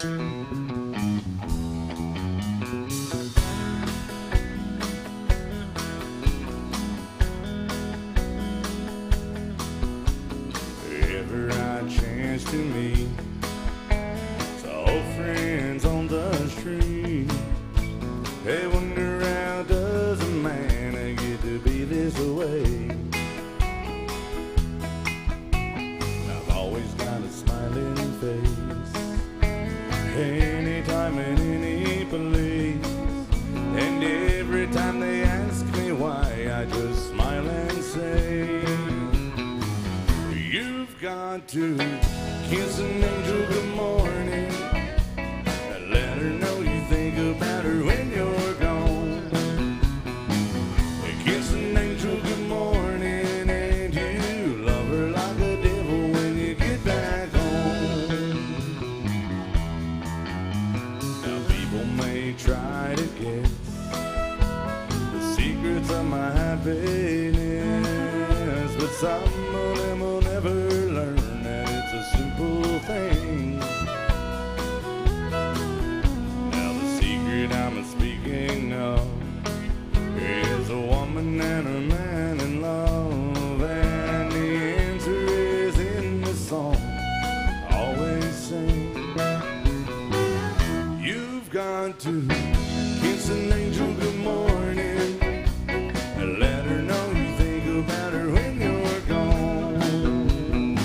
Ever I chance to meet some old friends on the street, they wonder how does a man get to be this way. I've always got a smiling face anytime in any place, and every time they ask me why, I just smile and say, you've got to kiss an angel good morning, let her know you think about her when you're gone. Kiss an angel good morning, and you love her like a devil when you get back home. Now people may try to guess the secrets of my happiness, but some of them will never learn that it's a simple thing. Now the secret I'm speaking of is a woman and a man in love, and the answer is in the song I always sing. You've got to kiss an angel good morning and let her know you think about her when you're gone.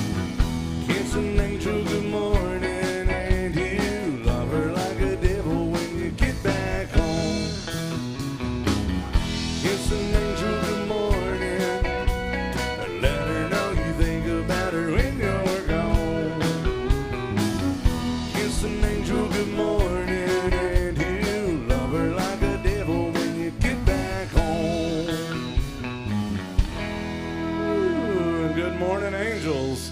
Kiss an angel good morning, and you love her like a devil when you get back home. Kiss an angel good morning and let her know you think about her when you're gone. Kiss an angel good morning, and you love her like a devil when you get back home. Ooh, and good morning, angels.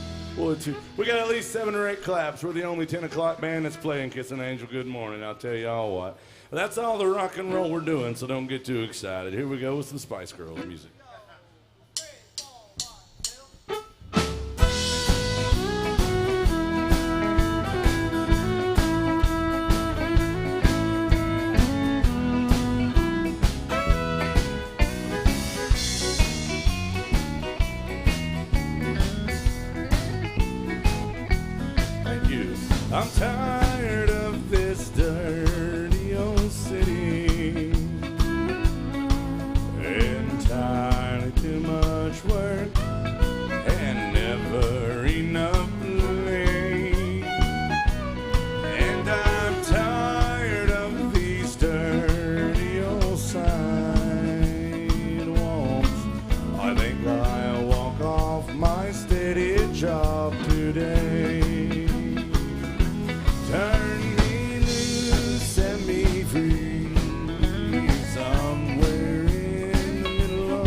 We got at least 7 or 8 claps. We're the only 10 o'clock band that's playing Kiss an Angel Good Morning. I'll tell y'all what. That's all the rock and roll we're doing, so don't get too excited. Here we go with some Spice Girls music. Thank you. I'm tired of this dirty old city, and tired of too much work and never enough play. And I'm tired of these dirty old sidewalks. I think I'll walk off my steady job today. Turn me loose, set me free, somewhere in the middle of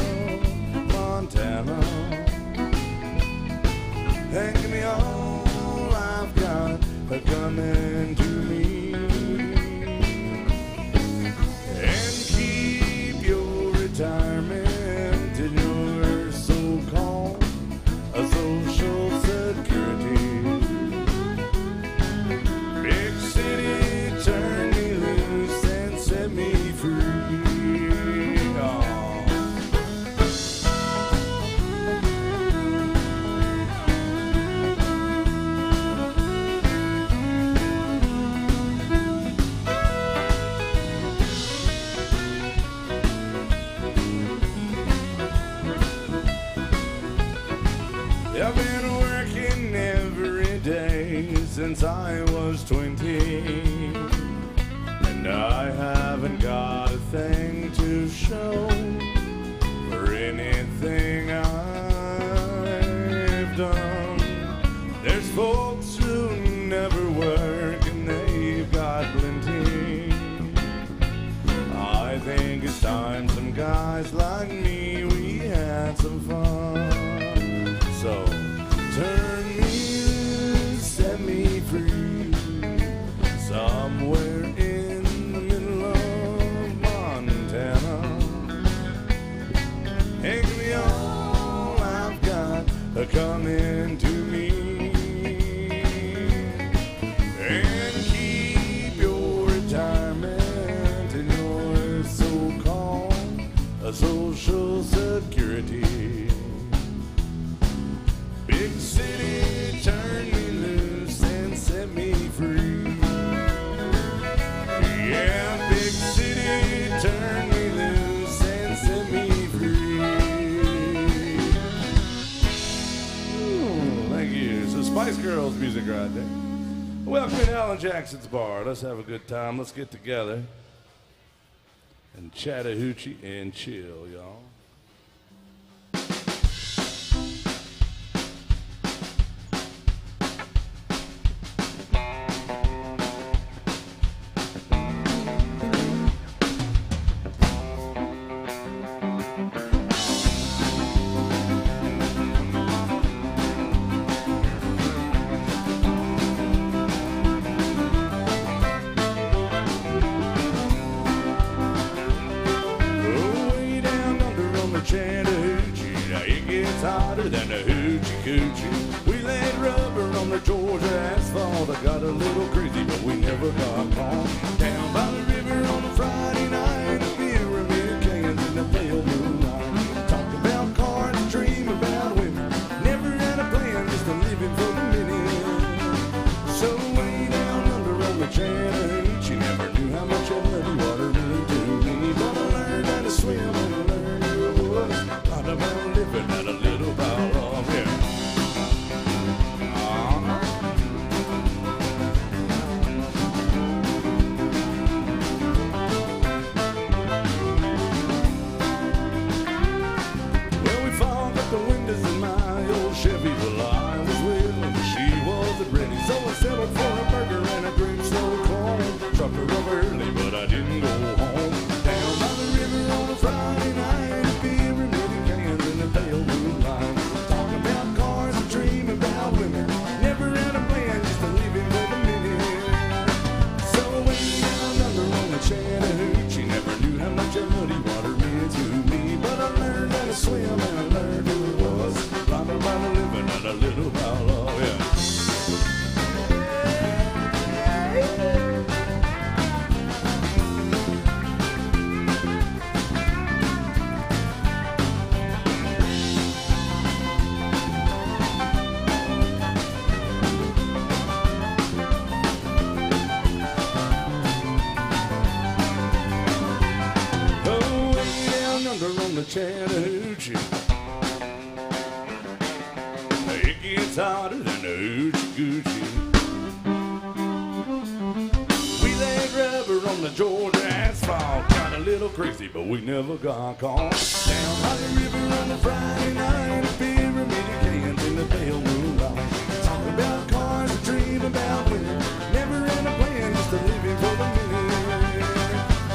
Montana. And give me all I've got coming to me, and keep your retirement in your so-called social security. Big city, turn me loose and set me free. Oh. I've been working every day since I was 20, and I haven't got a thing to show for anything I've done. There's folks who never work and they've got plenty. I think it's time some guys like me, we had some fun. So turn me loose, set me free, somewhere in the middle of Montana. And give me all I've got coming to me, and keep music right there. Welcome to Alan Jackson's Bar. Let's have a good time. Let's get together and Chattahoochee and chill, y'all. Chattahoochee, it gets hotter than a hoochie coochie. We laid rubber on the Georgia asphalt, got a little crazy, but we never got caught. Down by the river on a Friday night, a pyramid of cans in the pale moonlight. Talk about cars and dream about women, never had a plan, just a living for the minute.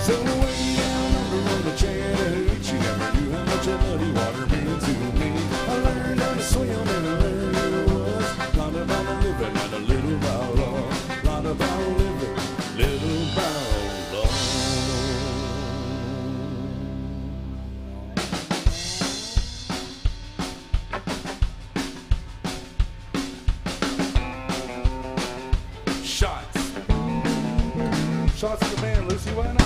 So way down under on the Chattahoochee, never knew how much a muddy water meant to me. I learned how to swim and I learned who it was. Lot about living and a little about love. Lot about living, little about love. Shots. Shots of the band, Lucy, why not?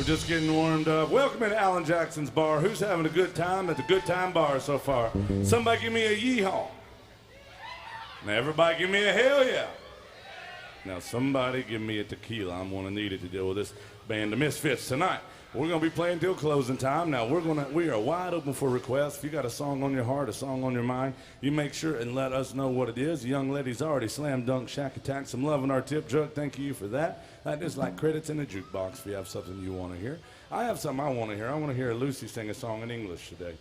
Just getting warmed up. Welcome to Alan Jackson's Bar. Who's having a good time at the Good Time Bar so far? Somebody give me a yeehaw. Now everybody give me a hell yeah. Now somebody give me a tequila. I'm gonna need it to deal with this band, the Misfits, tonight. We're gonna be playing till closing time. Now we are wide open for requests. If you got a song on your heart, a song on your mind, you make sure and let us know what it is. The young lady's already slam dunk Shack Attack some love in our tip juk. Thank you for that. That is like credits in a jukebox if you have something you want to hear. I have something I want to hear. I want to hear Lucy sing a song in English today.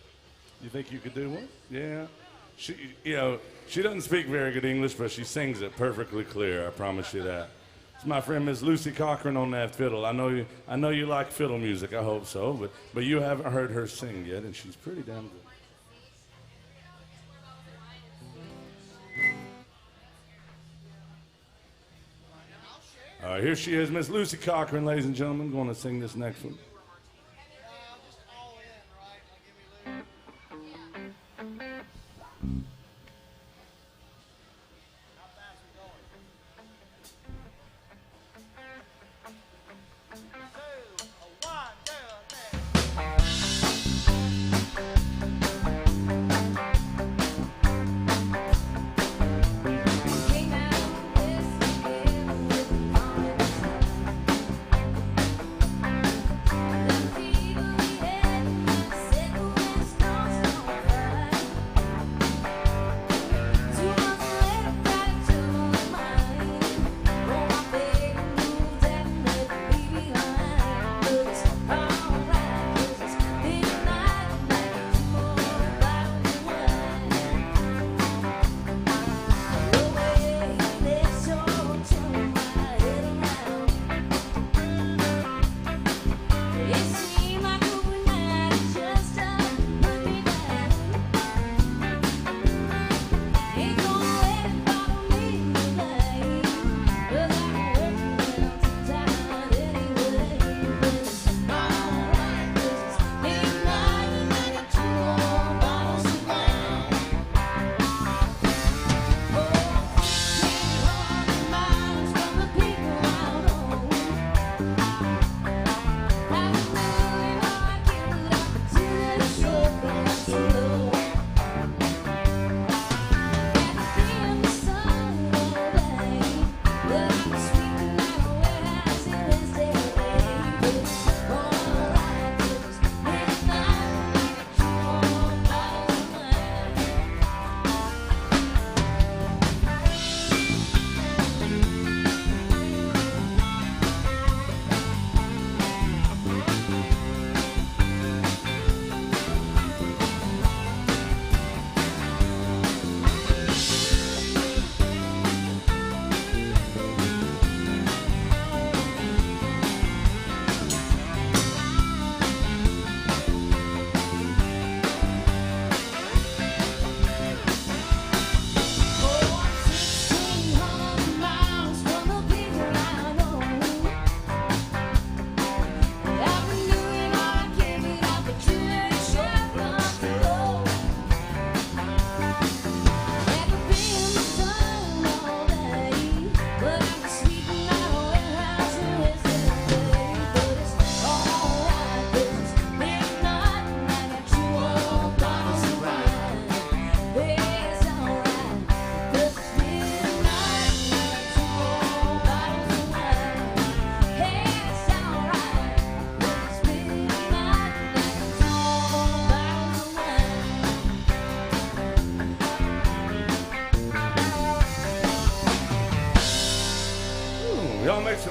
You think you could do one? Yeah. She doesn't speak very good English, but she sings it perfectly clear. I promise you that. It's my friend Miss Lucy Cochran on that fiddle. I know you like fiddle music. I hope so, but you haven't heard her sing yet, and she's pretty damn good. All right, here she is, Miss Lucy Cochran, ladies and gentlemen, going to sing this next one.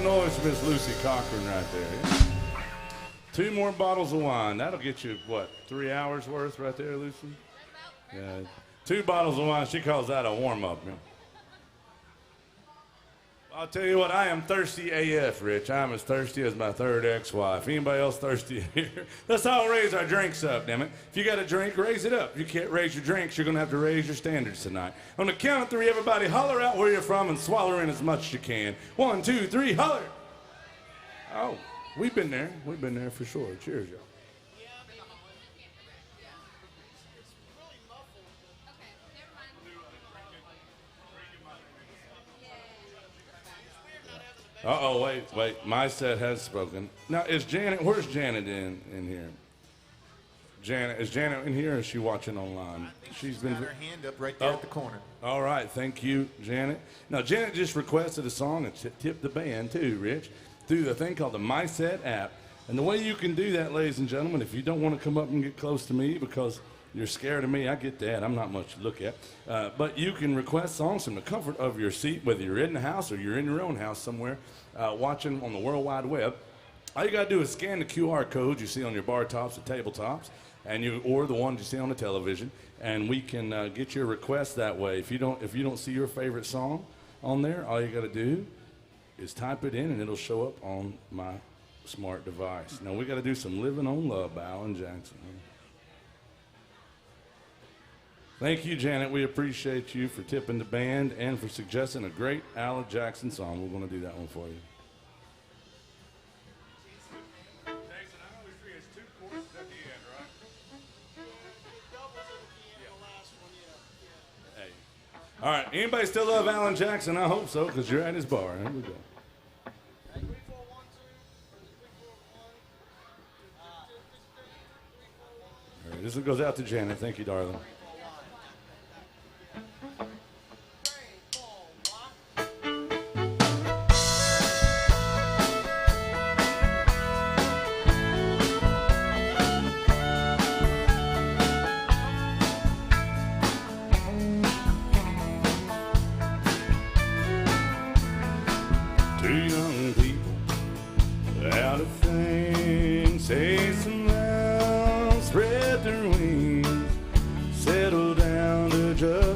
some noise for Miss Lucy Cochran right there. 2 more bottles of wine. That'll get you, what, 3 hours worth right there, Lucy? Yeah. 2 bottles of wine. She calls that a warm-up. Man. I'll tell you what, I am thirsty AF, Rich. I'm as thirsty as my 3rd ex-wife. Anybody else thirsty here? Let's all raise our drinks up, damn it. If you got a drink, raise it up. If you can't raise your drinks, you're going to have to raise your standards tonight. On the count of 3, everybody holler out where you're from and swallow in as much as you can. 1, 2, 3, holler. Oh, we've been there. We've been there for sure. Cheers, y'all. Uh-oh, wait. My set has spoken. Now, is Janet, where's Janet in here? Janet, is Janet in here or is she watching online? She's got her hand up right there at the corner. All right, thank you, Janet. Now, Janet just requested a song and tipped the band too, Rich, through the thing called the My Set app. And the way you can do that, ladies and gentlemen, if you don't want to come up and get close to me because you're scared of me, I get that. I'm not much to look at. But you can request songs from the comfort of your seat, whether you're in the house or you're in your own house somewhere watching on the World Wide Web. All you got to do is scan the QR codes you see on your bar tops or tabletops, or the ones you see on the television, and we can get your request that way. If you don't see your favorite song on there, all you got to do is type it in, and it'll show up on my smart device. Now, we got to do some Living on Love by Alan Jackson. Thank you, Janet. We appreciate you for tipping the band and for suggesting a great Alan Jackson song. We're going to do that one for you. Jason, I always figure it's 2 courses at the end, right? Doubles at the end, the last one, yeah. Hey. All right. Anybody still love Alan Jackson? I hope so, because you're at his bar. Here we go. 3, 4, 1, 2, or 3, 4, 1. All right, this one goes out to Janet. Thank you, darling.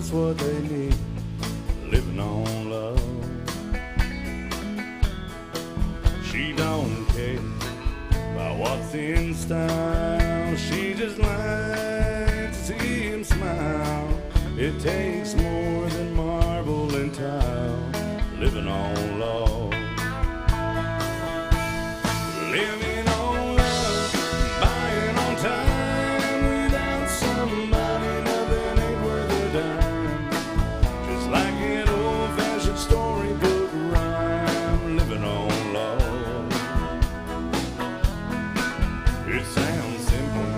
What they need, living on love. She don't care about what's in style. She just likes to see him smile. It takes more than marble and tile, living on love. Living on love, buying on time. Without somebody, nothing ain't worth a dime. Like an old-fashioned storybook rhyme, living on love. It sounds simple,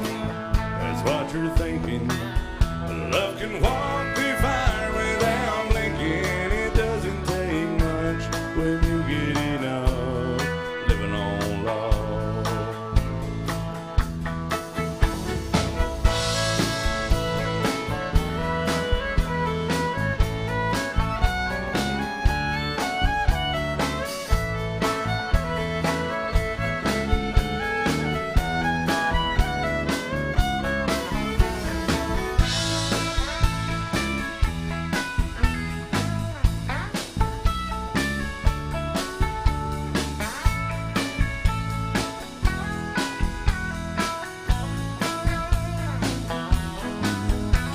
that's what you're thinking. Love can walk through fire without blinking. It doesn't take much when you get enough, living on love.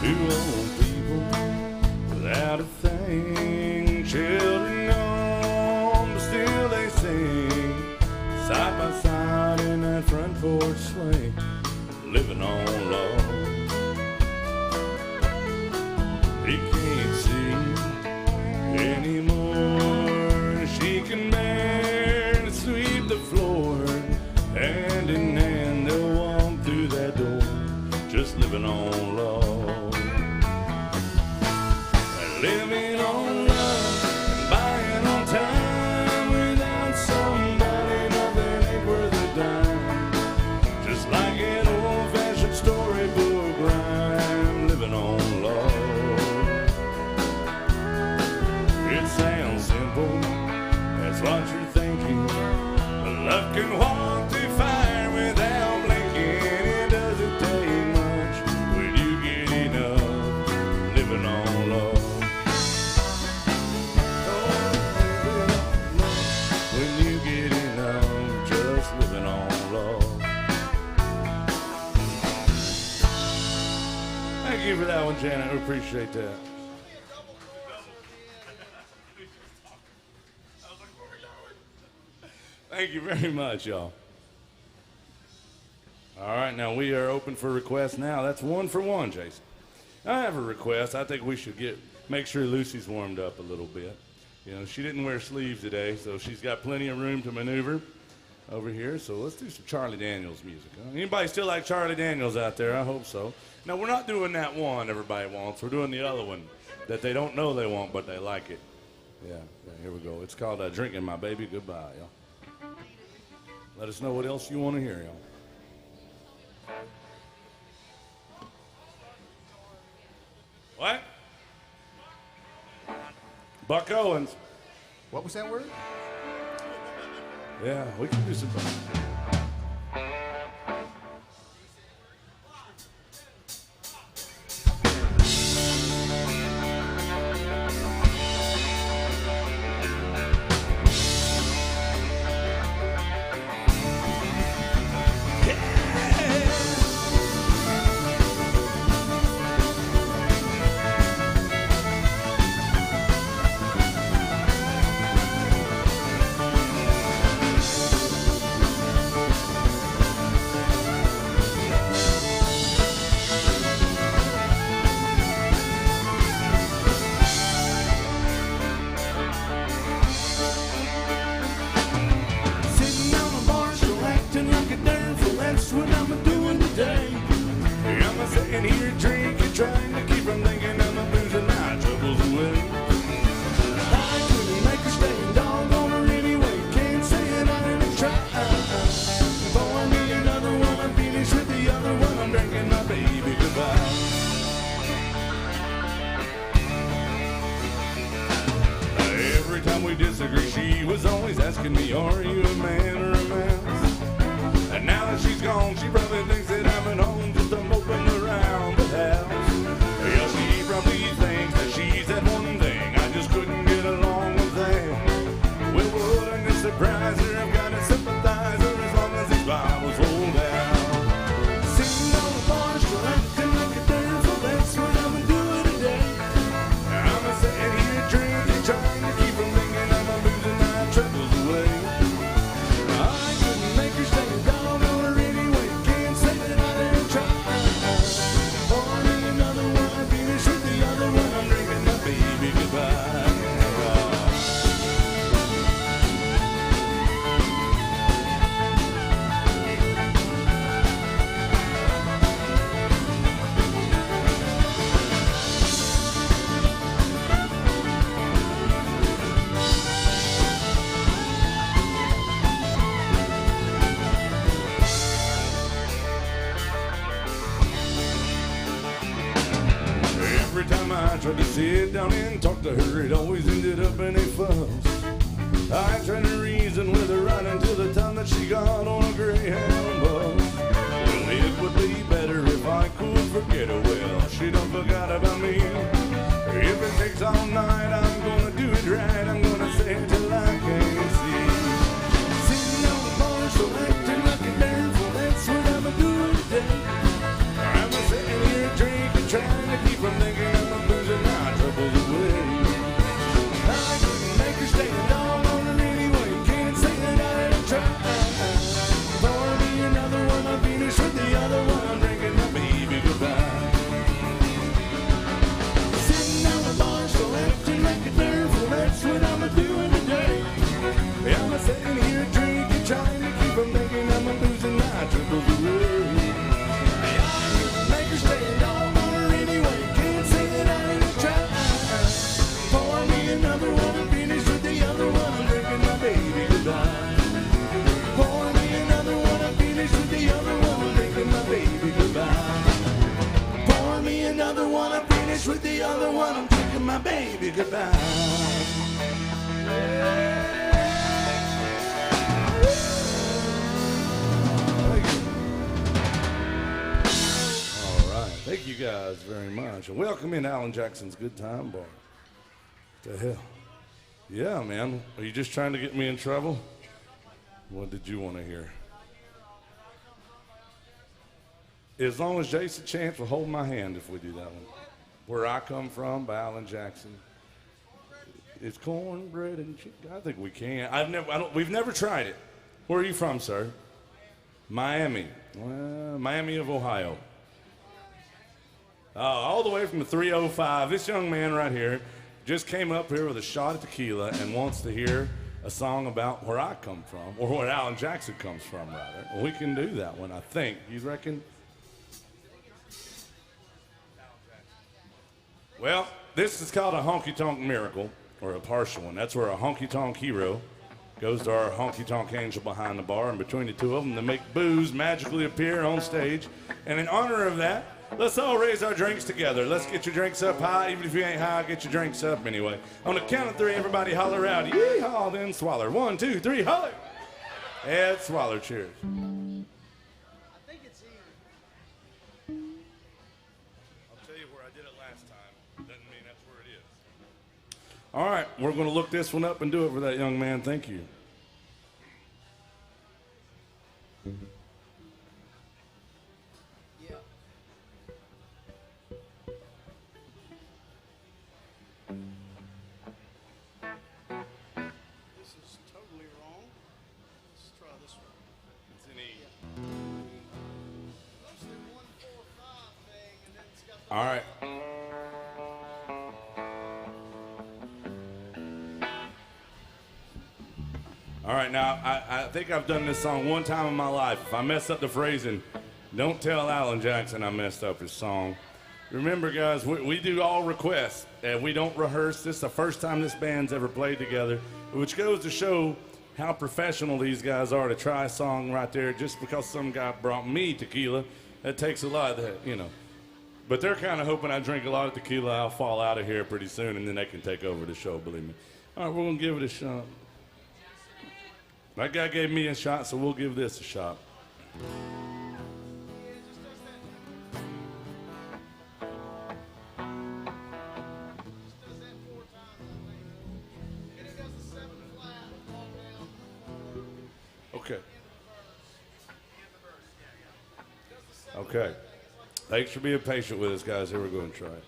Two old people without a thing, children gone, but still they sing, side by side in that front porch swing, living on love. He can't see anymore, she can barely sweep the floor, hand in hand they'll walk through that door, just living on love. Living on love and buying on time. Without somebody, nothing ain't worth a dime. Just like an old-fashioned storybook Thank you for that one, Janet. We appreciate that. Thank you very much, y'all. All right, now we are open for requests now. That's 1 for 1, Jason. I have a request. I think we should make sure Lucy's warmed up a little bit. You know, she didn't wear sleeves today, so she's got plenty of room to maneuver over here. So let's do some Charlie Daniels music. Huh? Anybody still like Charlie Daniels out there? I hope so. Now, we're not doing that one everybody wants. We're doing the other one that they don't know they want, but they like it. Yeah, here we go. It's called Drinking My Baby Goodbye, y'all. Let us know what else you want to hear, y'all. What? Buck Owens. What was that word? Yeah, we can do some. Tried to sit down and talk to her, it always ended up in a fuss. I tried to reason with her right until the time that she got on a Greyhound bus. Well, it would be better if I could forget her. Well, she done forgot about me. If it takes all night, I'm gonna do it right. I'm gonna say it till I can't see. Sitting on the bar, so acting like a damn fool. That's what I'ma do today. I'm sitting here drinking, trying to keep from thinking I'm losing my troubles away. I couldn't make her stay long on her anyway. Can't say that I didn't try. Pour me another one, I'll finish with the other one. I'm drinking my baby goodbye. Sitting on the bar, so acting like a darn fool. That's what I'm doing today. I'm sitting here drinking, trying to keep from thinking I'm losing my troubles away. Make her stay long on her anyway. Can't say that I didn't try. Pour me another one and finish with the other one. I'm drinking my baby goodbye. Pour me another one and finish with the other one. I'm drinking my baby goodbye. Pour me another one and finish with the other one. I'm drinking my baby goodbye. Thank you guys very much. And welcome in Alan Jackson's Good Time Bar. What the hell? Yeah, man. Are you just trying to get me in trouble? What did you want to hear? As long as Jason Chance will hold my hand if we do that one. Where I Come From by Alan Jackson. It's cornbread and chicken. I think we can. We've never tried it. Where are you from, sir? Miami. Well, Miami of Ohio. All the way from the 305. This young man right here just came up here with a shot of tequila and wants to hear a song about where I come from, or where Alan Jackson comes from, rather. Well, we can do that one, I think. You reckon? Well, this is called a honky-tonk miracle, or a partial one. That's where a honky-tonk hero goes to our honky-tonk angel behind the bar, and between the two of them, they make booze magically appear on stage. And in honor of that, let's all raise our drinks together. Let's get your drinks up high. Even if you ain't high, get your drinks up anyway. On the count of three, everybody holler out, yee-haw, then swaller. 1, 2, 3, holler. And swaller, cheers. I think it's here. I'll tell you where I did it last time. Doesn't mean that's where it is. All right, we're going to look this one up and do it for that young man. Thank you. Yeah. This is totally wrong. Let's try this one. It's an E. Mostly 1, 4, 5 thing, and then it's got the All right. All right, now, I think I've done this song one time in my life. If I mess up the phrasing, don't tell Alan Jackson I messed up his song. Remember, guys, we do all requests, and we don't rehearse. This is the first time this band's ever played together, which goes to show how professional these guys are to try a song right there. Just because some guy brought me tequila, that takes a lot of that, you know. But they're kind of hoping I drink a lot of tequila, I'll fall out of here pretty soon, and then they can take over the show, believe me. All right, we're going to give it a shot. That guy gave me a shot, so we'll give this a shot. does that 4 times, I think. And it does a 7 flat, fall down. Okay. Okay. Thanks for being patient with us, guys. Here we're going to try it.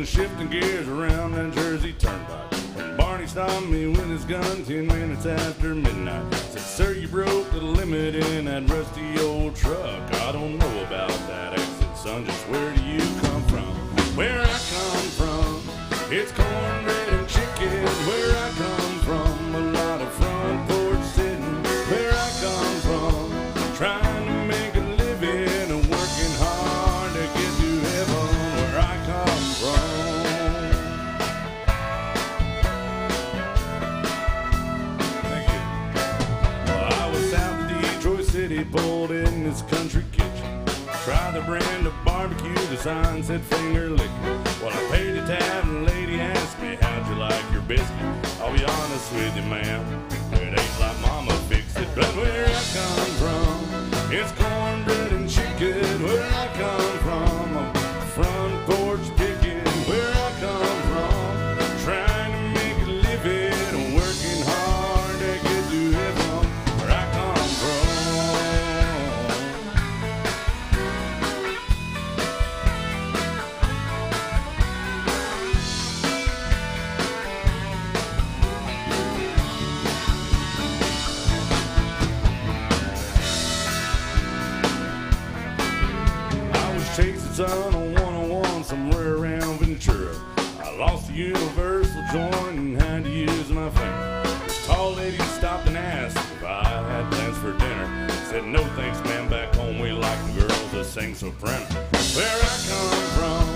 Shifting gears around that Jersey Turnpike. When Barney stopped me with his gun 10 minutes after midnight. Said, sir, you broke the limit in that rusty old truck. I don't know about that exit, son. Just where do you come from? Where I come from, it's cornbread and chicken. Where I come from, a lot of front porch sitting. Where I come from, trying to make a living and working hard to get to heaven. Where I come from. Thank you. Well, I was south of Detroit City, pulled in this country kitchen. Tried the brand of barbecue, the sign said finger licking. Well, I paid the tab and the lady asked me, how'd you like your biscuit? I'll be honest with you, ma'am, it ain't like mama fixed it. But where I come from, it's cornbread and chicken. Where I come from, a front porch picking. Where I come from, trying to make a living and working hard to get to heaven. Where I come from. I was chasing sun on 101 somewhere around Ventura. I lost the universal joint and had to use my finger. This tall lady stopped and asked if I had plans for dinner. Said, no thanks, man, back home we like the girls that sing soprano. Where I come from,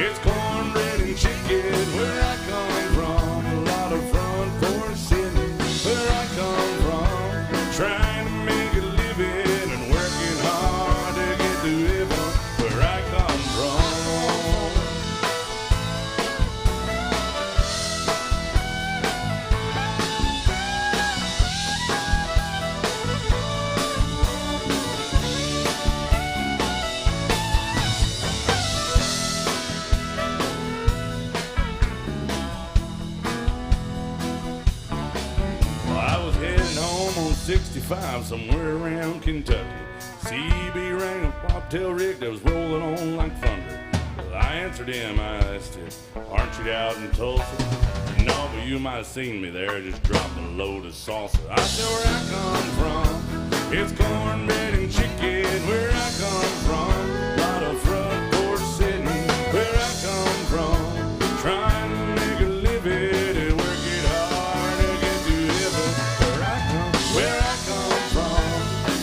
it's cornbread and chicken. Where I come from, a lot of front porch sitting. Where I come from, trying to make a living and working hard. 65 somewhere around Kentucky. CB rang a bobtail rig that was rolling on like thunder. Well, I answered him, I asked him, aren't you out in Tulsa? No, but you might have seen me there just dropping a load of salsa. I said, where I come from, it's cornbread and chicken. Where I come from, a lot of front porch sitting. Where I come from, trying to make a living and work it hard to get to heaven. Where I come from,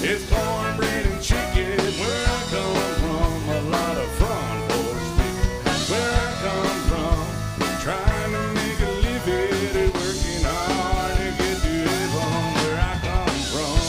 it's cornbread and chicken. Where I come from, a lot of front porch sitting. Where I come from, trying to make a living and working hard to get to heaven. Where I come from.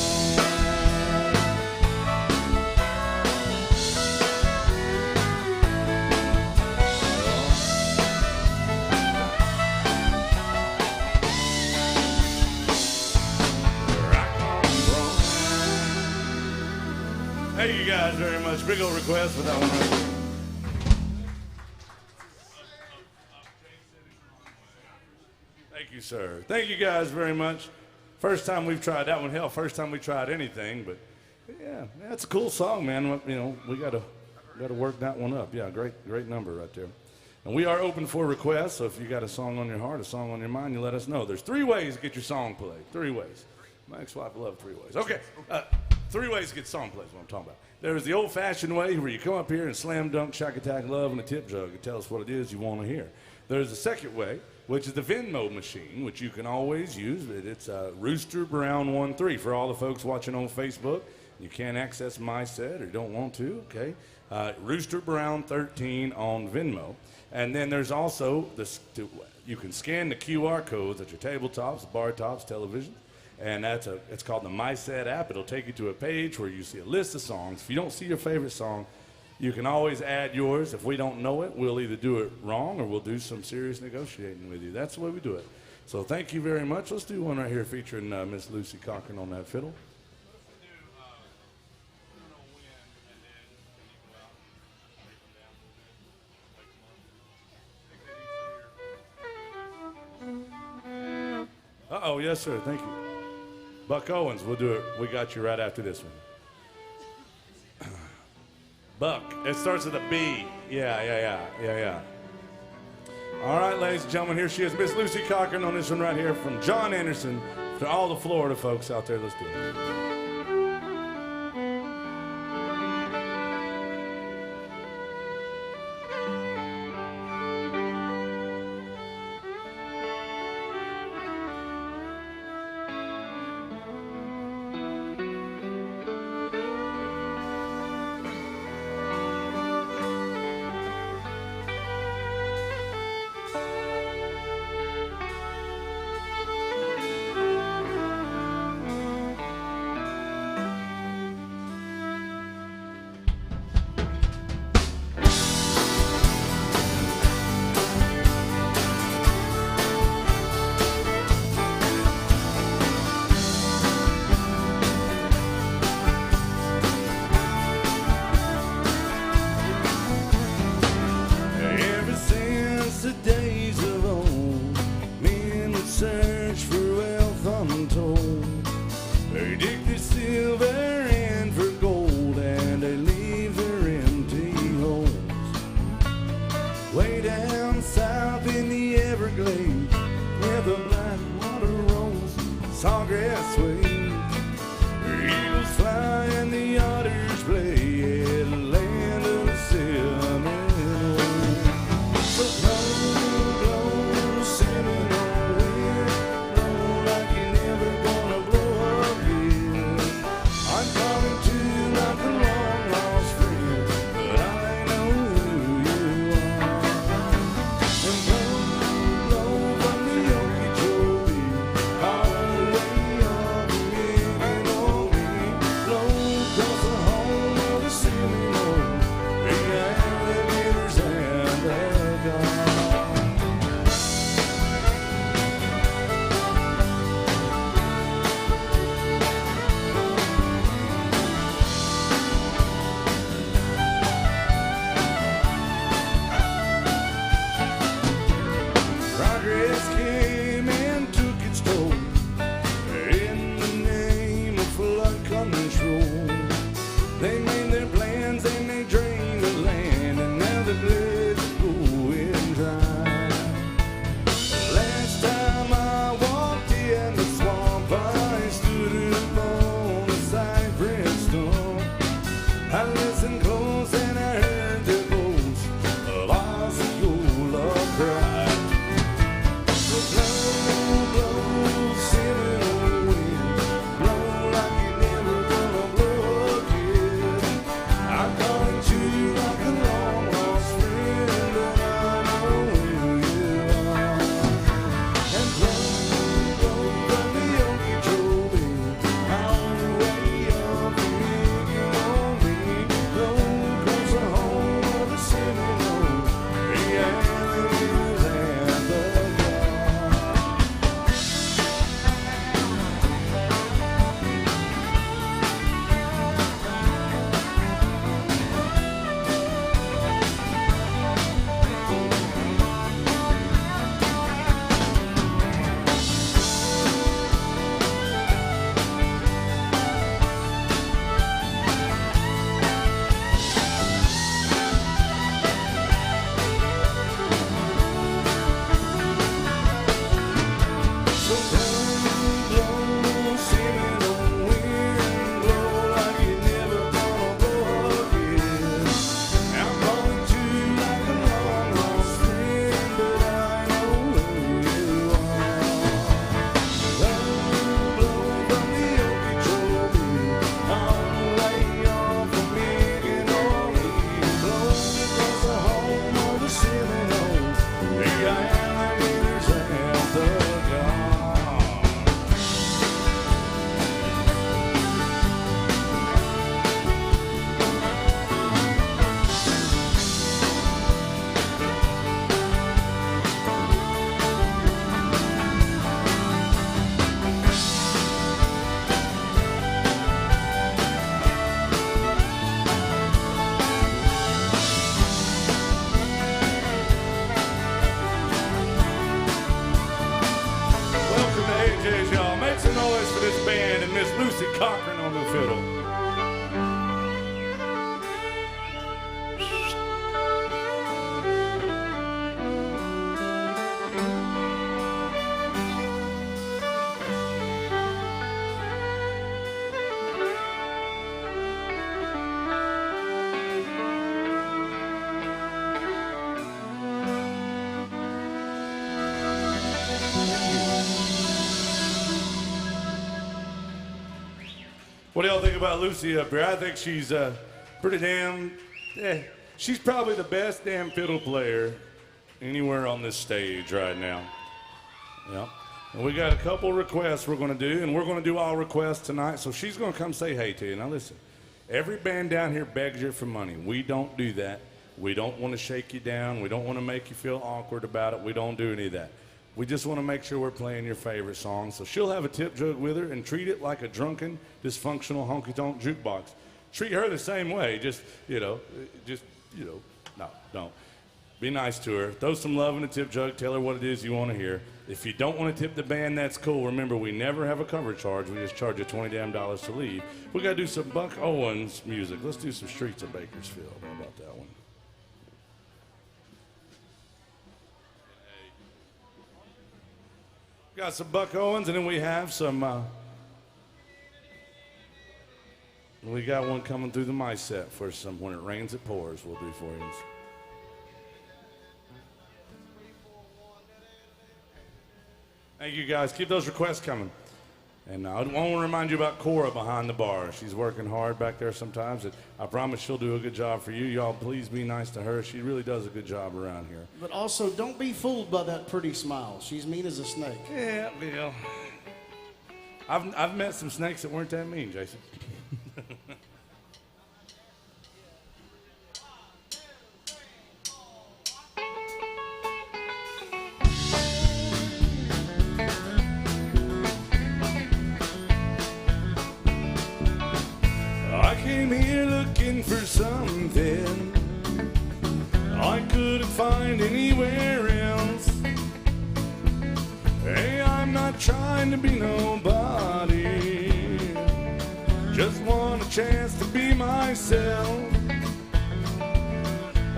Thank you guys very much. Big old request for that one right there. Thank you, sir. Thank you guys very much. First time we've tried that one. Hell, first time we tried anything. But yeah, that's a cool song, man. You know, we gotta work that one up. Yeah, great number right there. And we are open for requests. So if you got a song on your heart, a song on your mind, you let us know. There's 3 ways to get your song played. 3 ways. My ex-wife loved 3 ways. Okay. 3 ways to get song plays, what I'm talking about. There's the old-fashioned way where you come up here and slam dunk, shack attack, love, and a tip jug and tell us what it is you want to hear. There's the second way, which is the Venmo machine, which you can always use. It's Rooster Brown 13 for all the folks watching on Facebook. You can't access my set or don't want to, okay? Rooster Brown 13 on Venmo. And then there's also this. You can scan the QR codes at your tabletops, bar tops, televisions. And it's called the MySet app. It'll take you to a page where you see a list of songs. If you don't see your favorite song, you can always add yours. If we don't know it, we'll either do it wrong or we'll do some serious negotiating with you. That's the way we do it. So thank you very much. Let's do one right here featuring Miss Lucy Cochran on that fiddle. Uh-oh, yes, sir. Thank you. Buck Owens, we'll do it. We got you right after this one. Buck. It starts with a B. Yeah. All right, ladies and gentlemen, here she is, Miss Lucy Cochran on this one right here from John Anderson to all the Florida folks out there. Let's do it. this band and Miss Lucy Cochran on the fiddle. What do y'all think about Lucy up here? I think she's pretty damn, she's probably the best damn fiddle player anywhere on this stage right now. Yeah. And we got a couple requests we're going to do, and we're going to do all requests tonight, so she's going to come say hey to you. Now listen, every band down here begs you for money. We don't do that. We don't want to shake you down. We don't want to make you feel awkward about it. We don't do any of that. We just want to make sure we're playing your favorite song. So she'll have a tip jug with her and treat it like a drunken, dysfunctional honky-tonk jukebox. Treat her the same way. No, don't. Be nice to her. Throw some love in the tip jug. Tell her what it is you want to hear. If you don't want to tip the band, that's cool. Remember, we never have a cover charge. We just charge you $20 damn to leave. We got to do some Buck Owens music. Let's do some Streets of Bakersfield. How about that one? Got some Buck Owens, and then we have some, we got one coming through the mic set for some When It Rains, It Pours we'll do for you. Thank you, guys. Keep those requests coming. And I want to remind you about Cora behind the bar. She's working hard back there sometimes. And I promise she'll do a good job for you. Y'all, please be nice to her. She really does a good job around here. But also, don't be fooled by that pretty smile. She's mean as a snake. Yeah, Bill. I've met some snakes that weren't that mean, Jason. I came here looking for something I couldn't find anywhere else. Hey, I'm not trying to be nobody, just want a chance to be myself.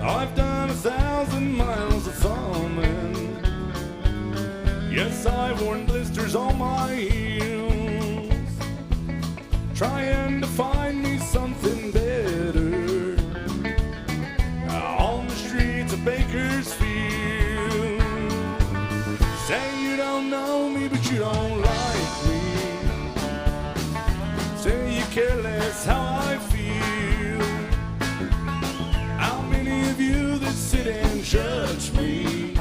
I've done 1,000 miles of thumbing. Yes, I've worn blisters on my heels, trying to find me something better on the streets of Bakersfield. Say you don't know me, but you don't like me. Say you care less how I feel. How many of you that sit and judge me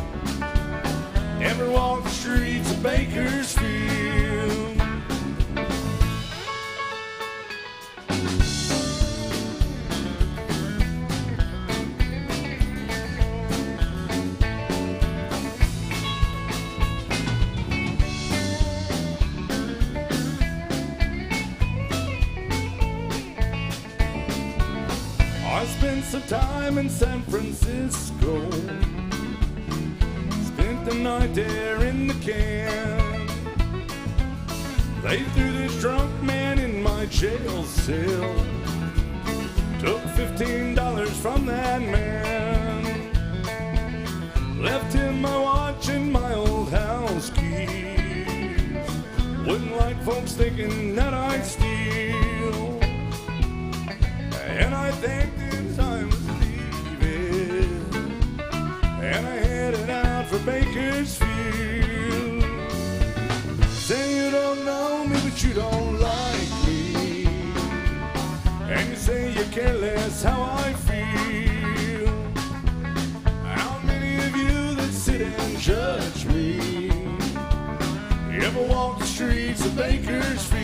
ever walk the streets of Bakersfield? I spent some time in San Francisco, spent the night there in the can. They threw this drunk man in my jail cell, took $15 from that man, left him my watch and my old house keys. Wouldn't like folks thinking that I'd steal, and I thanked him as I was leaving, and I headed out for Bakersfield. Say you don't know me, but you don't like me, and you say you care less how I feel. How many of you that sit and judge me ever walk the streets of Bakersfield?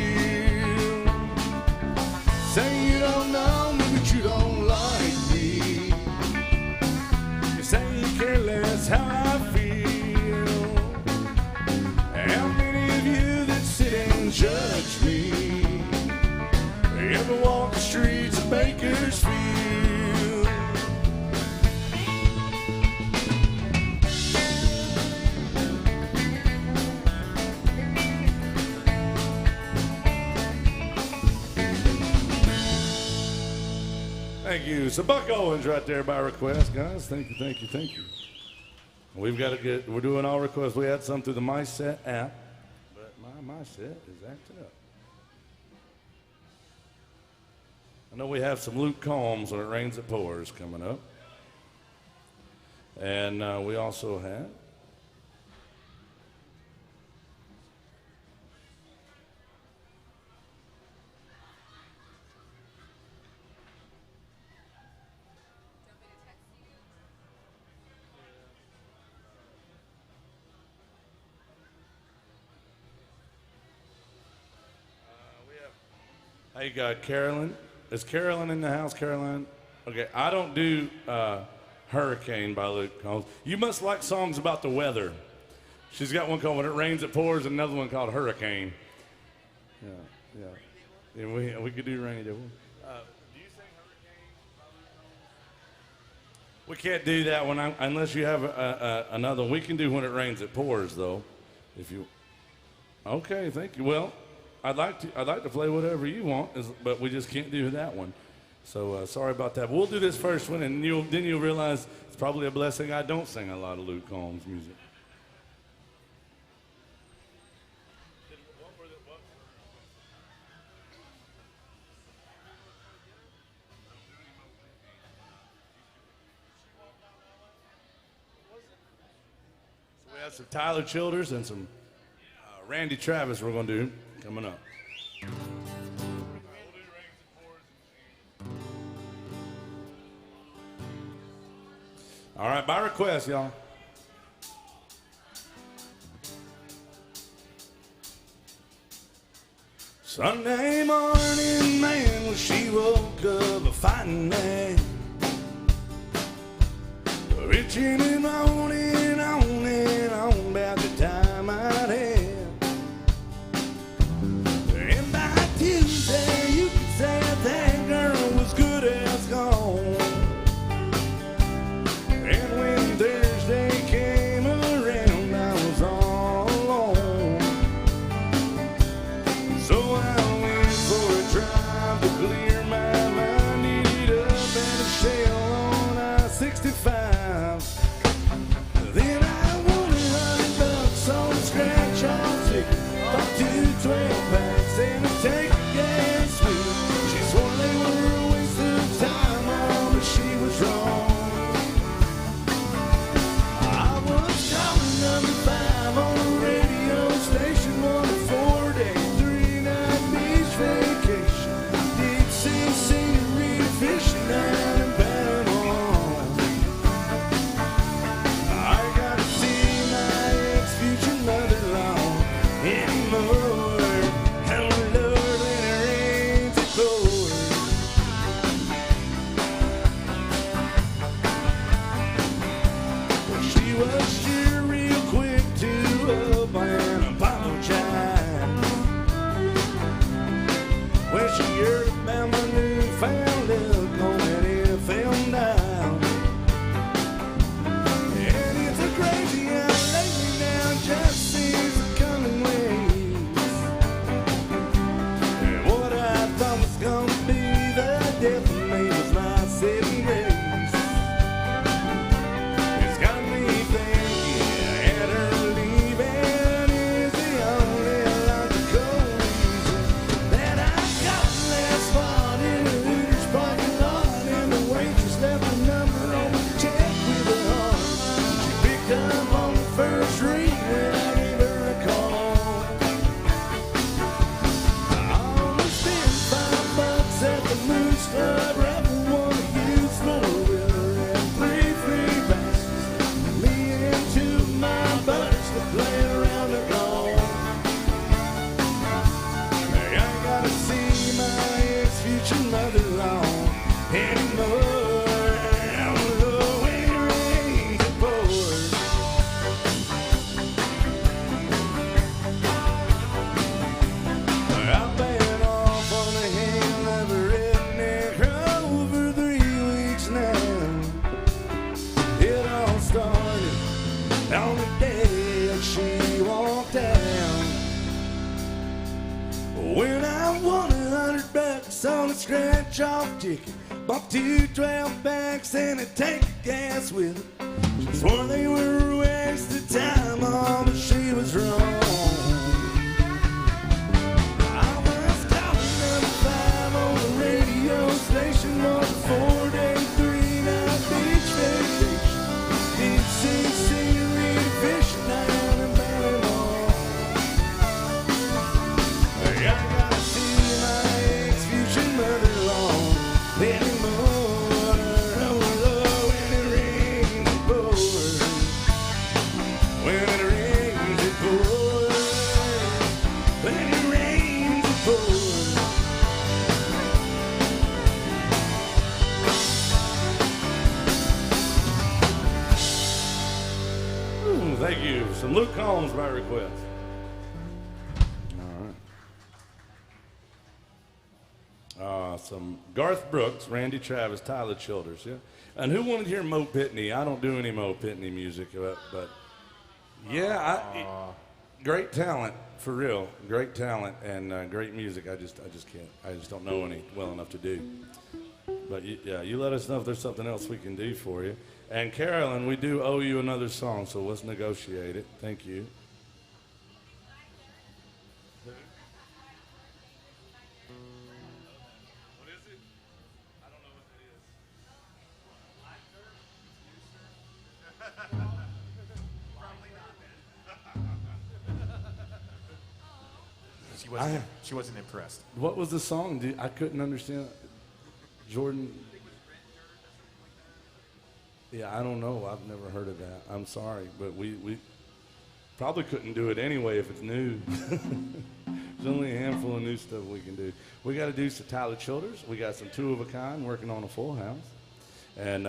Say you don't know me, but you don't like me. You say you care less how I feel. How many of you that sit and judge me ever walk the streets of Bakersfield? Thank you. So Buck Owens right there by request, guys. Thank you, thank you, thank you. We've got to get, we're doing all requests. We had some through the MySet app, but my MySet is acting up. I know we have some Luke Combs when it rains, it pours coming up. And we also have hey, Carolyn. Is Carolyn in the house, Caroline? Okay, I don't do Hurricane by Luke Combs. You must like songs about the weather. She's got one called When It Rains, It Pours, and another one called Hurricane. Yeah, we could do Rainy Day. Do you sing Hurricane? We can't do that one unless you have another one. We can do When It Rains, It Pours, though. If you. Okay, thank you. Well, I'd like to play whatever you want, but we just can't do that one. So sorry about that. But we'll do this first one, and then you'll realize it's probably a blessing I don't sing a lot of Luke Combs music. So we have some Tyler Childers and some Randy Travis we're going to do coming up. All right, by request, y'all. Sunday morning, man, when she woke up a fighting man, reaching and on and on and on about the time I'd had. And by Tuesday, you could say that girl was good as gone. And when Thursday came around, I was all alone. So I went for a drive to clear my mind, ended up at a shell on I-65. Then I won $100 on a scratch-off ticket, bought 2 12-packs and a tank of gas with it. She swore they were a waste of time, oh, but she was wrong. I was calling number 5 on a radio station, on a 4-day, 3-night beach vacation. Did see scenery fishing down in Panama. I gotta see my ex-future mother-in-law anymore. Oh Lord, when it rains, it pours. Well, she was sure real quick to up and apologize when she heard about my newfound look on that FM dial. And it's a crazy how lately now just seems to come in waves. And what I thought was gonna be the death of me was my saving grace. It's got me thinking that her leaving is the only logical reason that I got last spot in a Hooters parking lot, and the waitress left a number on the check with her heart. She picked up on the first ring when I gave her a call. I only spent $5 at the Moose Club, raffle won a used four-wheeler and 3 free passes. Me and 2 of my buddies to play around the golf. Hey, I ain't gotta see my ex-future mother-in-law anymore. Oh, when it rains, it pours. I've been off on the hill of a redneck road for 3 weeks now. It all started on the day that she walked out. When I won $100 on a scratch-off ticket, Bought 2 12 packs and a tank of gas with it. She swore they were a waste of time, oh, but she was wrong. I was calling number 5 on the radio station on a 4-day, 3-night beach vacation. Deep sea seaweed fishing down in Ballymore. I gotta see my ex-future mother-in-law anymore. Oh, when it rains, it pours. When it rains, it pours. When it rains, it pours. Thank you. Some Luke Combs by request. All right. Some Garth Brooks, Randy Travis, Tyler Childers, yeah. And who wanted to hear Mo Pitney? I don't do any Mo Pitney music, but yeah, great talent for real, great talent and great music. I just can't. I just don't know any well enough to do. But you let us know if there's something else we can do for you. And Carolyn, we do owe you another song, so let's negotiate it. Thank you. What is it? I don't know what that is. Probably not. She wasn't impressed. What was the song? I couldn't understand. Jordan. Yeah, I don't know. I've never heard of that. I'm sorry, but we probably couldn't do it anyway if it's new. There's only a handful of new stuff we can do. We got to do some Tyler Childers. We got some Two of a Kind working on a Full House. And,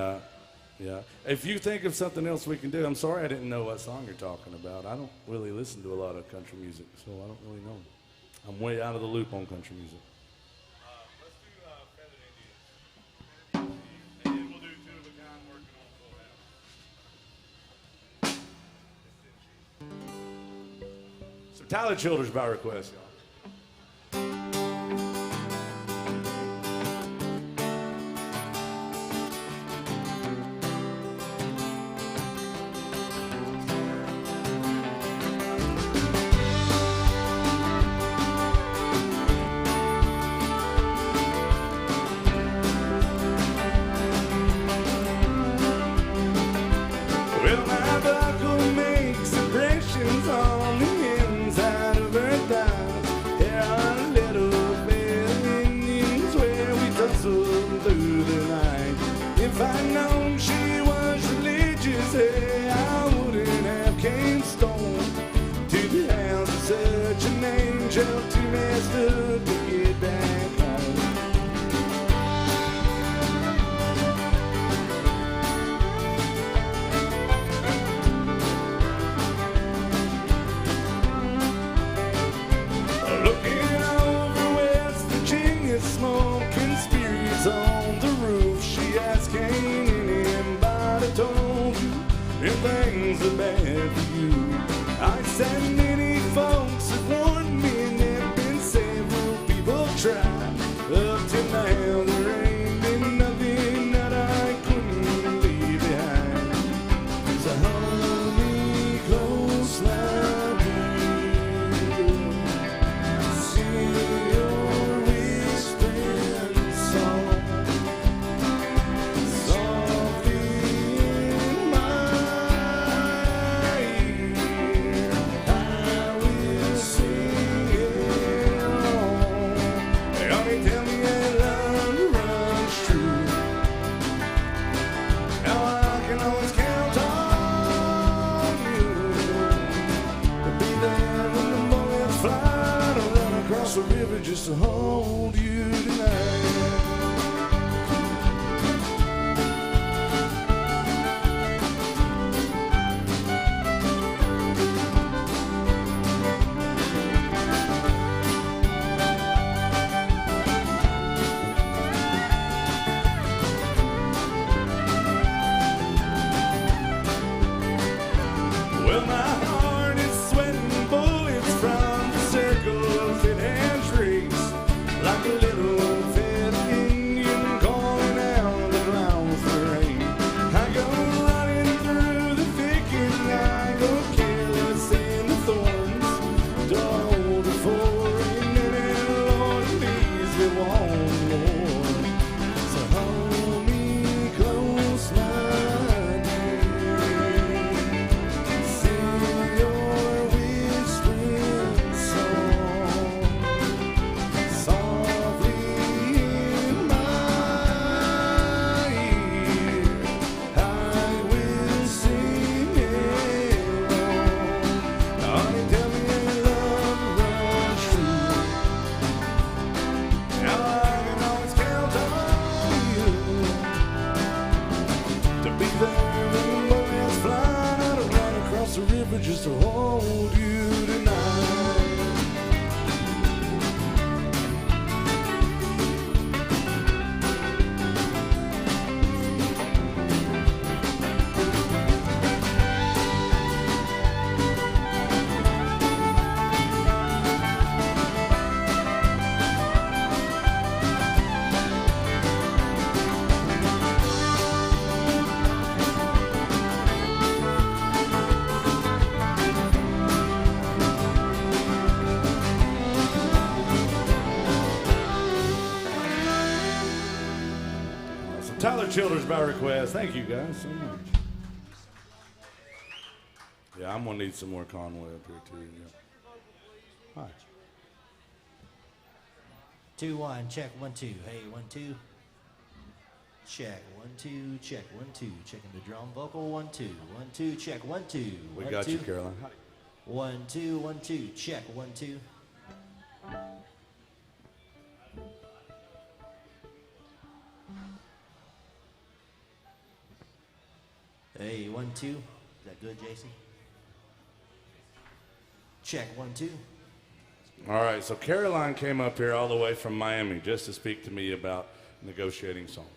yeah, if you think of something else we can do, I'm sorry I didn't know what song you're talking about. I don't really listen to a lot of country music, so I don't really know. I'm way out of the loop on country music. Let's do Feathered Indian. And then we'll do Two of a Kind working on a Full House. So Tyler Childers by request, y'all. Well, my buckle makes impressions on the inside of her thighs. There are little feathered Indians where we tussle through the night. If I'd known she was religious, hey, I wouldn't have came stone to the house of such an angel too messed up to get back home. Looking over West Virginia, smoking spirits on the roof. She asked, "Ain't anybody told you if things are bad for you?" I said, "Many folks have warned me, and there've been several people try. Up till now, there ain't been nothing that I couldn't leave behind. So hold me close now, dear. Sing your whispering song softly in my ear. I will sing it along. Honey, tell me that love runs true. Now I can always count on you to be there when the bullets fly, to run across the river just to hold you tonight." Well, my heart is sweating bullets from the circles it has raced, like a little feather Tyler Childers by request. Thank you guys so much. Yeah, I'm gonna need some more Conway up here too. Yeah. Hi. 2 1, check 1 2. Hey, 1 2. Check 1 2, check 1 2. Checking the drum vocal 1 2. 1 2, check 1 2. We got you, Caroline. Hi. 1 2 1 2. Check 1 2. Hey, 1 2. Is that good, Jason? Check 1 2. All right, so Caroline came up here all the way from Miami just to speak to me about negotiating songs.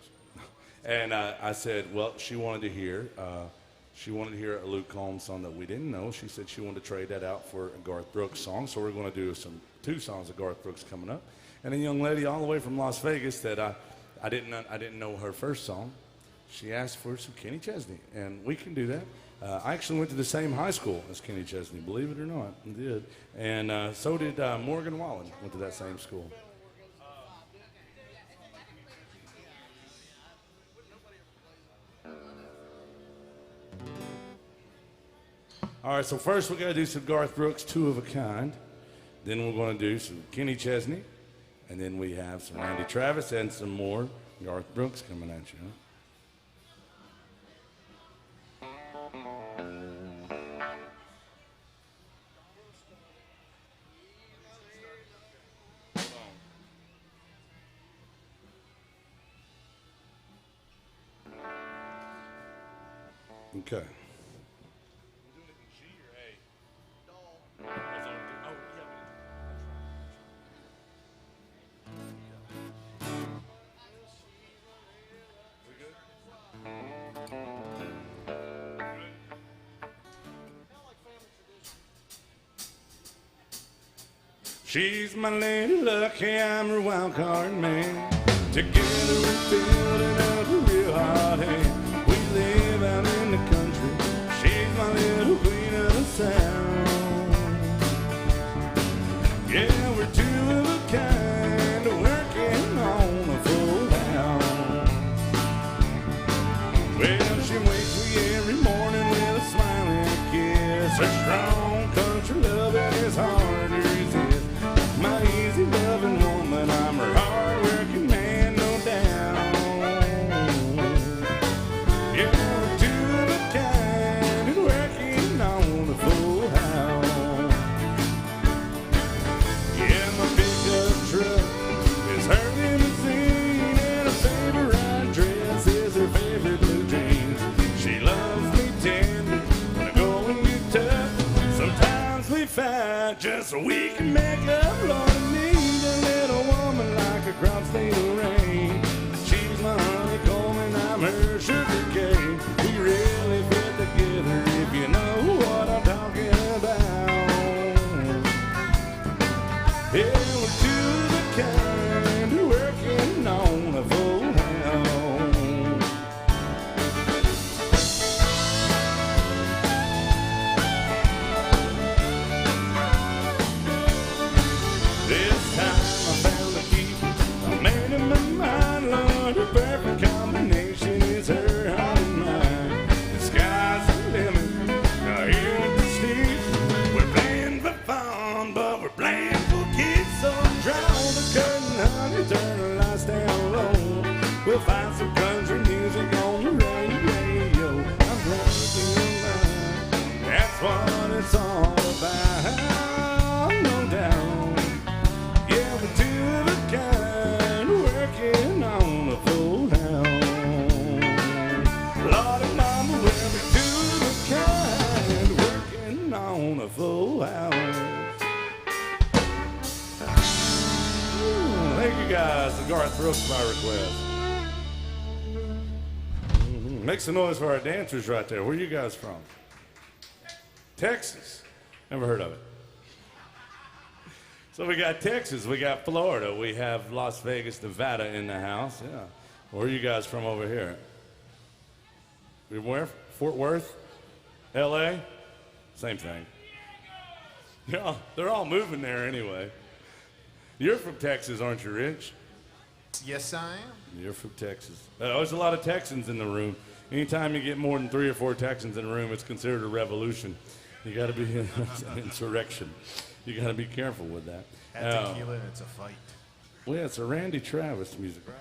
And I said, well, she wanted to hear a Luke Combs song that we didn't know. She said she wanted to trade that out for a Garth Brooks song, so we're going to do two songs of Garth Brooks coming up. And a young lady all the way from Las Vegas that I didn't know her first song. She asked for some Kenny Chesney, and we can do that. I actually went to the same high school as Kenny Chesney, believe it or not, I did. And so did Morgan Wallen, went to that same school. All right, so first we got to do some Garth Brooks, Two of a Kind. Then we're going to do some Kenny Chesney. And then we have some Randy Travis and some more Garth Brooks coming at you. Okay. She's my lady lucky, I'm her wild card man. Together we're building up a real hot hand. We live out in the country. She's my little queen of the sound. Yeah, we're two of a kind, working on a full house. Well, she wakes me every morning with a smiling kiss. Her strong country loving is hard to resist. My easy loving woman, I'm her hard working man, no doubt. Yeah, we're two of a kind and working on a full house. Yeah, my pickup truck is her limousine, and her favorite dress is her favorite blue jeans. She loves me tender when I go and get tough. Sometimes we fight just so we can make up. Lord, I need a little woman like a crop stain of rain. She's my honeycomb and I'm her sugar cane. We really fit together if you know what I'm talking about. Yeah, we're two of a kind, working on a full house. This time I found a keeper, I made up my mind, Lord, the perfect combination is her heart and mine. The sky's the limit, now here at the stage, we're playing for fun, but we're playing for keeps. So draw the curtain, honey, turn the lights down low. We'll find some country music on the radio. I'm working your mind, that's what it's all about, no doubt. Yeah, we're two of a kind, working on a full house. Lord and Mama, we'll be two of a kind, working on a full house. Thank you guys, the Garth Brooks by request. Make some noise for our dancers right there. Where are you guys from? Texas. Never heard of it. So we got Texas, we got Florida, we have Las Vegas, Nevada in the house. Yeah. Where are you guys from over here? Where? Fort Worth? LA? Same thing. Yeah, they're all moving there anyway. You're from Texas, aren't you, Rich? Yes, I am. You're from Texas. There's a lot of Texans in the room. Anytime you get more than 3 or 4 Texans in a room, it's considered a revolution. You got to be an insurrection. You got to be careful with that. At tequila, and it's a fight. Well, yeah, it's a Randy Travis music, right?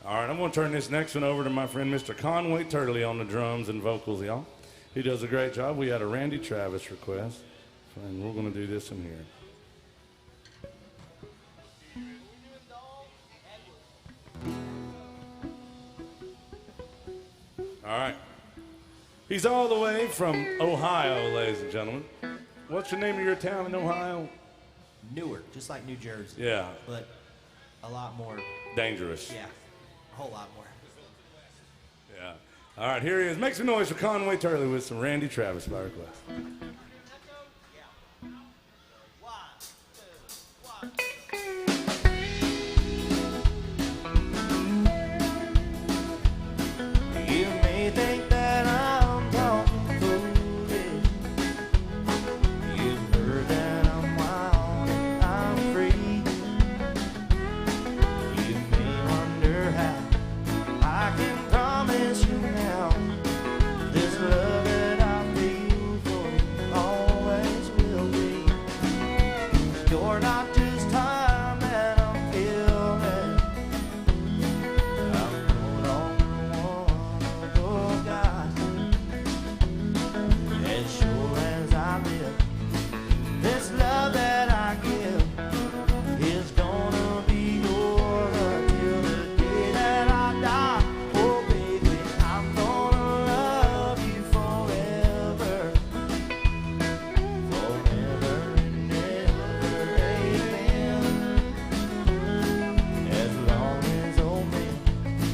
All right, I'm going to turn this next one over to my friend Mr. Conway Turley on the drums and vocals, y'all. He does a great job. We had a Randy Travis request, and we're going to do this in here. All right. He's all the way from Ohio, ladies and gentlemen. What's the name of your town in Ohio? Newark, just like New Jersey. Yeah. But a lot more. Dangerous. Yeah, a whole lot more. Yeah. All right, here he is. Make some noise for Conway Turley with some Randy Travis by request. You may think that I'm talking foolish. You've heard that I'm wild and I'm free. You may wonder how I can promise you now this love that I feel for you always will be. You're not just time that I'm feeling. I'm no longer one of your guys. As sure as I live, this love that I give is gonna be yours until the day that I die. Oh baby, I'm gonna love you forever, forever and ever, amen. As long as old men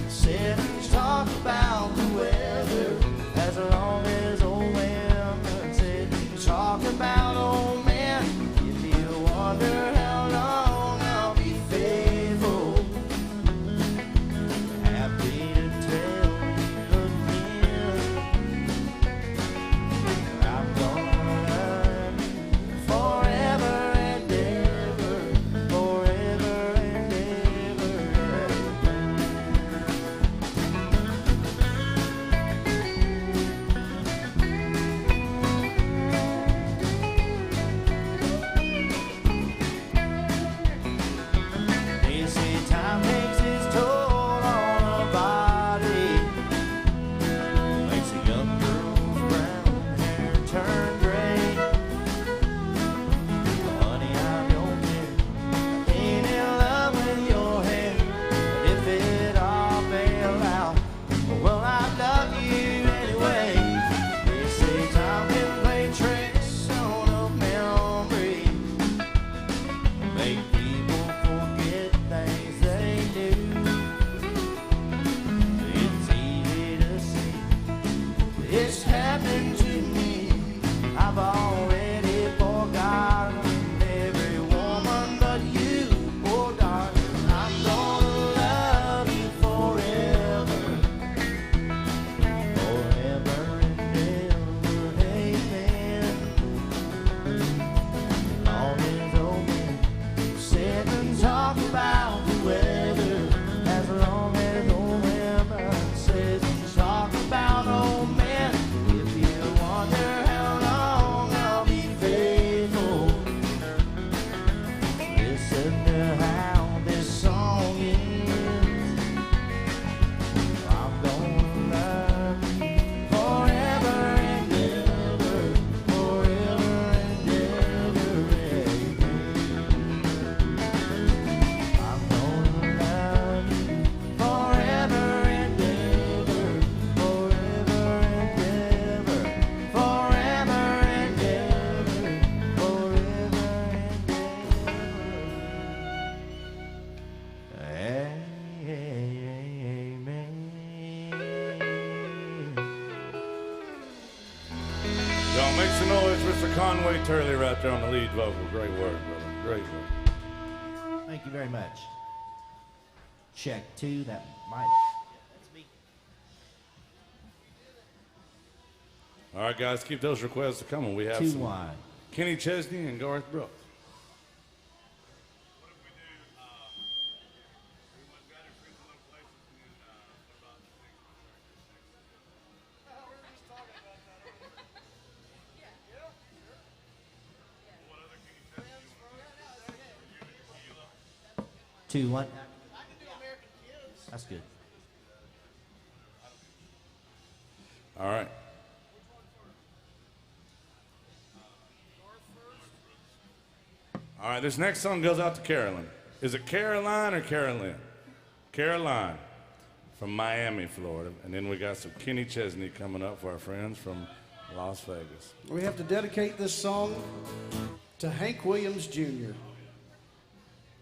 sit and talk about the weather, as long as old women sit and talk about old men, if you wonder how long I'll be faithful, happy to tell you again, I'm gonna love you forever and ever, forever and ever. They say time takes its toll on a body, makes a young girl's brown hair turn gray. Honey, I don't care, ain't in love with your hair, but if it all fail out, well, I love you anyway. They say time can play tricks on a memory, make people forget things they do. It's easy to see it's happened to me. I've already forgotten every woman but you. Oh darling, I'm gonna love you forever, forever and ever, amen. Long as old men sit and talk about the weather, as long as old women sit and talk about old men, if you wonder how long I'll be faithful, listen to how this song ends. I'm gonna love you forever and ever, forever and ever, amen. I'm gonna love you forever and ever, forever and ever, forever and ever, forever and ever. Amen. Y'all make some noise, Mr. Conway Turley right there on the lead vocal. Great work, brother. Great work. Thank you very much. Check 2, that might. All right, guys, keep those requests coming. We have 2 some wide. Kenny Chesney and Garth Brooks. Two what? That's good. All right. All right, this next song goes out to Carolyn. Is it Caroline or Carolyn? Caroline from Miami, Florida. And then we got some Kenny Chesney coming up for our friends from Las Vegas. We have to dedicate this song to Hank Williams Jr.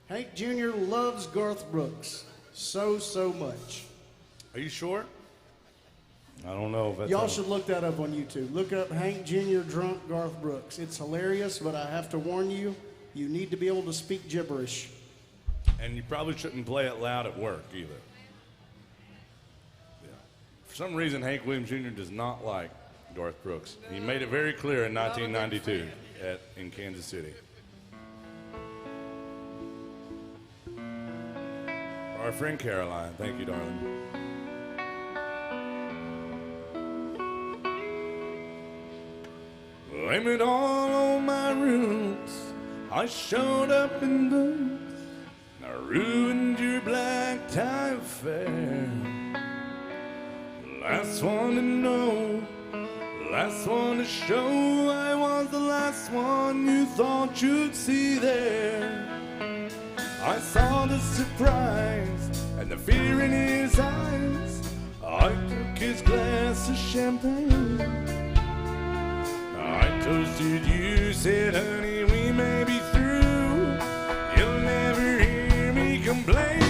Hank Jr. loves Garth Brooks so much. Are you sure? I don't know if that's Y'all on- should look that up on YouTube. Look up Hank Jr. drunk Garth Brooks. It's hilarious, but I have to warn you, you need to be able to speak gibberish. And you probably shouldn't play it loud at work either. Yeah. For some reason, Hank Williams Jr. does not like Garth Brooks. He made it very clear in 1992 in Kansas City. Our friend Caroline, thank you, darling. Blame it all on my roots. I showed up in boots. I ruined your black tie affair. Last one to know, last one to show. I was the last one you thought you'd see there. I saw the surprise and the fear in his eyes. I took his glass of champagne. I toasted you, said, honey, we may be through. You'll never hear me complain.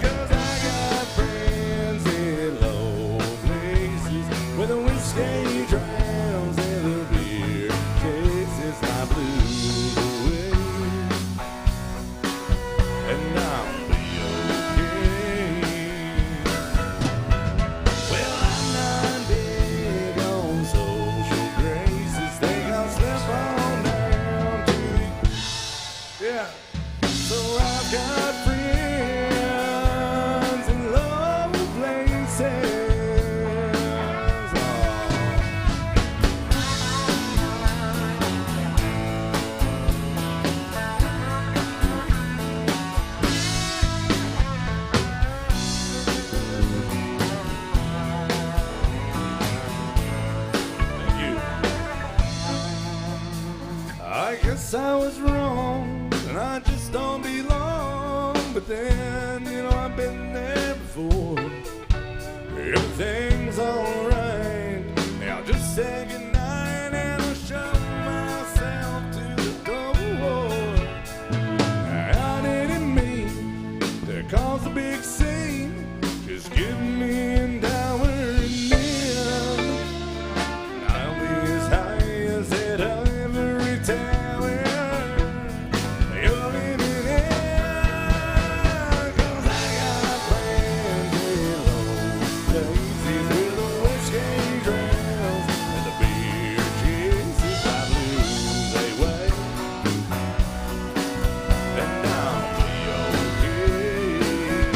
'Cause I got friends in low places where the whiskey drowns and the beer chases my blues away. And I'll be okay. Well, I'm not big on social graces. They gon' slip on down to me. Yeah. So I've got friends in low places. Thank you. I guess I was wrong, and I just don't belong. But then, you know, I've been there before. Everything's alright. I'll just say goodnight and I'll show myself to the door. I didn't mean to cause a big scene. Just give me an hour and then I'll be as high as that ivory tower you're living in. 'Cause I got friends in low places where the whiskey drowns and the beer chases my blues away. And I'll be okay.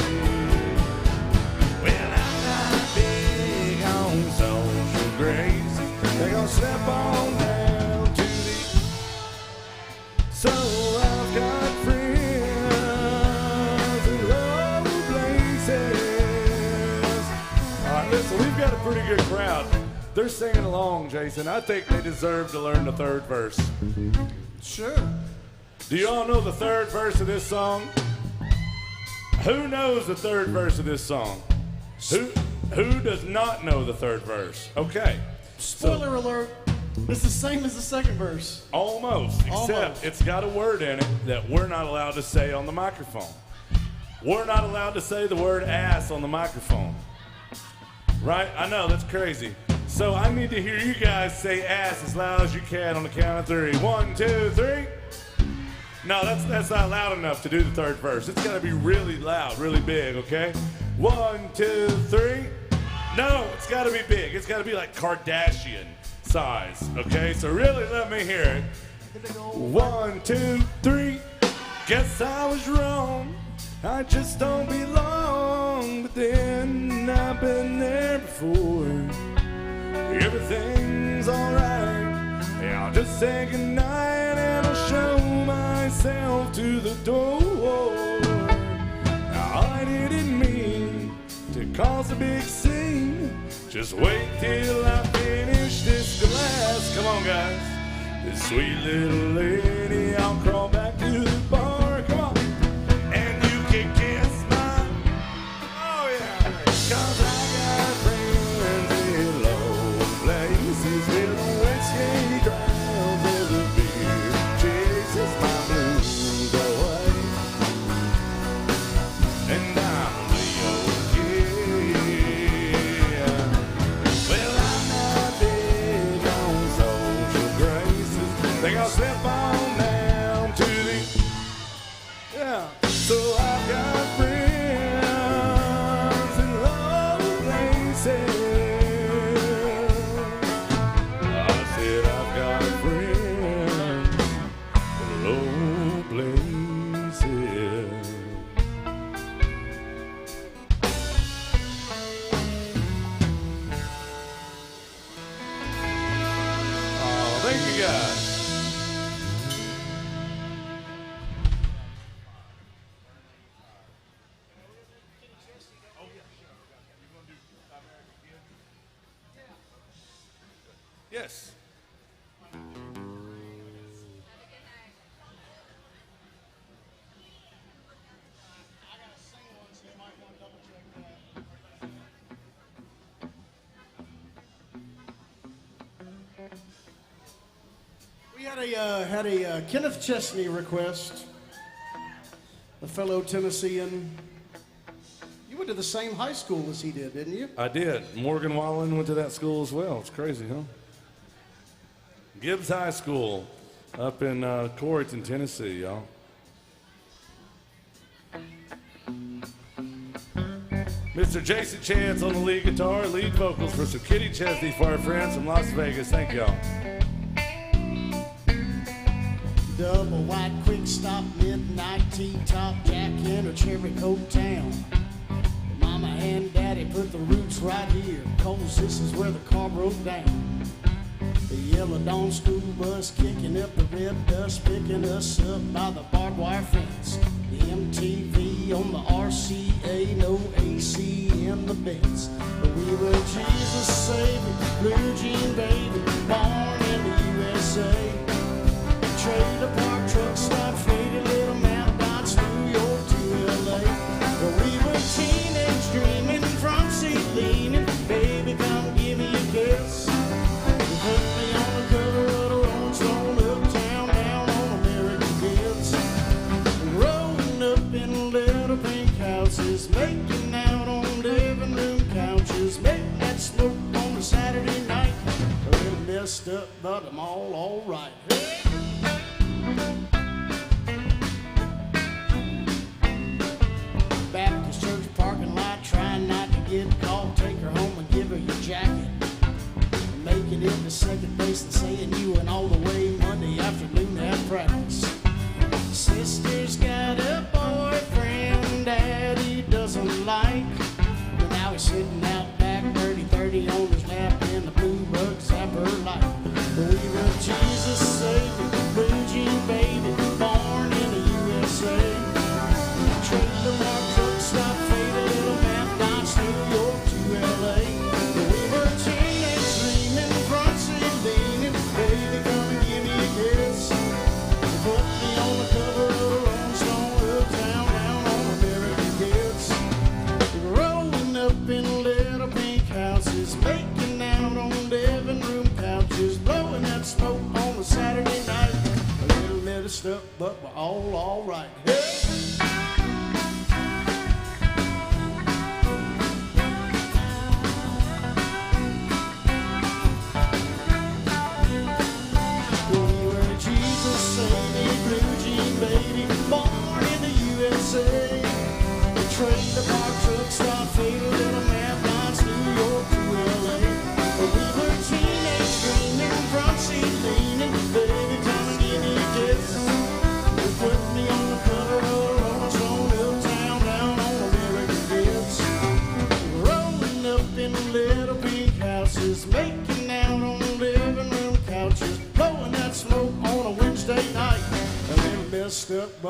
Well, I'm not big on social graces. They gon' slip on down to the. So I've got friends in low places. All right, listen, we've got a pretty good crowd. They're singing along, Jason. I think they deserve to learn the third verse. Sure. Do you all know the third verse of this song? Who knows the third verse of this song? Who does not know the third verse? Okay. Spoiler alert, it's the same as the second verse. Almost, except Almost. it's got a word in it that we're not allowed to say on the microphone. We're not allowed to say the word ass on the microphone. Right? I know, that's crazy. So I need to hear you guys say ass as loud as you can on the count of three. 1, 2, 3. No, that's not loud enough to do the third verse. It's got to be really loud, really big, okay? 1, 2, 3. No, it's got to be big. It's got to be like Kardashian size, okay? So really let me hear it. 1, 2, 3. Guess I was wrong. I just don't belong. But then I've been there before. Everything's alright. Yeah, I'll just say goodnight and I'll show myself to the door. I didn't mean to cause a big scene. Just wait till I finish this glass. Come on, guys. This sweet little lady, I'll crawl back to the bar. Come on. And you can kiss my, oh yeah. 'Cause I got friends in low places where the whiskey drowns and the beer chases my blues away. And I'm okay. Well, I'm not big on social graces. Think I'll slip on down to the, yeah. So I've got friends in low places. I said I've got friends in low places. Oh, thank you guys. Yes. I gotta sing one, so you might want to double check that. We had a Kenneth Chesney request, a fellow Tennessean. You went to the same high school as he did, didn't you? I did. Morgan Wallen went to that school as well. It's crazy, huh? Gibbs High School up in Corrigan, Tennessee, y'all. Mr. Jason Chance on the lead guitar, lead vocals for some Kitty Chesney for our friends from Las Vegas. Thank y'all. Double white quick stop, midnight T-top, Jack in a cherry coat town. Mama and Daddy put the roots right here, 'cause this is where the car broke down. The yellow dawn school bus kicking up the red dust, picking us up by the barbed wire fence. The MTV on the RCA, no AC in the Benz. But we were Jesus Savior, blue jean baby, born in the USA. Trailer park, truck stop, faded little map dots, New York to LA. But we were teenage dreaming, front seat leaning, baby come give me a kiss. Put me on the cover of the Rolling Stone, uptown, down on American Kids. Rolling up in little pink houses, making out on living room couches, making that smoke on a Saturday night. A little messed up, but I'm all right. Hey! Baptist church parking lot, trying not to get caught. Take her home and give her your jacket. Make it into second base and saying you went all the way Monday afternoon at practice. Sister's got a boyfriend Daddy doesn't like, but now he's sitting out back 30-30 on his lap in the blue bug zapper light. We were Jesus Savior, blue jean baby, born in the USA. Trailer park, truck stop, faded little map dots, New York to LA. We were teenage dreaming, front seat leaning, baby come and give me a kiss. Put me on the cover of the Rolling Stone, uptown, down on American Kids. Rolling up in little pink houses, making out on living room couches, blowing that smoke on the Saturday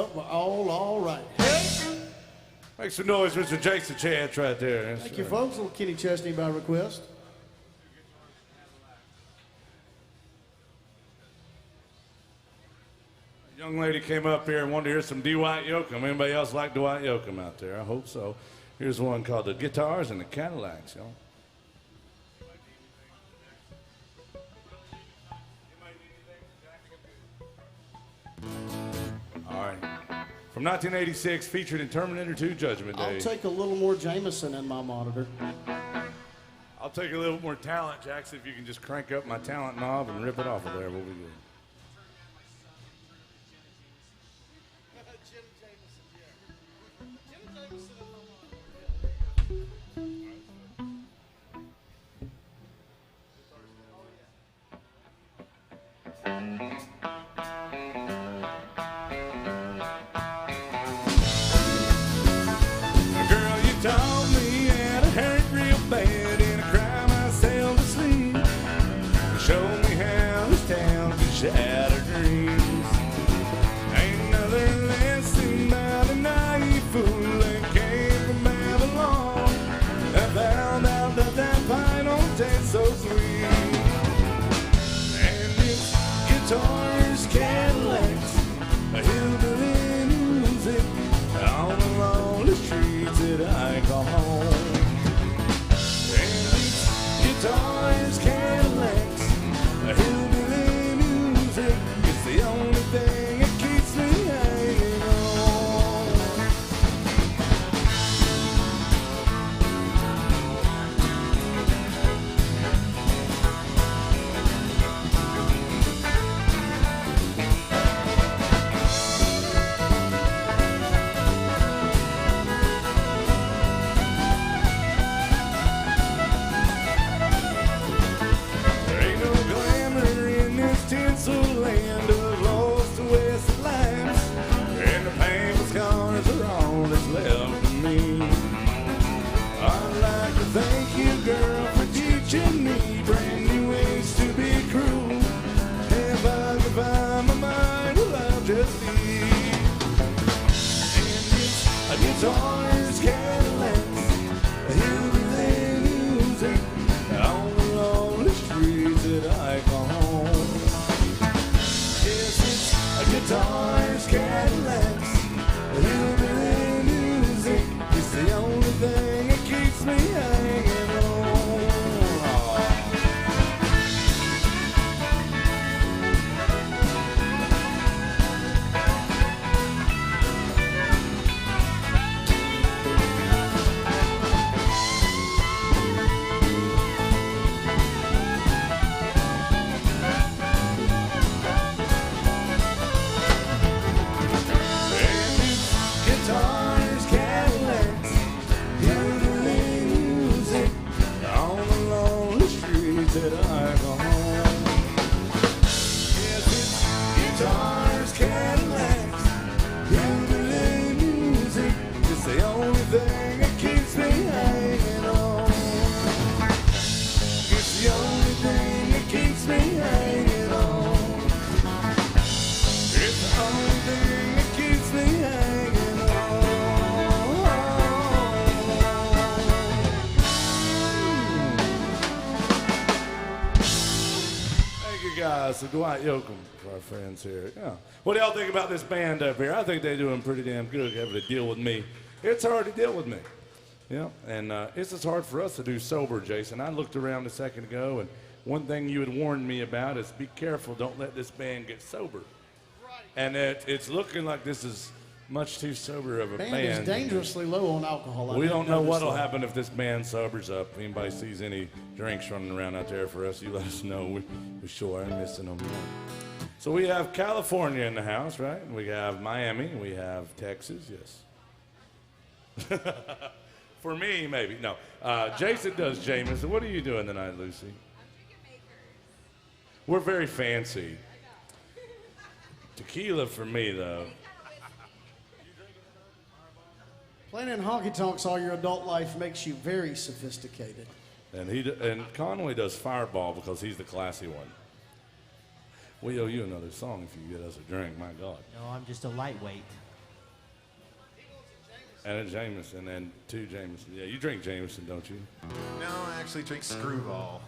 up, we're all right. Make some noise, Mr. Jason Chance right there. Thank you, folks. Little Kenny Chesney by request. Young lady came up here and wanted to hear some Dwight Yoakam. Anybody else like Dwight Yoakam out there? I hope so. Here's one called The Guitars and the Cadillacs, y'all. All right. From 1986, featured in Terminator 2 Judgment Day. I'll take a little more Jameson in my monitor. I'll take a little more talent, Jackson, if you can just crank up my talent knob and rip it off of there. We'll be good. Jim Jameson, yeah. Jim Jameson in my Girl, you told me that it hurt real bad and I cried myself to sleep. You showed me how this town can shatter dreams. Ain't another lesson about a naive fool that came from Babylon. I found out that that pine don't taste so sweet. And it's guitars, Cadillacs, a hillbilly music on the lonely streets that I call home. And it's guitars, Cadillacs, a hillbilly music. It's the only thing that keeps me hanging on. There ain't no glamour in this tinsel land of lost and wasted lives, and the painful scars are all that's left of me. I'd like to thank you, girl, for teaching me brand new ways to be cruel. If I could find my mind, well, I'll just leave. And it's a guitar's Cadillacs, a hillbilly music on the lonely streets that I call home. Yes, it's a guitar's Cadillacs, a hillbilly music. It's the only thing that keeps me hanging on. And it's guitars, Cadillacs, hillbilly music on the lonely streets that I call home. Yes, it's guitars, Cadillacs, hillbilly music. It's the only thing that keeps me hanging on. It's the only thing that keeps me hanging on. It's the only thing that keeps me hanging on. Thank you guys. So Dwight Yoakam for our friends here. Yeah. What do y'all think about this band up here? I think they're doing pretty damn good having to deal with me. It's hard to deal with me. Yeah, and it's as hard for us to do sober, Jason. I looked around a second ago, and one thing you had warned me about is be careful, don't let this band get sober. And it's looking like this is much too sober of a Band band. is dangerously low on alcohol. I We did don't know notice what'll that. happen if this band sobers up. If anybody sees any drinks running around out there for us, you let us know. We sure are missing them. So we have California in the house, right? We have Miami. We have Texas, yes. For me, maybe. No. Jason does Jameson. What are you doing tonight, Lucy? We're very fancy. Tequila for me, though. Playing in honky tonks all your adult life makes you very sophisticated. And Conway does Fireball because he's the classy one. We owe you another song if you get us a drink, my God. No, I'm just a lightweight. And a Jameson, and 2 Jameson. Yeah, you drink Jameson, don't you? No, I actually drink Screwball.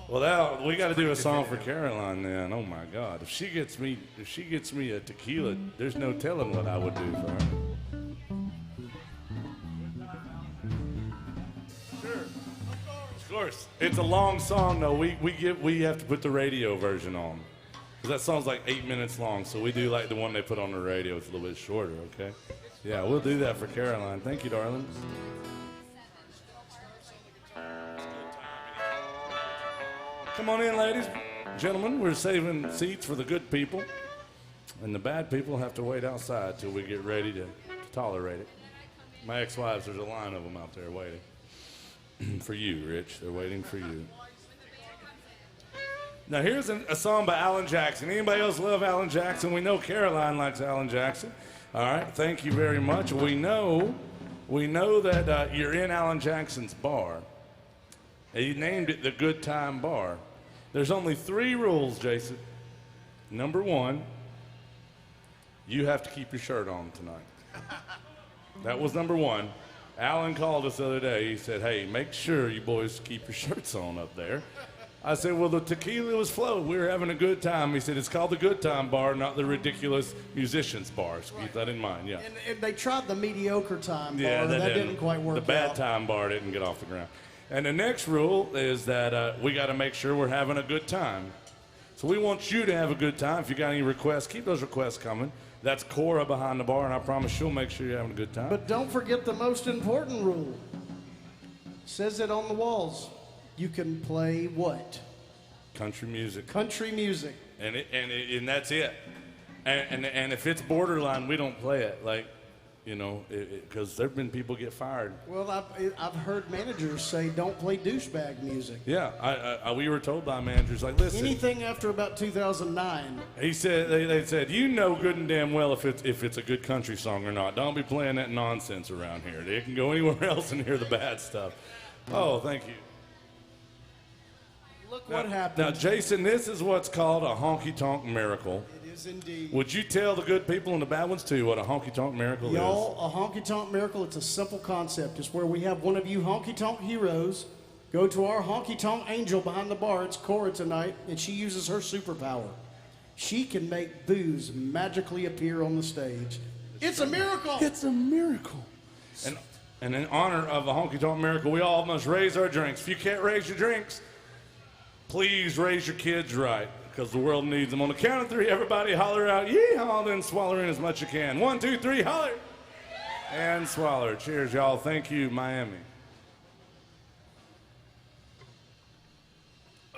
Well, now we got to do a song for Caroline then. Oh my God, if she gets me a tequila, there's no telling what I would do for her. Sure, of course. It's a long song though. We have to put the radio version on, because that song's like 8 minutes long. So we do like the one they put on the radio. It's a little bit shorter. Okay. Yeah, we'll do that for Caroline. Thank you, darling. Come on in, ladies, gentlemen. We're saving seats for the good people, and the bad people have to wait outside till we get ready to tolerate it. My ex-wives, there's a line of them out there waiting for you, Rich. They're waiting for you. Now, here's a song by Alan Jackson. Anybody else love Alan Jackson? We know Caroline likes Alan Jackson. All right, thank you very much. We know that you're in Alan Jackson's bar. He named it the Good Time Bar. There's only 3 rules, Jason. Number 1, you have to keep your shirt on tonight. That was number 1. Alan called us the other day. He said, hey, make sure you boys keep your shirts on up there. I said, well, the tequila was flowing. We were having a good time. He said, it's called the Good Time Bar, not the ridiculous musicians bar. So keep that in mind, yeah. And they tried the mediocre time bar. Yeah, that didn't quite work out. The bad time bar didn't get off the ground. And the next rule is that we got to make sure we're having a good time. So we want you to have a good time. If you got any requests, keep those requests coming. That's Cora behind the bar, and I promise she'll make sure you're having a good time. But don't forget the most important rule. Says it on the walls. You can play what? Country music. Country music. And that's it. And if it's borderline, we don't play it. Like, you know, because there have been people get fired. Well, I've heard managers say don't play douchebag music. Yeah, we were told by managers, like, listen. Anything after about 2009. He said, they said, you know good and damn well if it's a good country song or not. Don't be playing that nonsense around here. They can go anywhere else and hear the bad stuff. Oh, thank you. Look what happened. Now, Jason, this is what's called a honky-tonk miracle. It is indeed. Would you tell the good people and the bad ones, too, what a honky-tonk miracle is? Y'all, a honky-tonk miracle, it's a simple concept. It's where we have one of you honky-tonk heroes go to our honky-tonk angel behind the bar. It's Cora tonight, and she uses her superpower. She can make booze magically appear on the stage. It's a miracle! It's a miracle. And in honor of a honky-tonk miracle, we all must raise our drinks. If you can't raise your drinks, please raise your kids right, because the world needs them. On the count of 3, everybody holler out, yeehaw, then swallow in as much as you can. 1, 2, 3, holler. And swallow. Cheers, y'all. Thank you, Miami.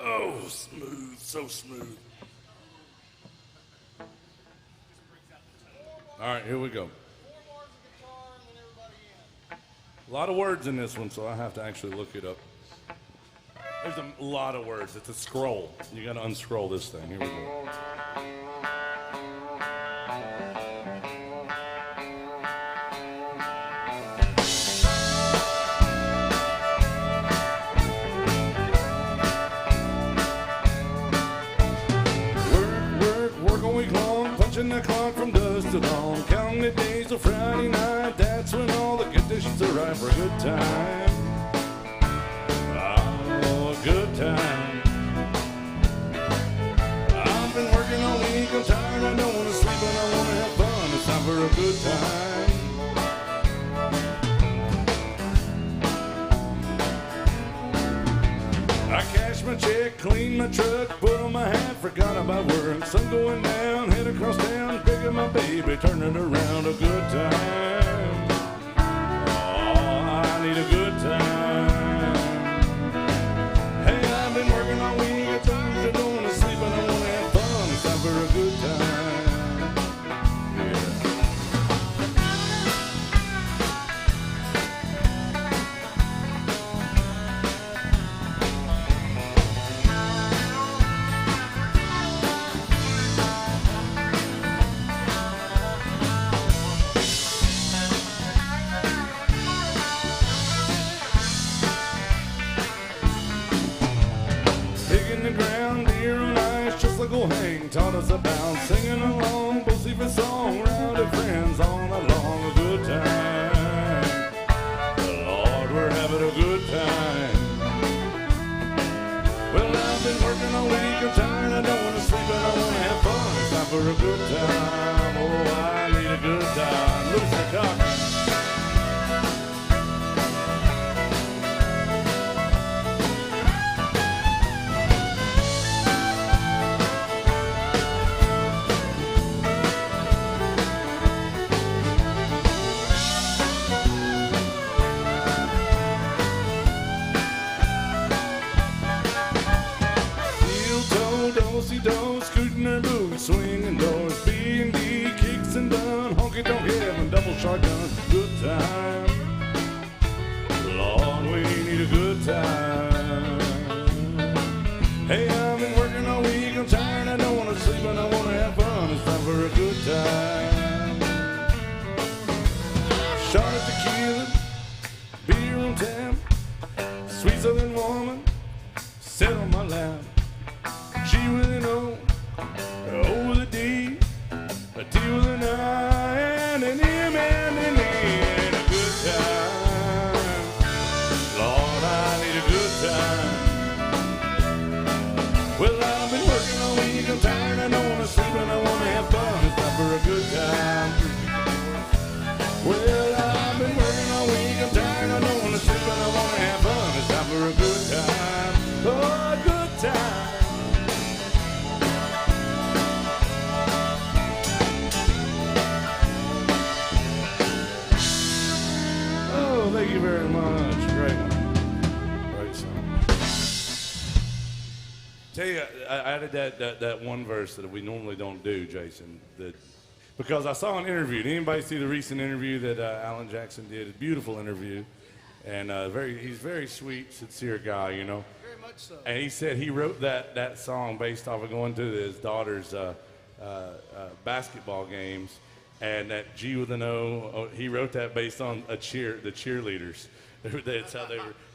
Oh, smooth, so smooth. All right, here we go. 4 bars of guitar and then everybody in. A lot of words in this one, so I have to actually look it up. There's a lot of words. It's a scroll. You got to unscroll this thing. Here we go. Work a week long, punching the clock from dusk to dawn, counting the days till Friday night. That's when all the conditions are right for a good time. Good time. I've been working all week, I'm tired, I don't want to sleep, and I want to have fun. It's time for a good time. I cash my check, clean my truck, put on my hat, forgot about work. Sun going down, head across town, pick up my baby, turn it around. A good time. Oh, I need a good time. Been working all week, I don't want to sleep, I don't want to have fun. It's time for a good time. Uncle Hank taught us about singing along, both for song, round of friends all night long, a good time. Lord, we're having a good time. Well, I've been working all week, I'm tired, I don't want to sleep, and I want to have fun. It's time for a good time. Oh, I need a good time. Lucy Cochran. Do, scooting her boots, swinging doors, B&D, kicks and done, honky-tonk heaven, double shotgun, good time. Lord, we need a good time. Hey, I've been working all week, I'm tired, I don't want to sleep, and I want to have fun. It's time for a good time. Shot of tequila, beer on tap, sweet southern woman, sit on my lap. G with an O, O with a D, a T with an I, and an M and an E, and a good time. Lord, I need a good time. Well, I've been working all week, I'm tired, I don't want to sleep, and I want to have fun. It's time for a good time. Well, I've been working all week, I'm tired, I don't want to sleep, and I want to have fun. It's time for a good time. Oh, a good time. Thank you very much. Great one. Great song. Tell you, I added that one verse that we normally don't do, Jason, because I saw an interview. Did anybody see the recent interview that Alan Jackson did? A beautiful interview. And he's a very sweet, sincere guy, you know. Very much so. And he said he wrote that song based off of going to his daughter's basketball games. And that G with an O, he wrote that based on the cheerleaders. That's how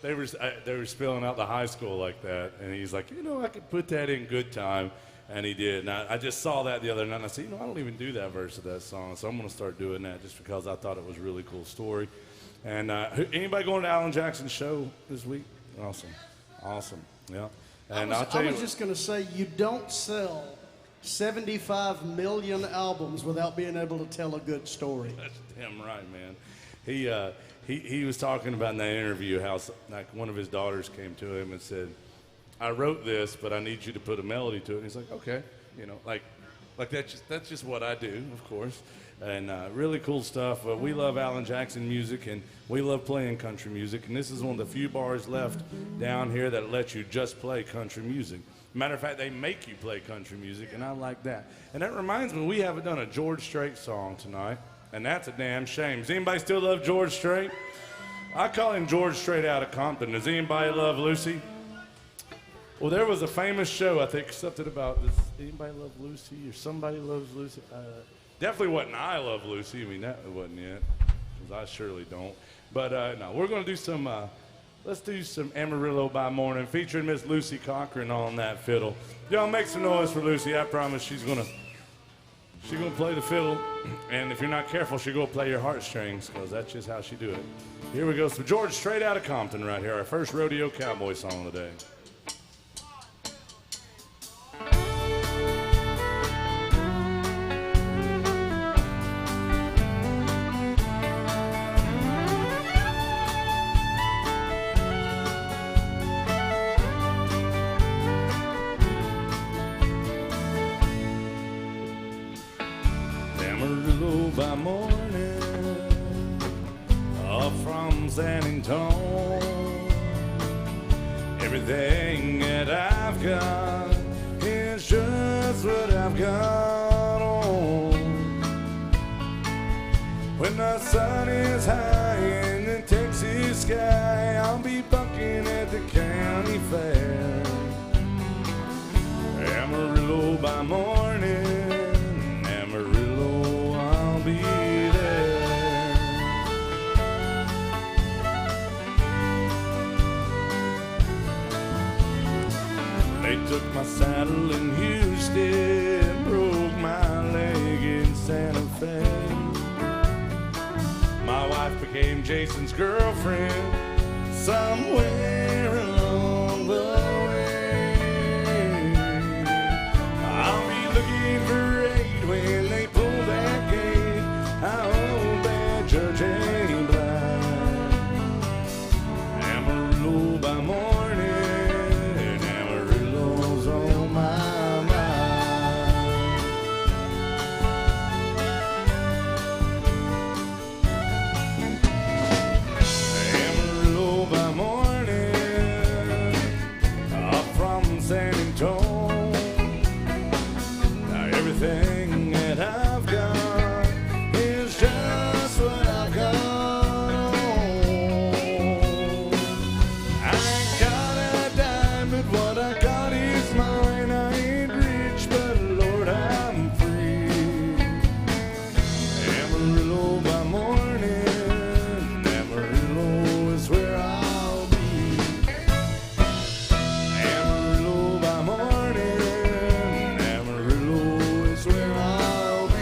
they were spelling out the high school like that. And he's like, you know, I could put that in good time, and he did. And I just saw that the other night, and I said, you know, I don't even do that verse of that song, so I'm going to start doing that just because I thought it was a really cool story. And anybody going to Alan Jackson's show this week? Awesome, yeah. And I'll tell you, I was just going to say, you don't sell 75 million albums without being able to tell a good story. That's damn right, man. He was talking about in that interview how like one of his daughters came to him and said, I wrote this, but I need you to put a melody to it. And he's like, okay, you know, like that's just what I do, of course. And really cool stuff. We love Alan Jackson music, and we love playing country music. And this is one of the few bars left down here that lets you just play country music. Matter of fact, they make you play country music, and I like that. And that reminds me, we haven't done a George Strait song tonight, and that's a damn shame. Does anybody still love George Strait? I call him George Strait out of Compton. Does anybody love Lucy? Well, there was a famous show, I think, something about, does anybody love Lucy, or somebody loves Lucy? Definitely wasn't I Love Lucy. I mean, that wasn't it, because I surely don't. But no, we're going to do some... let's do some Amarillo by Morning, featuring Miss Lucy Cochran on that fiddle. Y'all make some noise for Lucy. I promise she's gonna play the fiddle, and if you're not careful, she'll go play your heartstrings, because that's just how she do it. Here we go. So George Strait out of Compton right here, our first rodeo cowboy song of the day. Amarillo by morning, up from San Antonio. Everything that I've got is just what I've got on. When the sun is high in the Texas sky, I'll be bucking at the county fair. Amarillo by morning, Amarillo, I'll be there. They took my saddle in Houston, Jason's girlfriend somewhere along the way. I'll be looking for aid when they pull that gate. I hope that judge ain't blind. Amarillo by morning, Amarillo's on my mind. Amarillo by morning, up from San Antonio. Now everything that I've got is just what I've got. I ain't got a dime, but what I got is mine. I ain't rich, but Lord, I'm free. Amarillo by morning, Amarillo is where I'll be. Amarillo by morning, Amarillo is where I'll be.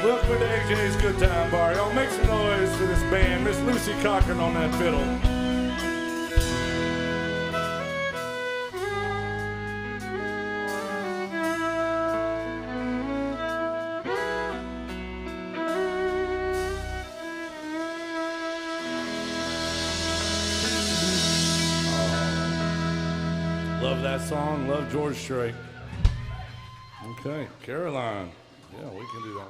Welcome to AJ's Good Time Bar. Y'all make some noise for this band. Miss Lucy Cochran on that fiddle. Love that song. Love George Strait. Okay, Caroline. Yeah, we can do that one.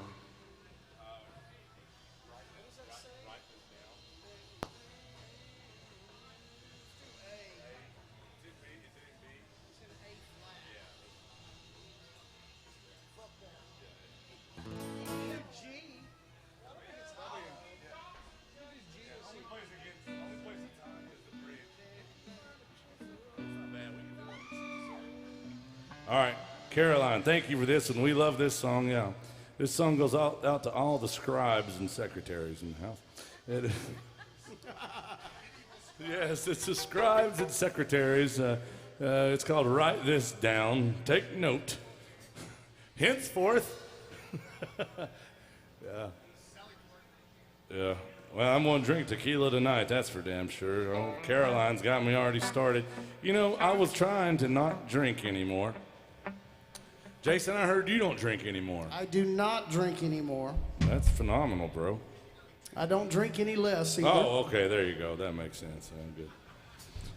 All right, Caroline, thank you for this, and we love this song. Yeah, this song goes out to all the scribes and secretaries in the house. Yes, it's the scribes and secretaries. It's called Write This Down, Take Note. Henceforth. Yeah. Well, I'm going to drink tequila tonight, that's for damn sure. Oh, Caroline's got me already started. You know, I was trying to not drink anymore. Jason, I heard you don't drink anymore. I do not drink anymore. That's phenomenal, bro. I don't drink any less either. Oh, okay, there you go. That makes sense. Good.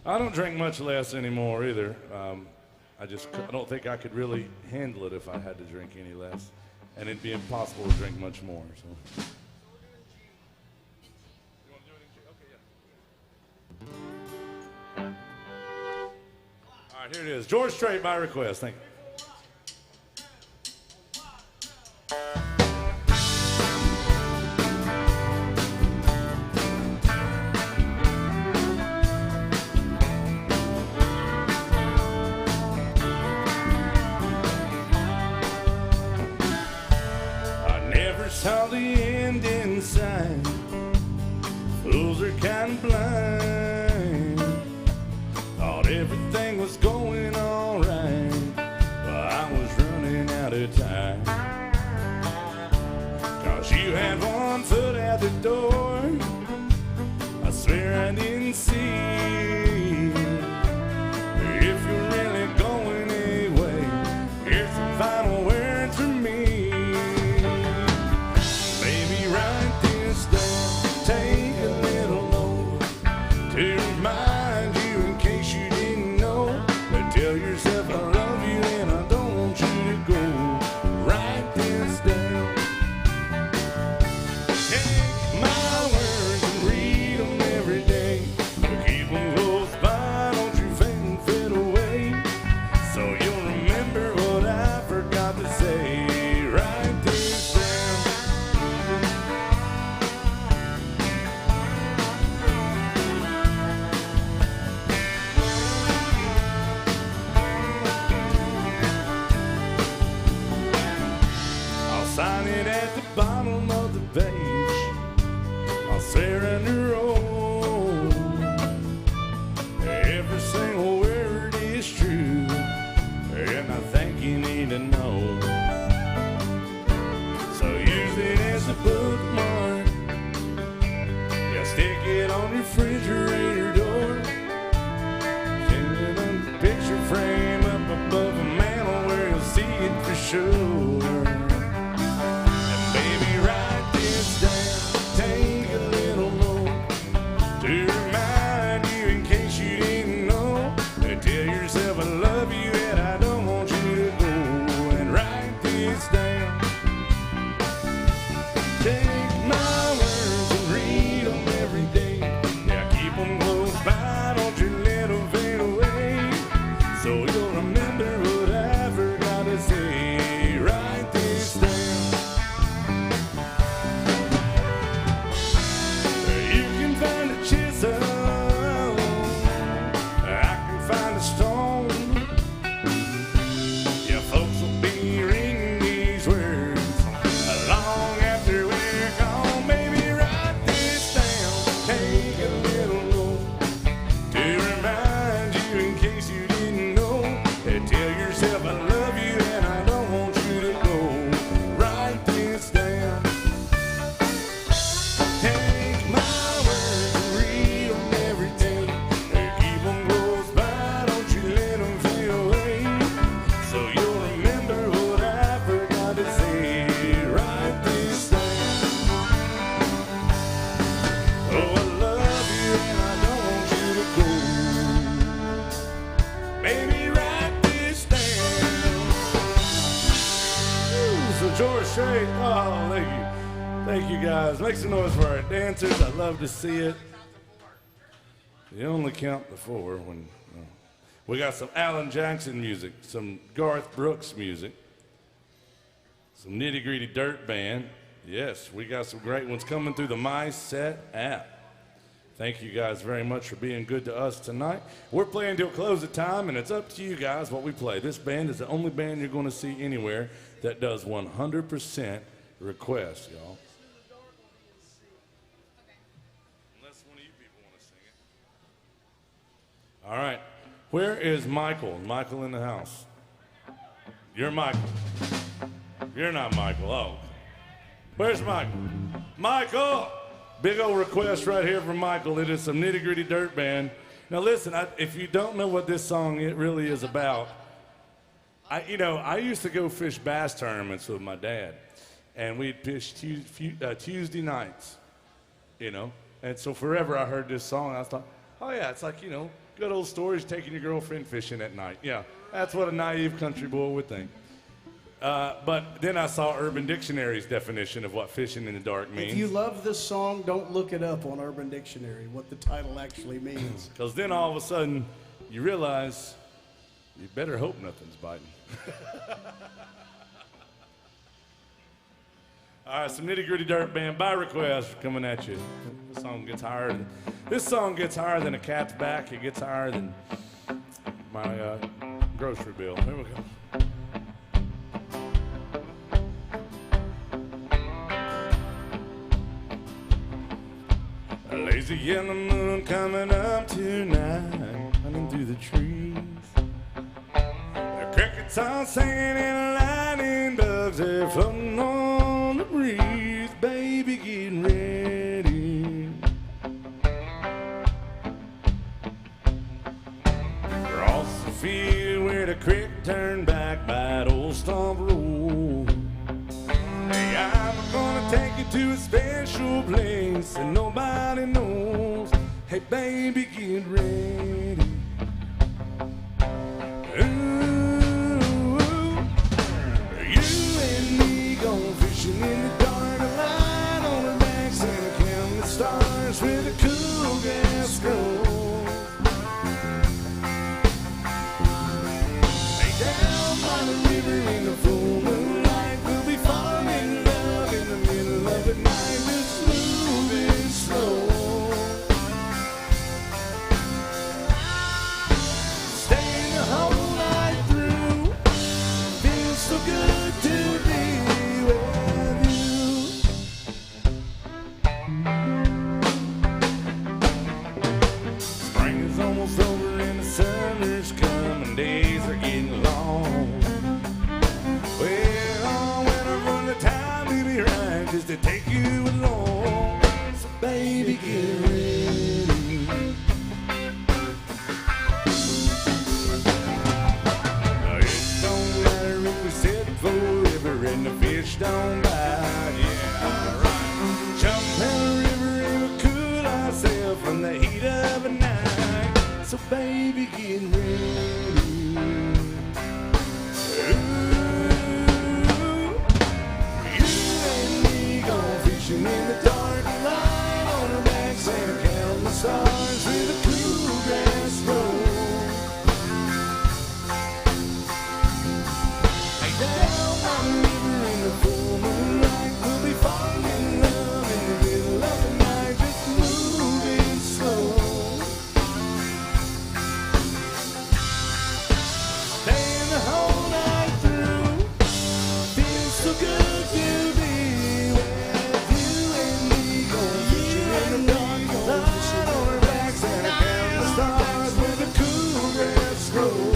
I don't drink much less anymore either. I don't think I could really handle it if I had to drink any less. And it'd be impossible to drink much more. So. All right, here it is. George Strait by request. Thank you. Saw the end in sight. Fools are kind of blind. Thought everything was going all right, but I was running out of time. 'Cause you had one foot out the door. I swear I didn't see. If you're really going away, here's the final words from me. Write this down, take a little note to remind you in case you didn't know. But tell yourself I love you and I don't want you to go. Write this down. Take my words and read them every day. Keep stick it on your refrigerator door. Hang it on the picture frame up above a mantle where you'll see it for sure. And baby, write this down, take a little more to remind you in case you didn't know. Tell yourself I love you and I don't want you to go. And write this down. Take my words and read them every day. Yeah, keep them close by, don't you let them fade away. So you'll remember what I forgot to say. Write this down. You can find a chisel, I can find a stone. Yeah, folks will be ringing these words long after we're gone. Baby, write this down, take a little note to remind you in case you didn't know. Tell yourself I love you and I don't want you to go. Write this down. Take my words and read them every day. Keep them close by, don't you let them fade away. So you'll remember what I forgot to say. Write this down. Oh, I love you and I don't want you to go. Baby, write this down. Woo, so George Strait, oh, thank you. Thank you guys. Make some noise for our dancers. I love to see it. You only count to 4 when we got some Alan Jackson music, some Garth Brooks music, some Nitty Gritty Dirt Band. Yes, we got some great ones coming through the My Set app. Thank you guys very much for being good to us tonight. We're playing till close of time, and it's up to you guys what we play. This band is the only band you're going to see anywhere that does 100% requests, y'all. Unless one of you people want to sing it. All right. Where is Michael? Michael in the house. You're Michael. You're not Michael. Oh. Where's Michael? Michael! Big old request right here from Michael. It is some Nitty Gritty Dirt Band. Now listen, if you don't know what this song it really is about, I used to go fish bass tournaments with my dad, and we'd fish Tuesday nights, And so forever I heard this song, and I thought, oh yeah, it's like, good old stories taking your girlfriend fishing at night. Yeah, that's what a naive country boy would think. But then I saw Urban Dictionary's definition of what fishing in the dark means. If you love this song, don't look it up on Urban Dictionary, what the title actually means. Because then all of a sudden, you realize you better hope nothing's biting. All right, some Nitty Gritty Dirt Band by request coming at you. This song gets higher than a cat's back. It gets higher than my grocery bill. Here we go. A lazy yellow moon coming up tonight, running through the trees. The crickets all singing and lightning bugs are floating on the breeze. Baby, getting ready. Across the field where the creek turned back by the old stump road. Hey, I'm gonna take you to a special place that nobody knows. Hey, baby, get ready. Ooh, you and me going fishing in the dark, a light on our backs and counting the stars with a cool gas stove. Hey, down by the river in the full moonlight, we'll be falling in love in the middle of the night, just moving slow. Staying the whole night through, feels so good to be with you. Spring is almost over and the summer's coming, days are getting long. Well, when I run the time, it'll be right just to take you along. So baby, get ready. baby, getting ready. Ooh, you and me going fishing in the dark light on our backs and counting the stars with a cool grass road. Down by the river in the full moonlight, we'll be falling in love in the middle of the night, just moving slow. Staying the whole night through, feels so good to be with you and me. Going fishing in the dark light on our backs and counting the stars with a cool grass road.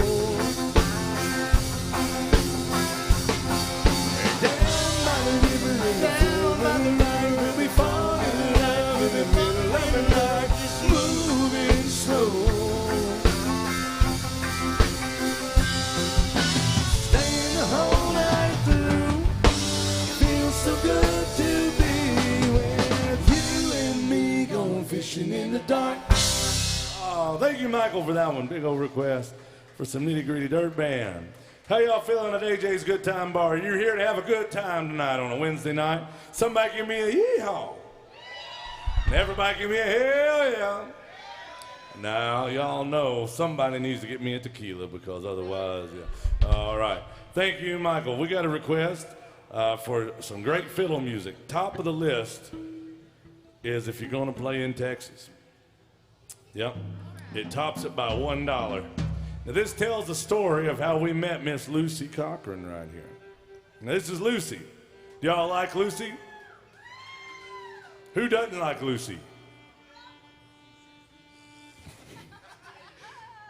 In the dark. Oh, thank you, Michael, for that one. Big old request for some Nitty Gritty Dirt Band. How y'all feeling at AJ's Good Time Bar? You're here to have a good time tonight on a Wednesday night. Somebody give me a yee-haw. And everybody give me a hell yeah. Now, y'all know somebody needs to get me a tequila because otherwise, yeah. All right. Thank you, Michael. We got a request for some great fiddle music. Top of the list is if you're going to play in Texas. Yep, it tops it by $1. Now this tells the story of how we met Miss Lucy Cochran right here. Now this is Lucy. Do y'all like Lucy? Who doesn't like Lucy?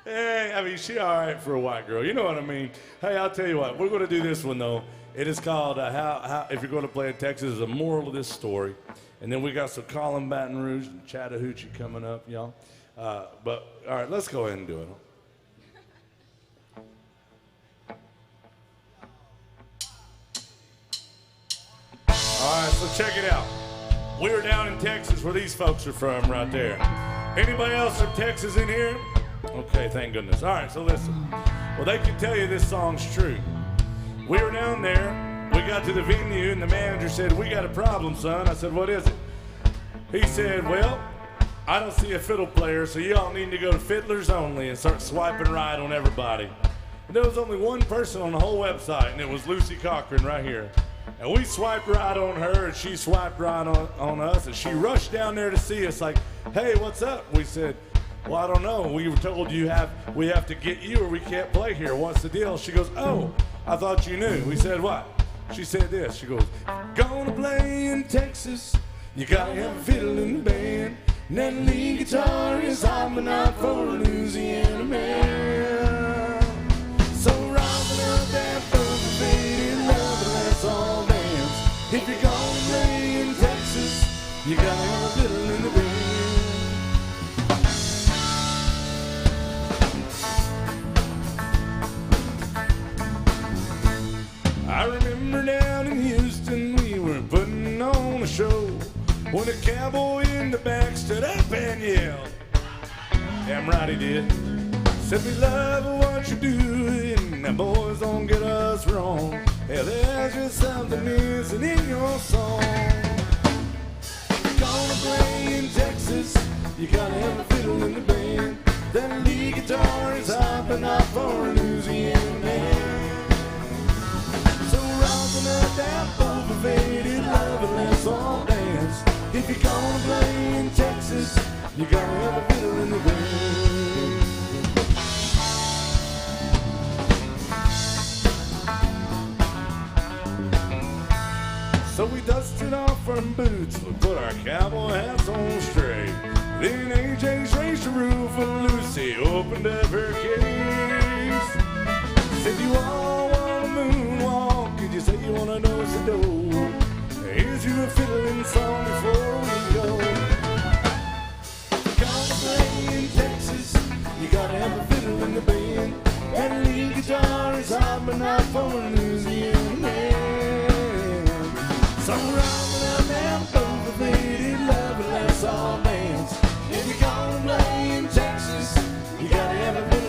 Hey, I mean, she all right for a white girl. You know what I mean? Hey, I'll tell you what. We're going to do this one, though. It is called, how if you're going to play in Texas, there's a moral of this story. And then we got some Colin Baton Rouge and Chattahoochee coming up, y'all. But, all right, let's go ahead and do it. All right, so check it out. We were down in Texas where these folks are from right there. Anybody else from Texas in here? Okay, thank goodness. All right, so listen. Well, they can tell you this song's true. We were down there. We got to the venue, and the manager said, "We got a problem, son." I said, "What is it?" He said, "Well, I don't see a fiddle player, so y'all need to go to Fiddlers Only and start swiping right on everybody." And there was only one person on the whole website, and it was Lucy Cochran right here. And we swiped right on her, and she swiped right on us, and she rushed down there to see us like, "Hey, what's up?" We said, "Well, I don't know. We were told we have to get you or we can't play here. What's the deal?" She goes, "Oh, I thought you knew." We said, "What?" She said this. She goes, "Gonna play in Texas. You gotta have a fiddle in the band. And that lead guitar is hopping out for a Louisiana man. So rising up that faded love, and let's all dance. If you're gonna play in Texas, you gotta have a fiddle in the band." I remember down in Houston we were putting on a show when a cowboy in the back stood up and yelled. Damn right he did. Said, "We love what you're doing. Now boys, don't get us wrong. Hell, there's just something missing in your song. If you're gonna play in Texas, you gotta have a fiddle in the band. That lead guitar is hopping out for a Louisiana man. Up that overfaded love, and let's all dance. If you're gonna play in Texas, you gotta have a fiddle in the band." So we dusted off our boots, we put our cowboy hats on straight. Then AJ's raised the roof, and Lucy opened up her case. Said, "You all want a moonwalk? Did you say you want to nose the door? Here's you a fiddling song before we go. Gonna play in Texas, you gotta have a fiddle in the band. And lead guitar is hopping out for a Louisiana man. So rising up that overfaded love, and let's all dance. If you're gonna play in Texas, you gotta have a fiddle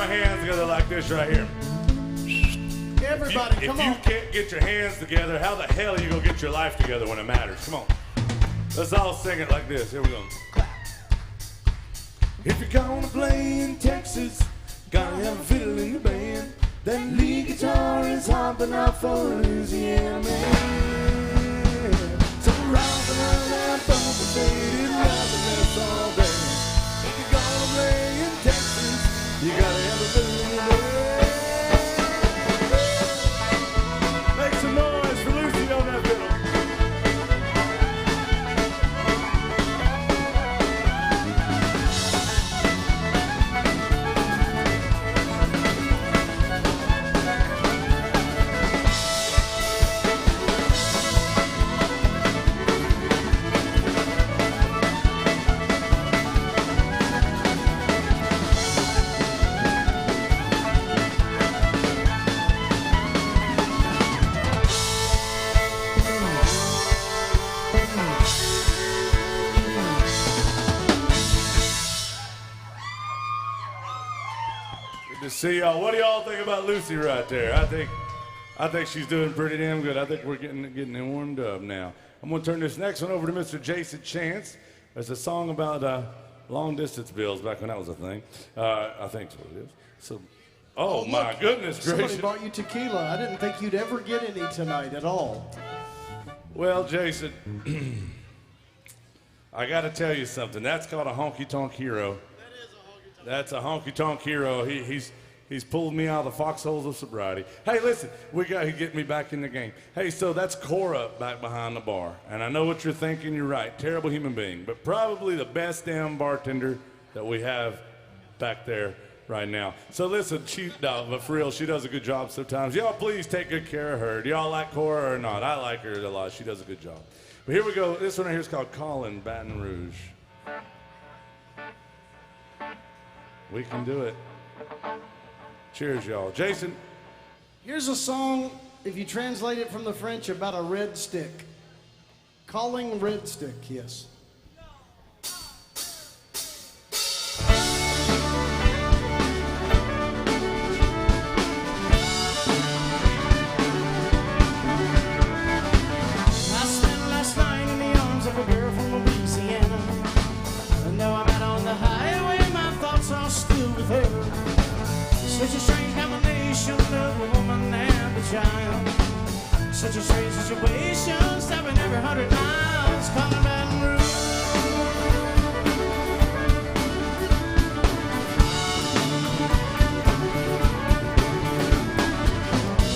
our hands together like this right here. Everybody, come If you on. can't get your hands together, how the hell are you gonna get your life together when it matters? Come on. Let's all sing it like this. Here we go. If you're gonna play in Texas, gotta have a fiddle in the band. That lead guitar is hopping out for Louisiana man. So rockin' around that complicated happiness all day. If you're gonna play in Texas, you gotta have a fiddle in the band. Make some noise for Lucy on that fiddle. To see y'all. What do y'all think about Lucy right there? I think she's doing pretty damn good. I think we're getting warmed up now. I'm gonna turn this next one over to Mr. Jason Chance. It's a song about long distance bills back when that was a thing. I think that's what it is. So, oh my look, goodness Somebody gracious. brought you tequila. I didn't think you'd ever get any tonight at all. Well, Jason, I got to tell you something. That's called a honky tonk hero. That's a honky tonk hero. He's pulled me out of the foxholes of sobriety. Hey, listen, we got to get me back in the game. Hey, so that's Cora back behind the bar. And I know what you're thinking. You're right. Terrible human being. But probably the best damn bartender that we have back there right now. So listen, but for real, she does a good job sometimes. Y'all please take good care of her. Do y'all like Cora or not? I like her a lot. She does a good job. But here we go. This one right here is called Colin Baton Rouge. We can do it. Cheers, y'all. Jason. Here's a song, if you translate it from the French, about a red stick. Calling red stick, yes. I spent last night in the arms of a girl from Louisiana. And though I'm out on the highway, my thoughts are still with her. Such a strange combination of a woman and a child. Such a strange situation, stopping every 100 miles, calling Baton Rouge.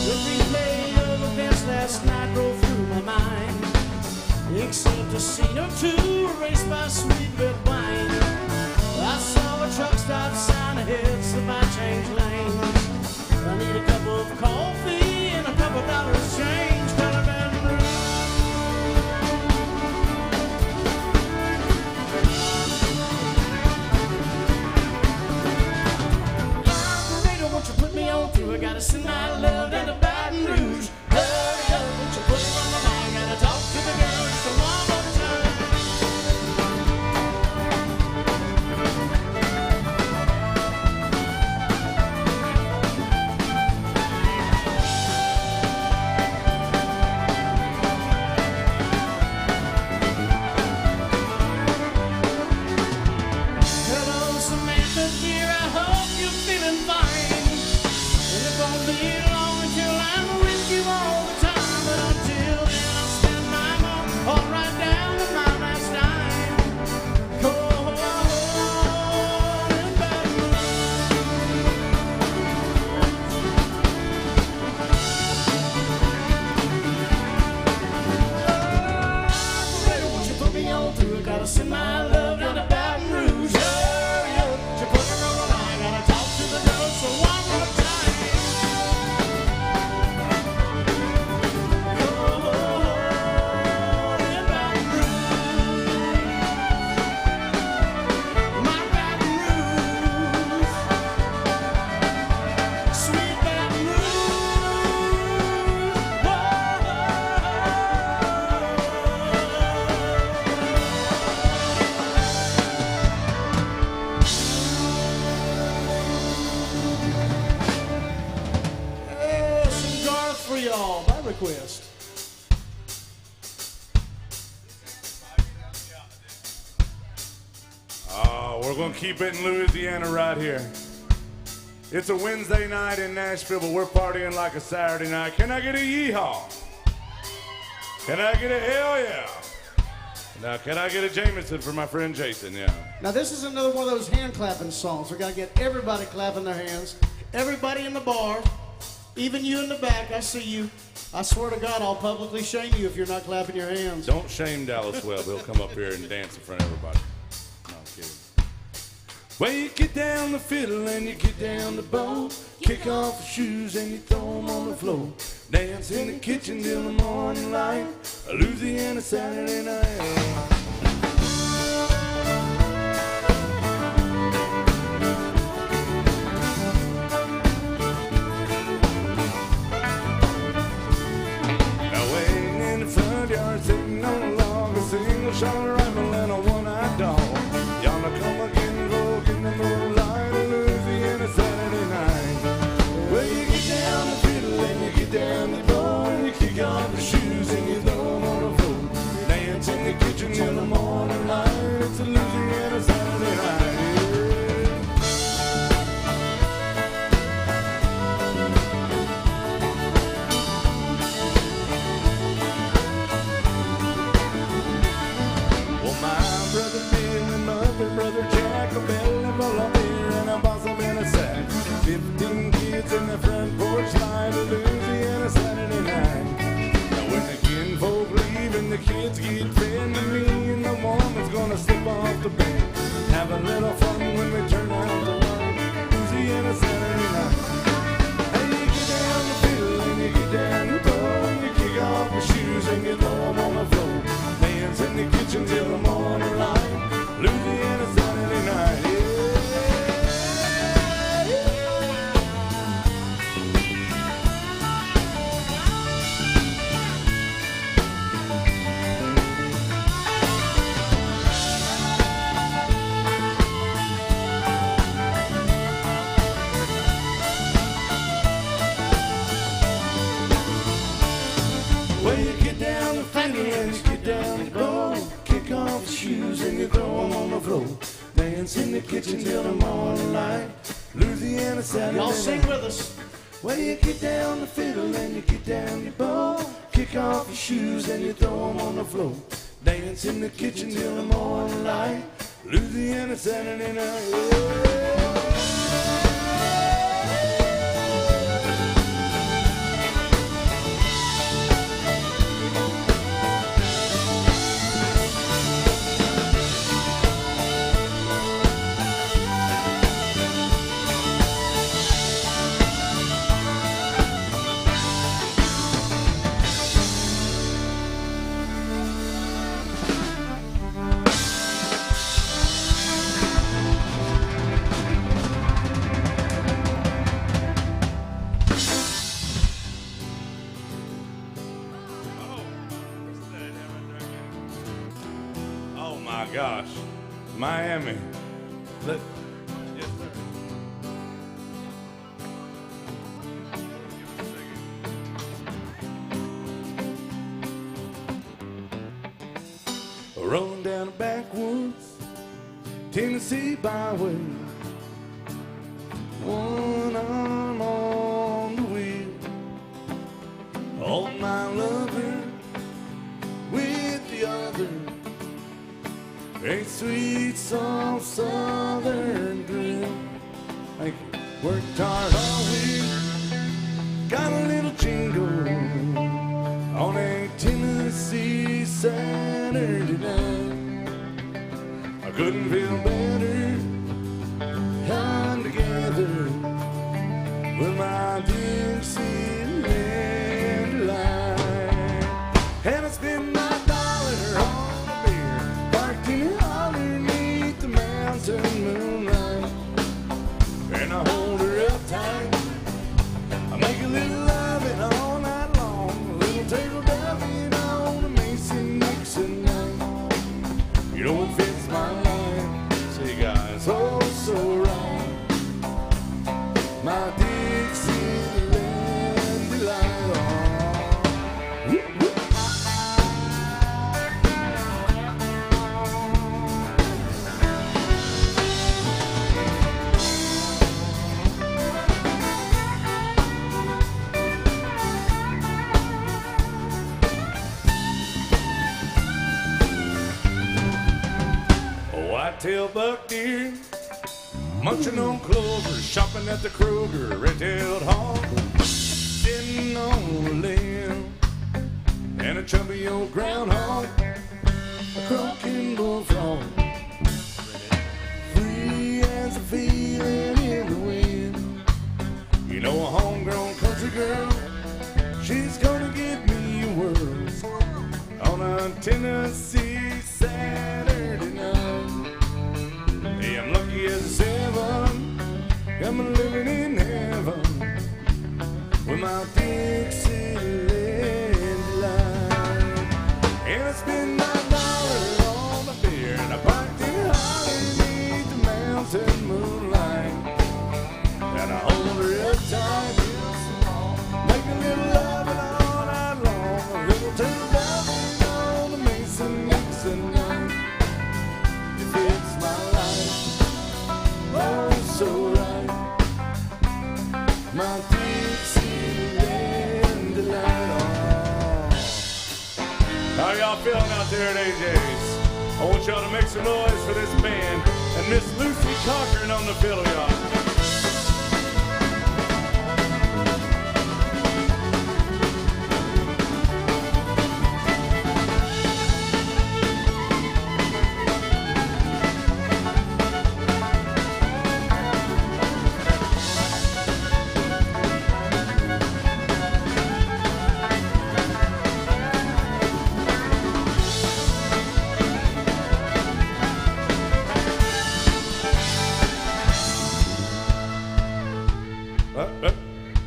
The replay of events last night rolled through my mind, except a scene or two erased by sweet red wine. I saw a truck stop sign ahead, so I changed lanes. I need a cup of coffee and a couple dollars change, calling Baton Rouge. Operator, won't you put me on through? I gotta send my love down to Baton Rouge. Hurry up, won't you put it on my mind? Gotta talk to the girl just one more time. Hello, Samantha, dear, I hope you're feeling fine. And it won't be long until I for y'all by request. Oh, we're going to keep it in Louisiana right here. It's a Wednesday night in Nashville, but we're partying like a Saturday night. Can I get a yeehaw? Can I get a hell yeah? Now, can I get a Jameson for my friend Jason? Yeah. Now, this is another one of those hand clapping songs. We're going to get everybody clapping their hands. Everybody in the bar, even you in the back, I see you. I swear to God, I'll publicly shame you if you're not clapping your hands. Don't shame Dallas Webb. He'll come up here and dance in front of everybody. No, I'm kidding. Well, you get down the fiddle and you get down the bow. Kick off your shoes and you throw them on the floor. Dance in the kitchen till the morning light. A Louisiana Saturday night. Sitting on a log, a single shot rifle and a one-eyed dog. Yonder come again, folk in the moonlight, a Louisiana Saturday night. Well, you get down the fiddle and you get down the bow, and you kick off the shoes and you throw them on the floor. Dance in the kitchen till the morning light. It's a Louisiana Saturday night. Brother Jack, a belly full of beer and a boss up in a sack. 15 kids in the front porch light, a Louisiana Saturday night. Now when the kinfolk leave and the kids get fed to me, and the woman's gonna slip off the bed. Have a little fun when we turn out the light. Louisiana Saturday night. Hey, you get down the fiddle and you get down the bow, and you kick off your shoes and you throw them on the floor. Dance in the kitchen till the morning light. Louisiana Saturday night, well, you get down the fiddle and you get down the bow. Kick off your shoes and you throw them on the floor. Dance in the kitchen till the morning light. Louisiana Saturday Y'all night. sing with us. Well, you get down the fiddle and you get down your bow. Kick off your shoes and you throw them on the floor. Dance in the kitchen till the morning light. Louisiana Saturday night. Yeah. Gosh, Miami. Yes, sir. Rolling down the backwoods, Tennessee byway. One arm on the wheel. Hold my lover with the other. A sweet, soft southern grill. Thank you. Worked hard all week. Got a little jingle on a Tennessee Saturday night. I couldn't feel better. I'm together with my Dixieland light. And I spend my dollar on a beer, parked in underneath the mountain moonlight. And I hold her up tight. I make a little loving all night long. A little turtle doveing on a Mason-Dixon night. You know what fits my life? Say guys, oh so right. My Dixieland white-tailed buck deer, munching on clover, shopping at the Kroger, red-tailed hog, sitting on a limb, and a chubby old groundhog, a croaking bullfrog, free as a feeling in the wind. You know, a homegrown country girl, she's gonna give me a whirl on a Tennessee Saturday night. Hey, I'm lucky as a 7, I'm living in heaven with my Dixieland delight. And I spend my dollar on my beer, and I parked in Holly beneath the mountain moonlight, and I hold her up tight, make a little loving all night long, a little turn loving on the Mason Dixon night. It fits my life, oh so right, my Dixieland delight. How y'all feeling out there at AJ's? I want y'all to make some noise for this band and Miss Lucy Cochran on the fiddle, y'all.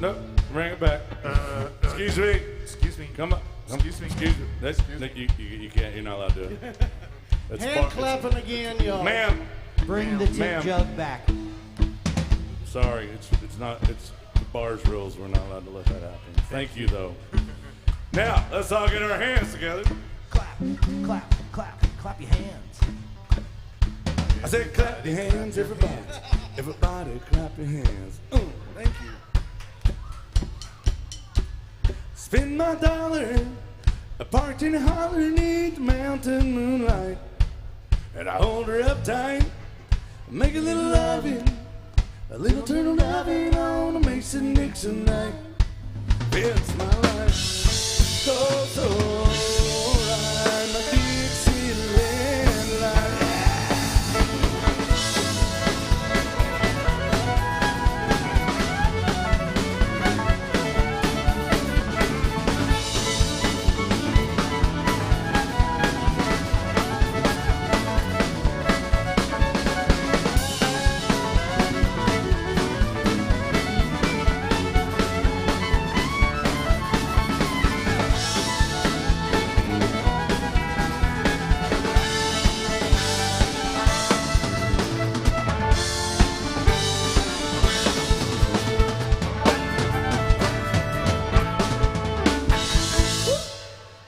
No, bring it back. Excuse me. Excuse me. Come on. Excuse me. Excuse me. That's, you can't. You're not allowed to do it. That's Hand clapping again, y'all. Ma'am. Bring the tip Ma'am. jug back. Sorry, it's not. It's the bar's rules. We're not allowed to let that happen. Thank you, though. Now let's all get our hands together. Clap, clap, clap, clap your hands. I said, clap your hands, everybody. Everybody, clap your hands. Thank you. Spend my dollar, I parked in a holler neath the mountain moonlight, and I hold her up tight, make a little loving, a little turtle diving on a Mason Dixon night. It's my life, so right, my Dixieland life.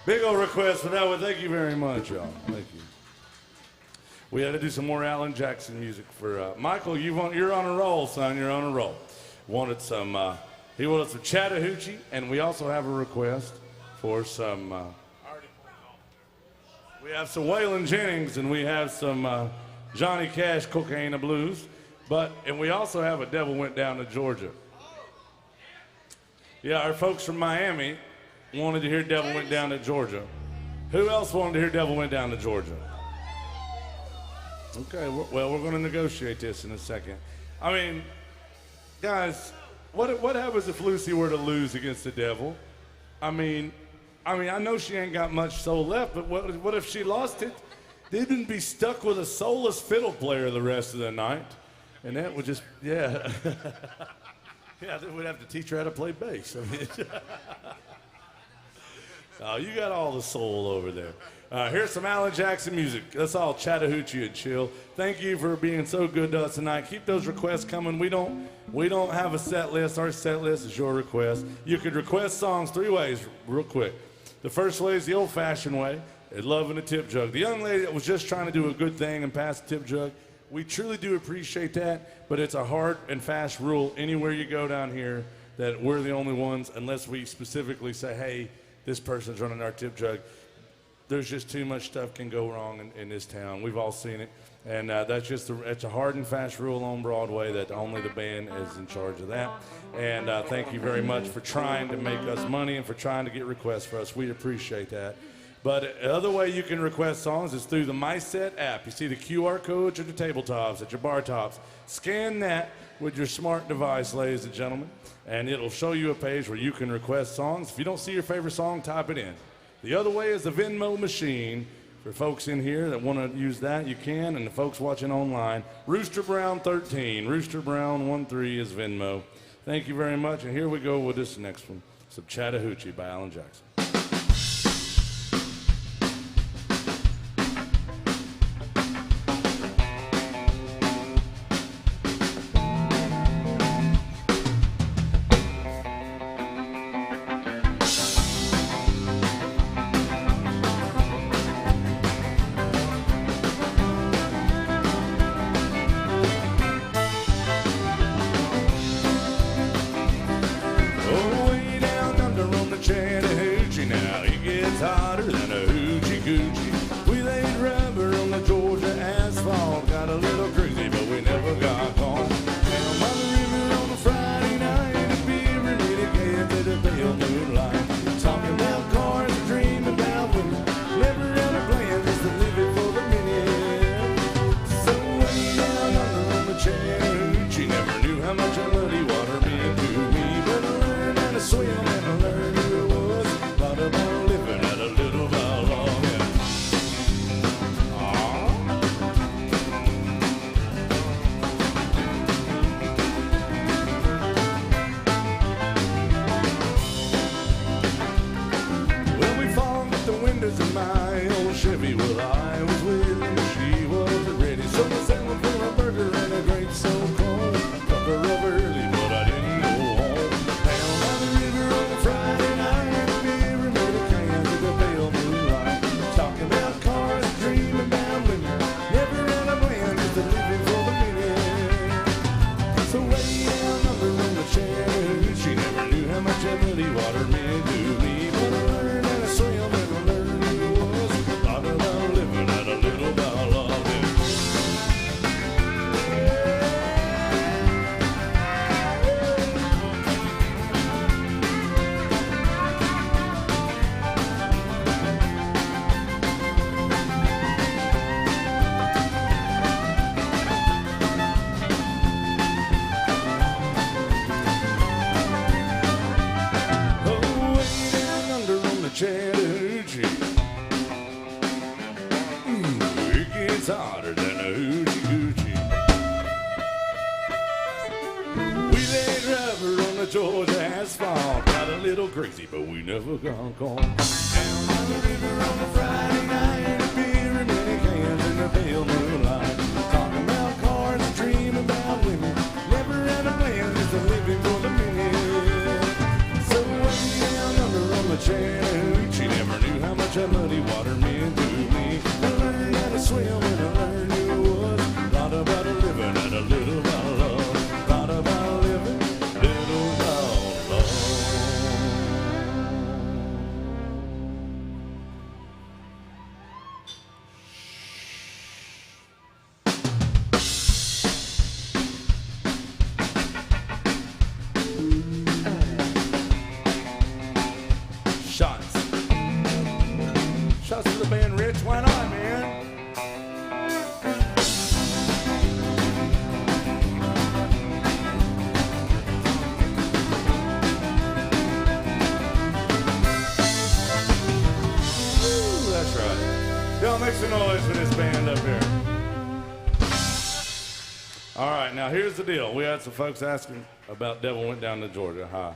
Big old request for that one. Thank you very much, y'all. Thank you. We had to do some more Alan Jackson music for Michael. You're on a roll, son. You're on a roll. He wanted some Chattahoochee, and we also have a request for some. We have some Waylon Jennings, and we have some Johnny Cash, Cocaine and Blues, and we also have a Devil Went Down to Georgia. Yeah, our folks from Miami wanted to hear Devil Went Down to Georgia. Who else wanted to hear Devil Went Down to Georgia? Okay, well, we're going to negotiate this in a second. I mean, guys, what happens if Lucy were to lose against the Devil? I mean, I know she ain't got much soul left, but what if she lost it? They'd be stuck with a soulless fiddle player the rest of the night. And that would just, yeah. Yeah, they would have to teach her how to play bass. I mean, oh, you got all the soul over there. Here's some Alan Jackson music. That's all Chattahoochee and chill. Thank you for being so good to us tonight. Keep those requests coming. We don't have a set list. Our set list is your request. You could request songs 3 ways, real quick. The first way is the old-fashioned way, loving a tip jug. The young lady that was just trying to do a good thing and pass the tip jug, we truly do appreciate that, but it's a hard and fast rule anywhere you go down here that we're the only ones, unless we specifically say, hey, this person's running our tip jug. there's just too much stuff can go wrong in this town. We've all seen it. And that's a hard and fast rule on Broadway that only the band is in charge of that. And thank you very much for trying to make us money and for trying to get requests for us. We appreciate that. But the other way you can request songs is through the MySet app. You see the QR codes at your tabletops, at your bar tops. Scan that with your smart device, ladies and gentlemen, and it'll show you a page where you can request songs. If you don't see your favorite song, type it in. The other way is the Venmo machine. For folks in here that want to use that, you can, and the folks watching online, Rooster Brown 13, Rooster Brown 13 is Venmo. Thank you very much, and here we go with this next one. Some Chattahoochee by Alan Jackson. Here's the deal. We had some folks asking about Devil Went Down to Georgia. Hi.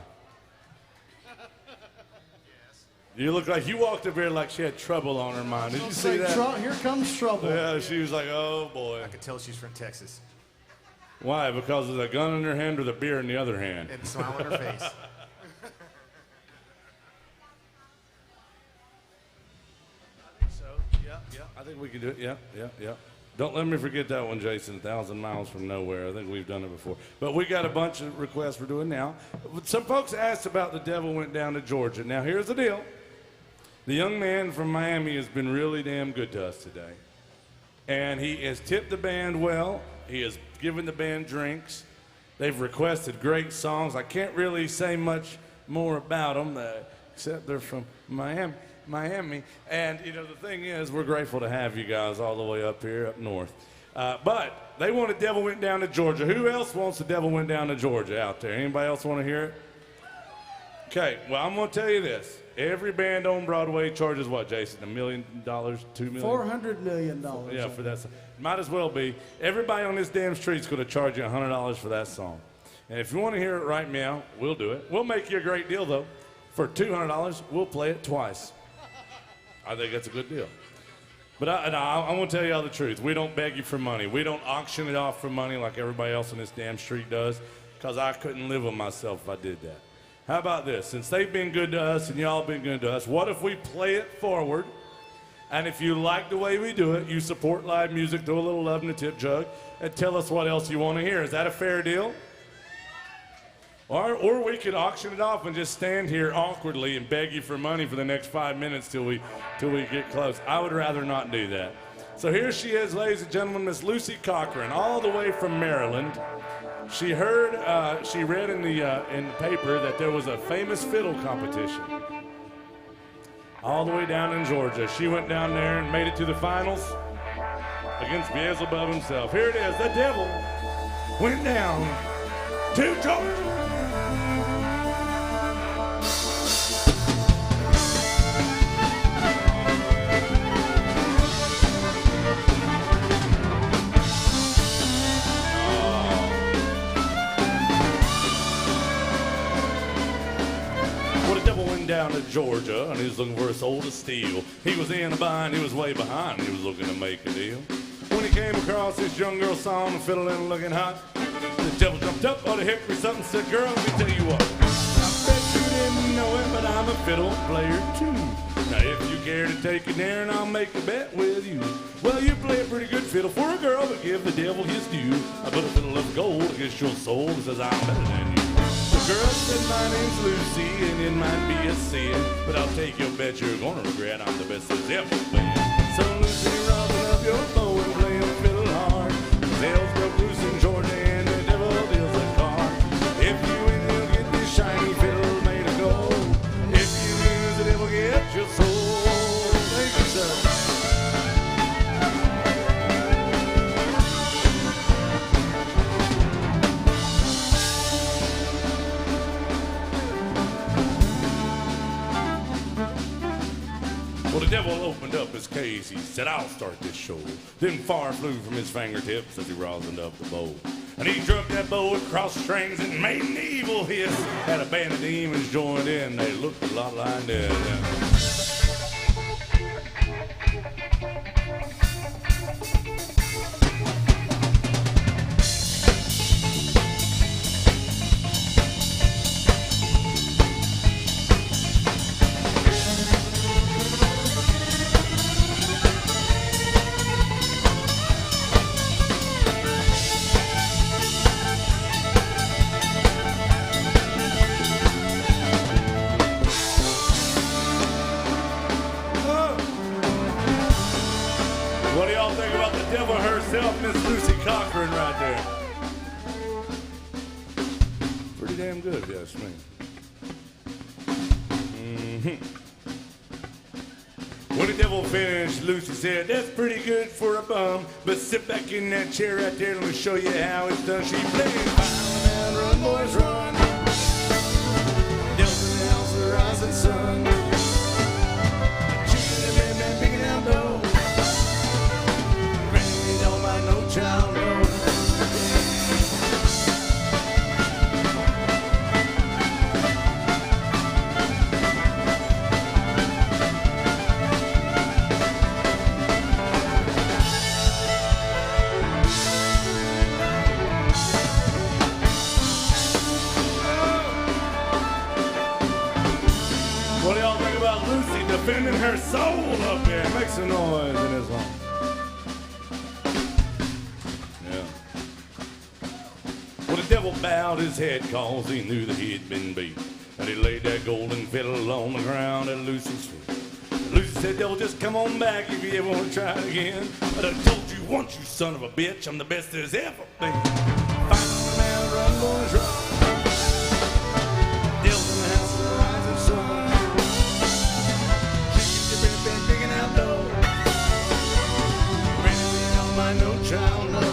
Yes. You look like you walked up here like she had trouble on her mind. Did you see that? Here comes trouble. Yeah, she was like, oh boy. I could tell she's from Texas. Why? Because of the gun in her hand or the beer in the other hand? And the smile on her face. I think so. Yeah. I think we can do it. Yeah. Don't let me forget that one, Jason, 1,000 miles from nowhere. I think we've done it before. But we got a bunch of requests we're doing now. Some folks asked about The Devil Went Down to Georgia. Now, here's the deal. The young man from Miami has been really damn good to us today. And he has tipped the band well. He has given the band drinks. They've requested great songs. I can't really say much more about them, except they're from Miami. And, you know, the thing is, we're grateful to have you guys all the way up here, up north. But they want a Devil Went Down to Georgia. Who else wants the Devil Went Down to Georgia out there? Anybody else want to hear it? Okay, well, I'm going to tell you this. Every band on Broadway charges what, Jason? $1 million, $2 million? $400 million. Yeah, for that song. Might as well be. Everybody on this damn street's going to charge you $100 for that song. And if you want to hear it right now, we'll do it. We'll make you a great deal, though. For $200, we'll play it twice. I think that's a good deal. But I want to tell you all the truth. We don't beg you for money. We don't auction it off for money like everybody else on this damn street does, because I couldn't live with myself if I did that. How about this? Since they've been good to us and y'all been good to us, what if we play it forward? And if you like the way we do it, you support live music, throw a little love in the tip jug, and tell us what else you want to hear. Is that a fair deal? Or we could auction it off and just stand here awkwardly and beg you for money for the next 5 minutes till we get close. I would rather not do that. So here she is, ladies and gentlemen, Miss Lucy Cochran, all the way from Maryland. She read in the paper that there was a famous fiddle competition all the way down in Georgia. She went down there and made it to the finals against Beelzebub himself. Here it is, the Devil Went Down to Georgia. Down to Georgia, and he was looking for a soul to steal. He was in a bind, he was way behind, he was looking to make a deal. When he came across this young girl song and fiddling looking hot, the devil jumped up on the hickory something and said, girl, let me tell you what, I bet you didn't know it, but I'm a fiddle player too. Now if you care to take it there and I'll make a bet with you. Well, you play a pretty good fiddle for a girl, but give the devil his due. I put a fiddle of gold against your soul that says I'm better than you. The girl said, my name's Lucy, and it might be a sin, but I'll take your bet you're gonna regret I'm the best there's ever been. So Lucy, rosin up your bow and play a fiddle hard. Bells broke loose in Georgia and the devil deals a card. If you win, you'll get this shiny fiddle made of gold. If you lose, the devil gets your soul. Thank you, sir. Well, the devil opened up his case. He said, I'll start this show. Then fire flew from his fingertips as he rosined up the bow. And he drugged that bow across the strings and made an evil hiss. Had a band of demons joined in. They looked a lot like this. What do y'all think about the devil herself, Miss Lucy Cochran, right there? Pretty damn good, if you ask me. When the devil finished, Lucy said, that's pretty good for a bum, but sit back in that chair right there and let me show you how it's done. She played Fire Man, Run Boys Run. Devil's in the house of the rising sun. Chicken and man, man, picking out dough. Granny don't mind no child, no. What do y'all think about Lucy defending her soul up there? Make some noise in this one. Yeah. Well, the devil bowed his head cause he knew that he had been beat. And he laid that golden fiddle on the ground at Lucy's feet. Lucy said, devil, just come on back if you ever want to try it again. But I told you once, you son of a bitch, I'm the best there's ever been. Fight on the man, run, boys, run. Devil's in the house of the rising sun. Shaking your red band, digging out low. Ready to be on my no child love.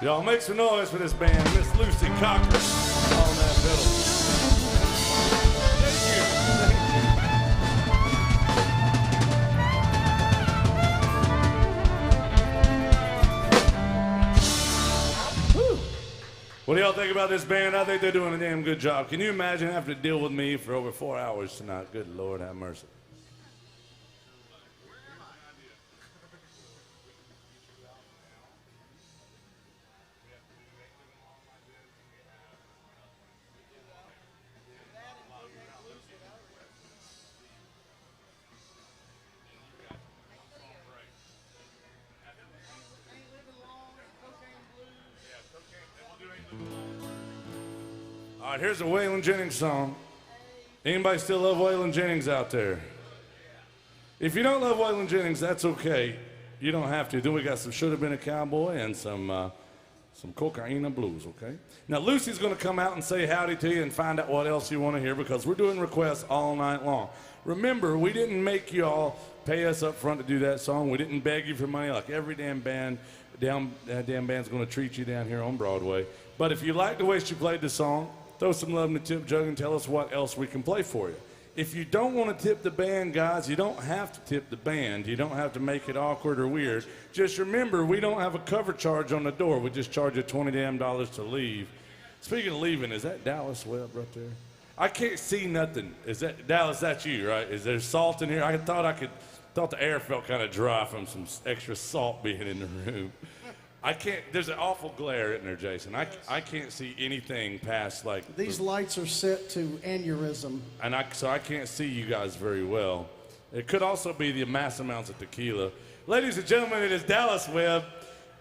Y'all make some noise for this band, Miss Lucy Cocker on that fiddle. Thank you. Woo. What do y'all think about this band? I think they're doing a damn good job. Can you imagine having to deal with me for over 4 hours tonight? Good Lord, have mercy. All right, here's a Waylon Jennings song. Anybody still love Waylon Jennings out there? If you don't love Waylon Jennings, that's okay. You don't have to. Then we got some Should Have Been a Cowboy and some Cocaine Blues, okay? Now, Lucy's going to come out and say howdy to you and find out what else you want to hear because we're doing requests all night long. Remember, we didn't make you all pay us up front to do that song. We didn't beg you for money like every damn band. Damn band's going to treat you down here on Broadway. But if you like the way she played the song, throw some love in the tip jug and tell us what else we can play for you. If you don't want to tip the band, guys, you don't have to tip the band. You don't have to make it awkward or weird. Just remember, we don't have a cover charge on the door. We just charge you $20 to leave. Speaking of leaving, is that Dallas Webb right there? I can't see nothing. Is that Dallas? That's you, right? Is there salt in here? I thought the air felt kind of dry from some extra salt being in the room. I can't, there's an awful glare in there, Jason. I can't see anything past like... These lights are set to aneurysm. And so I can't see you guys very well. It could also be the mass amounts of tequila. Ladies and gentlemen, it is Dallas Webb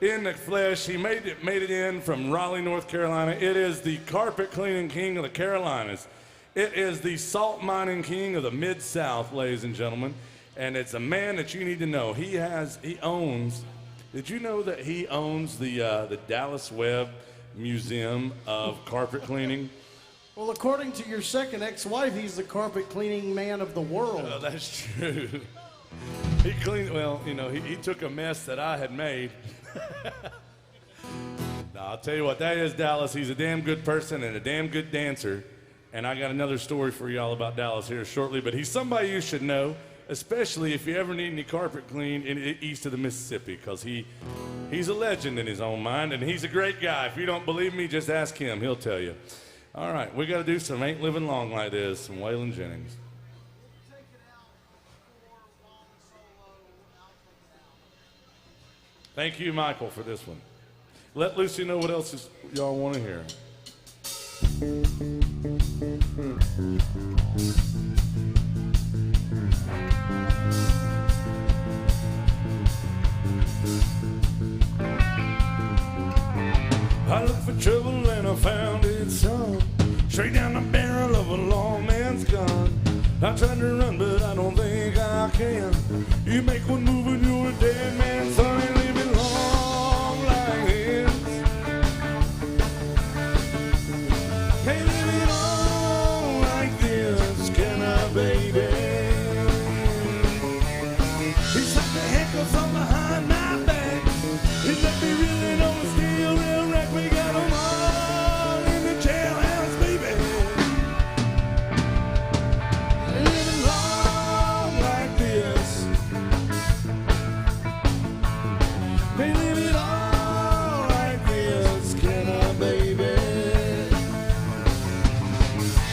in the flesh. He made it in from Raleigh, North Carolina. It is the carpet cleaning king of the Carolinas. It is the salt mining king of the Mid-South, ladies and gentlemen. And it's a man that you need to know. He owns... Did you know that he owns the Dallas Webb Museum of Carpet Cleaning? Well, according to your second ex-wife, he's the carpet cleaning man of the world. Oh, that's true. He cleaned, well, you know, he took a mess that I had made. Now, I'll tell you what, that is Dallas. He's a damn good person and a damn good dancer. And I got another story for y'all about Dallas here shortly, but he's somebody you should know. Especially if you ever need any carpet cleaned east of the Mississippi, because he's a legend in his own mind, and he's a great guy. If you don't believe me, just ask him. He'll tell you. All right, we got to do some Ain't Living Long Like This, some Waylon Jennings. Thank you, Michael, for this one. Let Lucy know what else y'all want to hear. I looked for trouble and I found it, son. Straight down the barrel of a long man's gun. I tried to run, but I don't think I can. You make one move and you're a dead man, son. Ain't living long like this. Ain't living long like this, can I, baby? He slapped the handcuffs on behind my back. He let me reeling on the steel rail rack. We got them all in the jailhouse, baby. Living long like this. They live it all like this, can I, baby?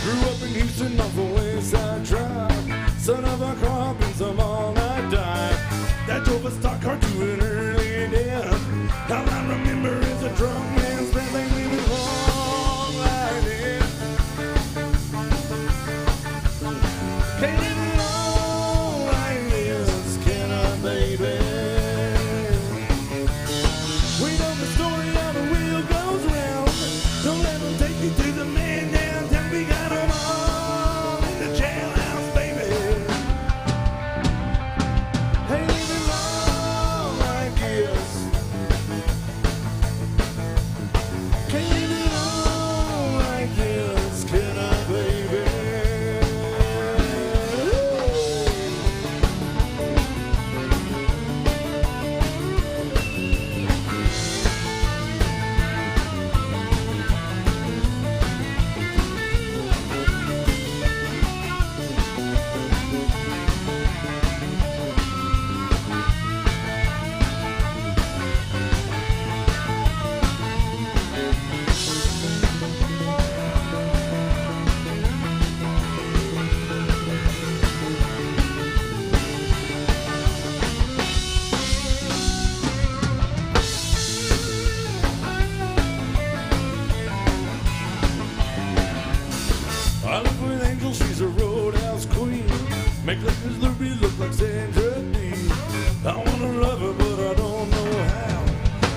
Grew up in Houston off the West Side Drive. Son of a car hopping some all-night dive. That drove a stock car to an early death. All I remember is a drunk man's breath. Ain't living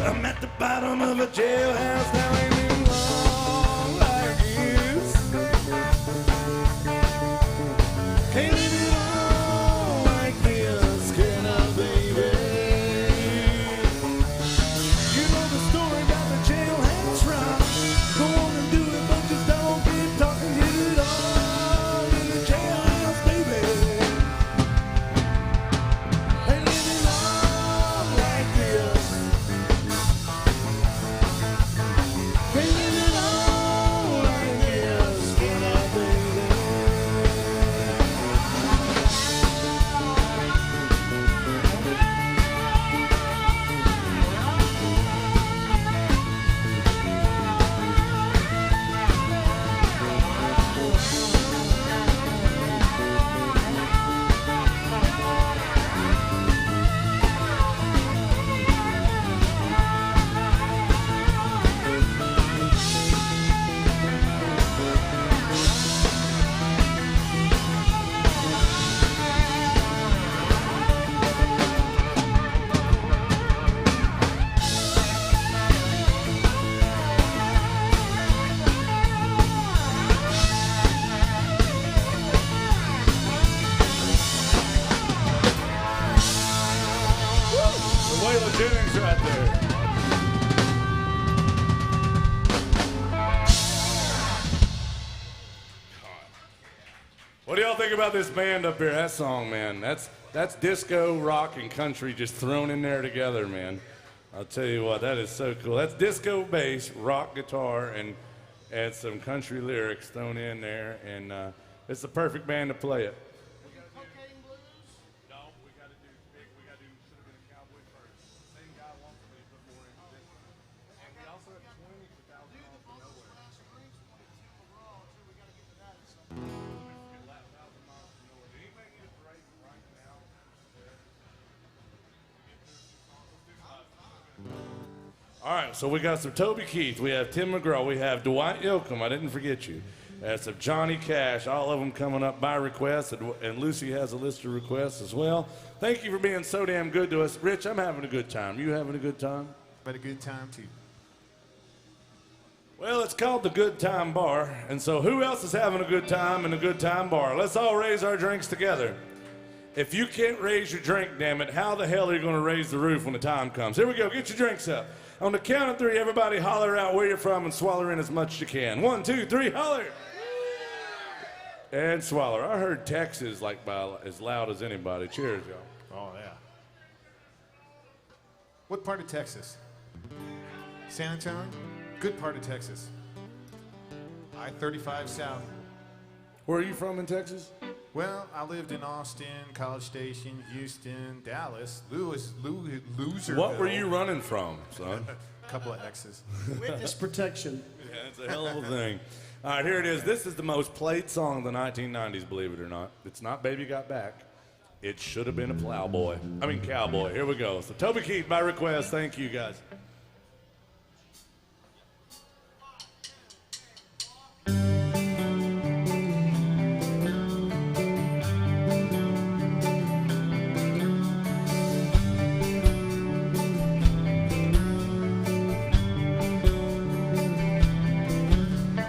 I'm at the bottom of a jailhouse now, ain't been long like this. Can't leave it all like this, can I, baby? You know the story about the jailhouse rock. Go on and do it, but just don't keep talking. Get it all in the jailhouse, baby. Ain't living long like this. Ain't living long like this, can I, baby? Waylon Jennings right there. What do y'all think about this band up here? That song, man. That's disco, rock, and country just thrown in there together, man. I'll tell you what, that is so cool. That's disco bass, rock guitar, and some country lyrics thrown in there, and it's the perfect band to play it. Cocaine blues. No, we got to do should have been a cowboy first. Same guy wants me to put more into this one. And we also have 20 for $1,000 for nowhere. Anybody need a break right now? All right, so we got some Toby Keith, we have Tim McGraw, we have Dwight Yoakam, I didn't forget you. Some Johnny Cash, all of them coming up by request, and Lucy has a list of requests as well. Thank you for being so damn good to us. Rich, I'm having a good time. You having a good time? But a good time too. Well, it's called the Good Time Bar, and so who else is having a good time in the Good Time Bar? Let's all raise our drinks together. If you can't raise your drink, damn it, how the hell are you going to raise the roof when the time comes? Here we go. Get your drinks up. On the count of three, everybody holler out where you're from and swallow in as much as you can. 1, 2, 3, holler. And swallow. I heard Texas like by as loud as anybody. Cheers, y'all. Oh yeah. What part of Texas? San Antonio? Good part of Texas. I-35 South. Where are you from in Texas? Well, I lived in Austin, College Station, Houston, Dallas, Loserville. What were you running from, son? A couple of X's. Witness protection. Yeah, it's a hell of a thing. All right, here it is. This is the most played song of the 1990s, believe it or not. It's not Baby Got Back. It should have been a cowboy. Here we go. So Toby Keith, by request. Thank you, guys.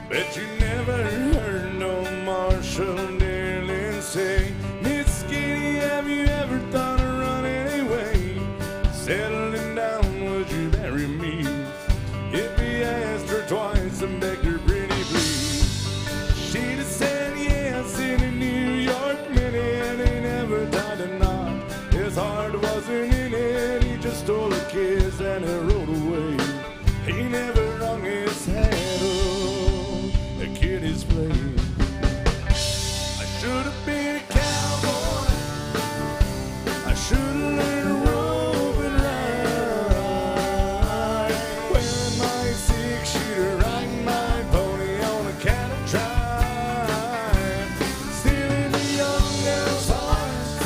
Bet you never heard no Marshall Dillon say, Miss Skinny, have you ever thought of running away? Settling down, would you marry me? If he asked her twice and begged her pretty please, she'd have said yes in a New York minute. He never tied a knot, his heart wasn't in it. He just stole a kiss and he rode away. He never hung his head up, the kid is playing. I should have been a cowboy, I should have learned to rope and ride, wearing my six-shooter, riding my pony on a cattle drive, stealing the young girls' hearts.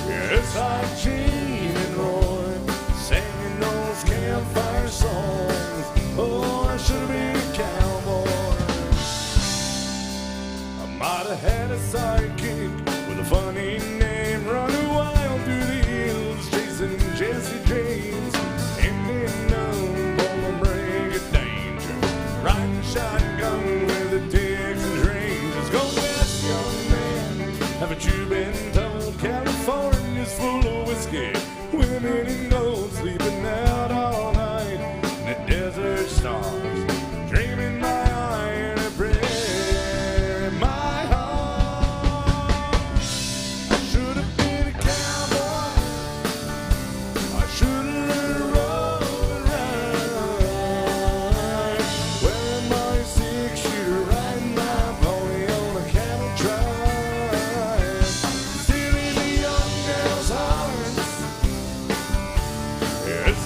Yes, I Gene and Roy, singing those campfire songs. Oh, I should have been a cowboy. I might have had a sidekick with a funny name, running wild through the hills, chasing Jesse James.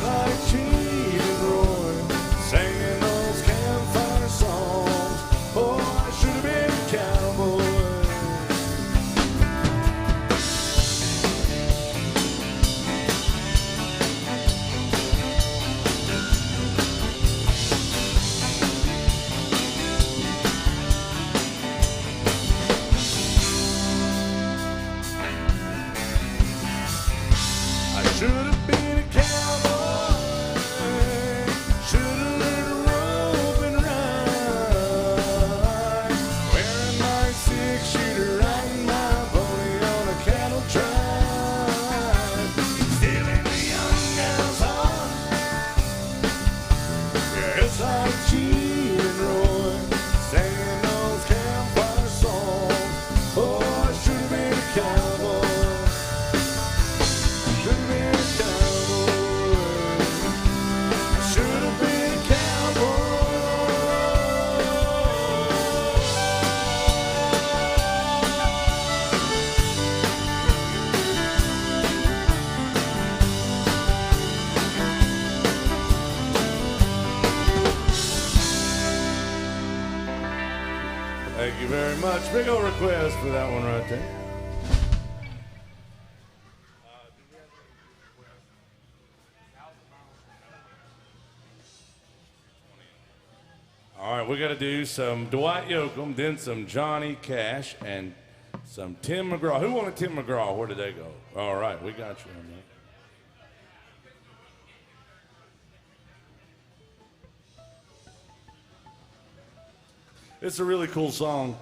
like Gene and Roy, singing those campfire songs. Oh, I should have been a cowboy. Should have been a cowboy. Should have learned to rope and ride. Wearing my six-shooter, riding my pony on a cattle drive. Stealing the young gal's heart. Yeah, it's like Gene and Roy, singing those campfire songs. Oh, I should have been a cowboy. Thank you very much. Big old request for that one right there. All right, we got to do some Dwight Yoakam, then some Johnny Cash, and some Tim McGraw. Who wanted Tim McGraw? Where did they go? All right, we got you on that. It's a really cool song.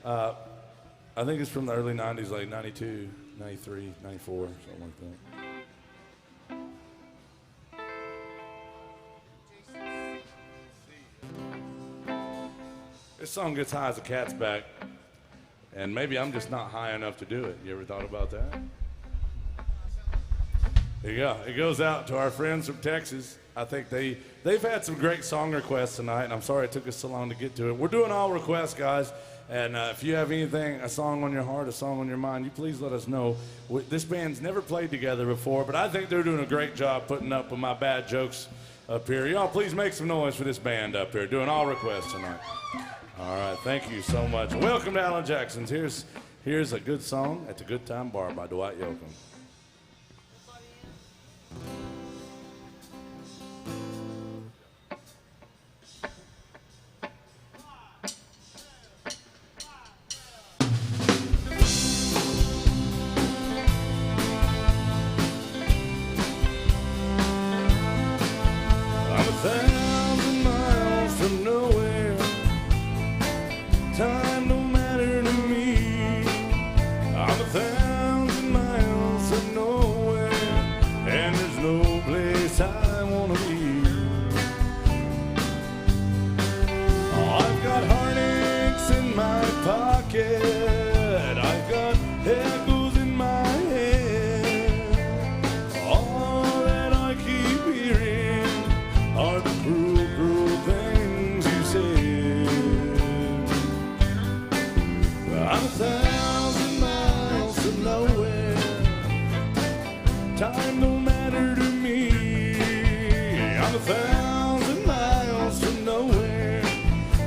I think it's from the early 90s, like 92, 93, 94, something like that. This song gets high as a cat's back, and maybe I'm just not high enough to do it. You ever thought about that? There you go. It goes out to our friends from Texas. I think they've had some great song requests tonight, and I'm sorry it took us so long to get to it. We're doing all requests, guys, and if you have anything, a song on your heart, a song on your mind, you please let us know. This band's never played together before, but I think they're doing a great job putting up with my bad jokes up here. Y'all please make some noise for this band up here, doing all requests tonight. All right, thank you so much. Welcome to Alan Jackson's. Here's a good song at the Good Time Bar by Dwight Yoakam. I'm 1,000 miles from nowhere. Time don't matter to me. I'm 1,000 miles from nowhere, and there's no place I wanna be. Oh, I've got heartaches in my pocket. I've got echoes in my head. All that I keep hearing are the cruel, cruel things you said. I'm 1,000 miles from nowhere. Time don't matter to me. I'm 1,000 miles from nowhere.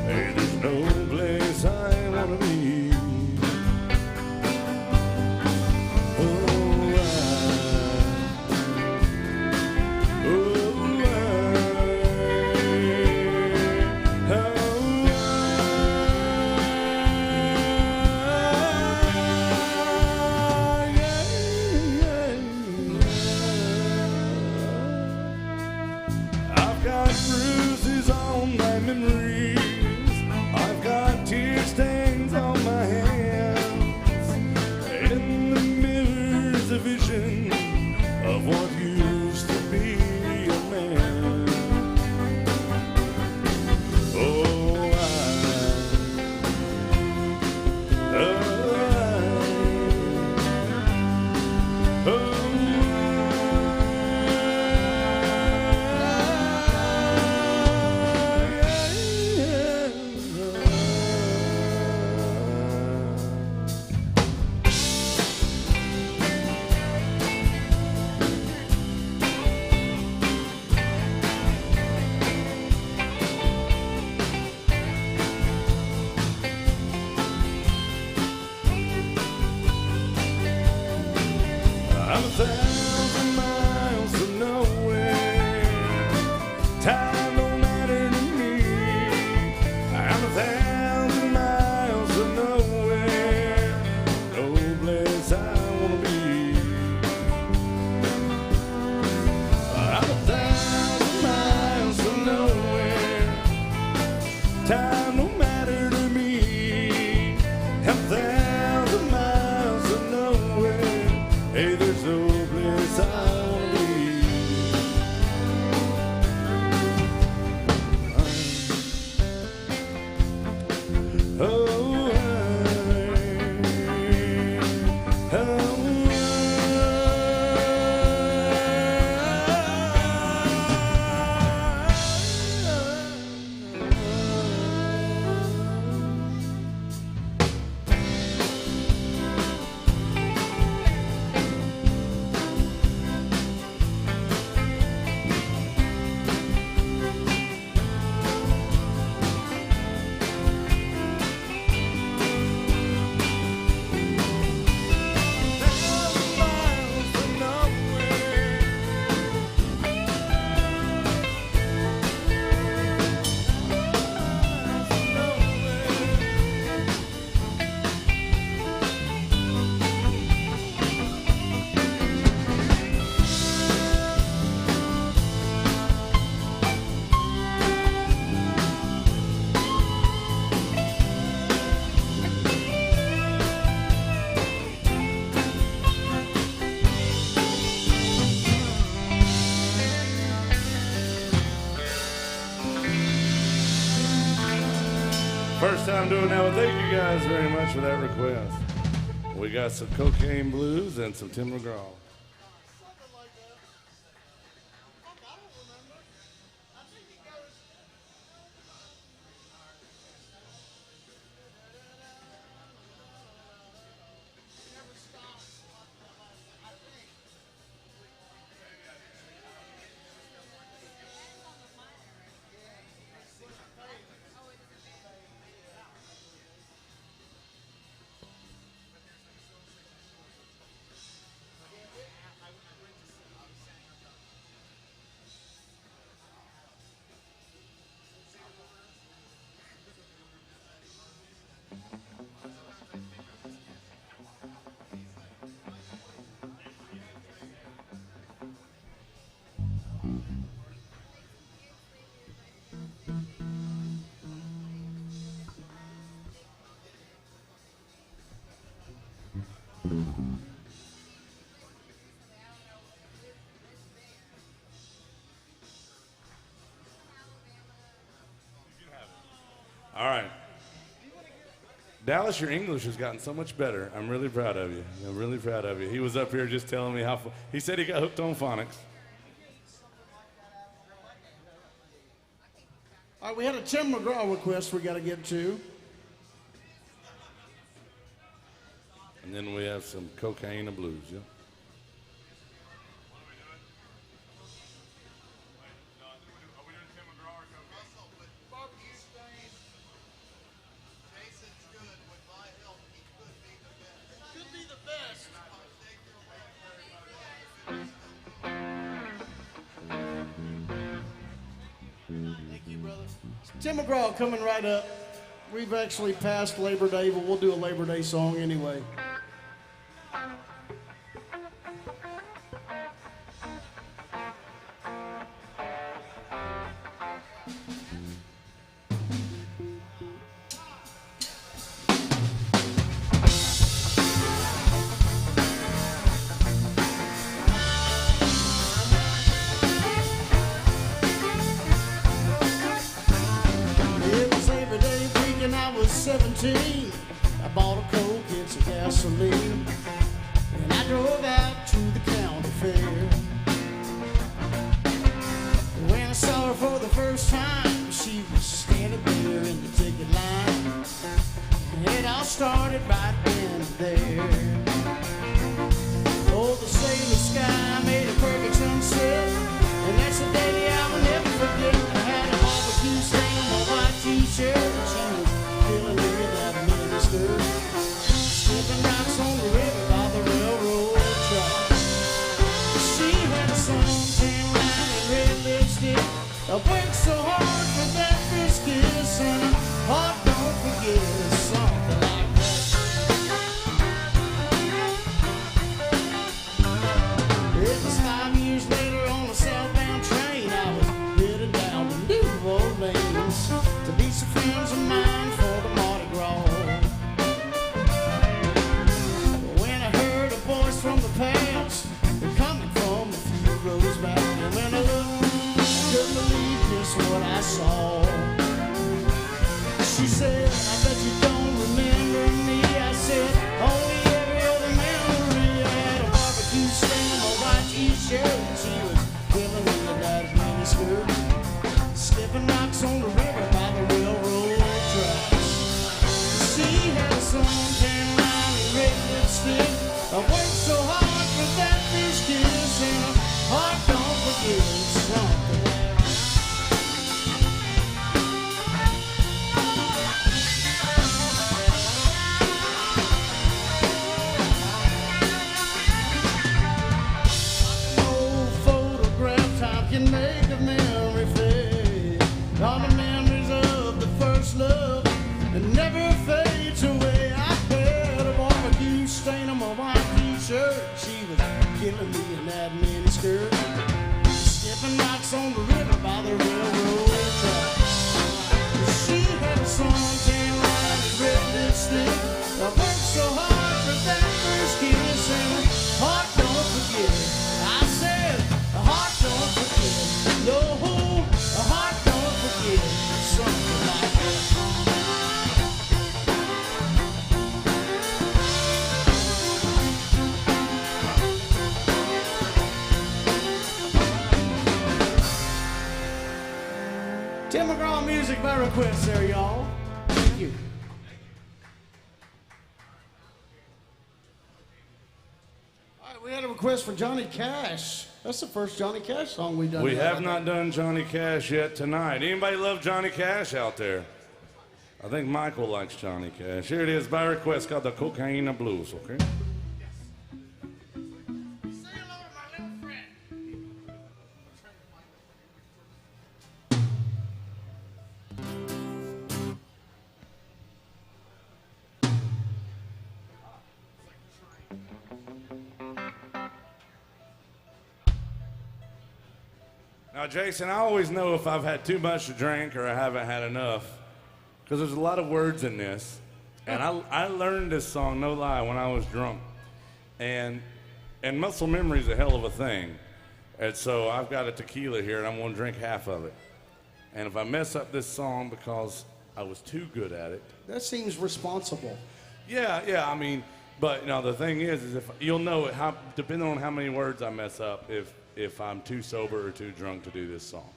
Hey, there's no place I wanna be. I've got bruises on my memories. I've got tear stains on my hands. In the mirror's a vision of what used to be a man. Oh, First time doing that. Well, thank you guys very much for that request. We got some Cocaine Blues and some Tim McGraw. Something like that. Fuck, I don't remember. I think it goes. It never stops. I think. All right. Dallas, your English has gotten so much better. I'm really proud of you. I'm really proud of you. He was up here just telling me how. He said he got hooked on phonics. All right, we had a Tim McGraw request we got to get to. And then we have some Cocaine and Blues, yeah. Barbecue stain. Jason's good. With my help, he could be the best. Could be the best. Thank you, brother. Tim McGraw coming right up. We've actually passed Labor Day, but we'll do a Labor Day song anyway. It was Labor Day week and I was 17. I bought a Coke and some gasoline. And I drove out to the county fair. When I saw her for the first time, she was standing there in the ticket line. And it all started right then and there. Oh, the sailor sky made a perfect sunset. And that's a day I will never forget. I had a barbecue stain on my white t-shirt. And she was feeling me that minister. Slipping rocks on the river by the railroad track. She had a suntan line and red lipstick. I worked so hard for that first kiss. And a heart don't forget something like that. It was 5 years later on a southbound train. I was headed down to New Orleans to meet some friends of mine for the Mardi Gras. When I heard a voice from the past, coming from a few rows back, and when I looked, I couldn't believe just what I saw. She said, I bet you don't remember me. I said, only every other memory. I had a barbecue stain on my white t-shirt. And she was giving me a nice mini skirt. Slipping rocks on the river by the railroad tracks. She had a suntan line and red lipstick. I worked so hard for that first kiss. And a heart don't forget something like that. Old photograph time can make a memory fade. All the memories of the first love and never fades away. I had a barbecue stain on my white t-shirt. She was killing me in that mini skirt. Skipping rocks on the river by the railroad track. She had a suntan line and red lipstick. I worked so hard for that first kiss. And a heart don't forget. I said, a heart don't forget. Tim McGraw music by request there, y'all. Thank you. All right, we had a request for Johnny Cash. That's the first Johnny Cash song we've done. We yet, have not done Johnny Cash yet tonight. Anybody love Johnny Cash out there? I think Michael likes Johnny Cash. Here it is by request called the Cocaine Blues, okay? Say hello to my little friend. Now, Jason, I always know if I've had too much to drink or I haven't had enough, because there's a lot of words in this. And I learned this song, no lie, when I was drunk. And muscle memory is a hell of a thing. And so I've got a tequila here, and I'm going to drink half of it. And if I mess up this song because I was too good at it. That seems responsible. Yeah, I mean, but you know, the thing is if you'll know it, how, depending on how many words I mess up, if I'm too sober or too drunk to do this song.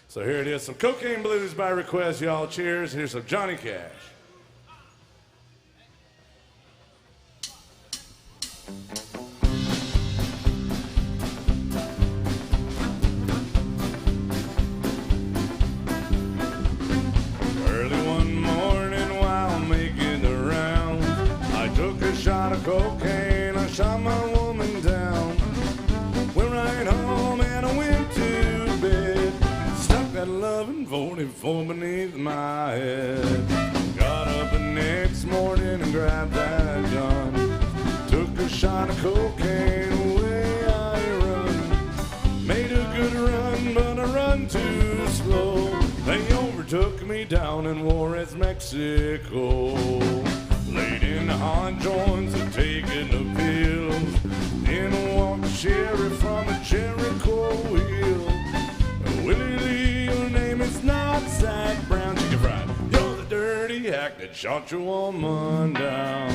So here it is, some Cocaine Blues by request, y'all. Cheers. Here's some Johnny Cash. Early one morning while making the round, I took a shot of cocaine, I shot my woman down. Went right home and I went to bed, stuck that loving 44 beneath my head. Got up the next morning and grabbed that gun, took a shot of cocaine, away I run. Made a good run, but I run too slow. They overtook me down in Juarez, Mexico. Laid in the hot joints and taking the pills. Then walked the sheriff from a Jericho hill. Willie Lee, your name is not Zach Brown. Chicken fried, you're the dirty hack that shot your woman down.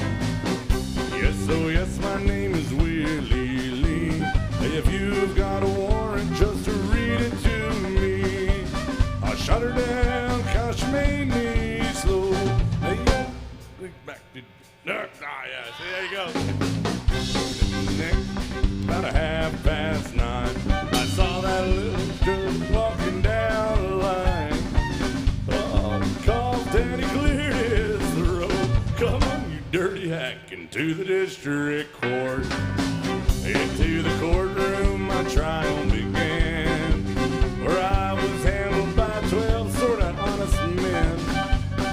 Yes, oh yes, my name is Willie Lee. If you've got a warrant, just read it to me. I shot her down 'cause she made me slow. Hey, yo, look back to yeah, see, there you go. About 9:30, I saw that little girl walking down the line. Oh, coughed and he cleared his throat. Come on, you dirty hack, into the district court. Into the courtroom, my trial began, where I was handled by 12 sort of honest men.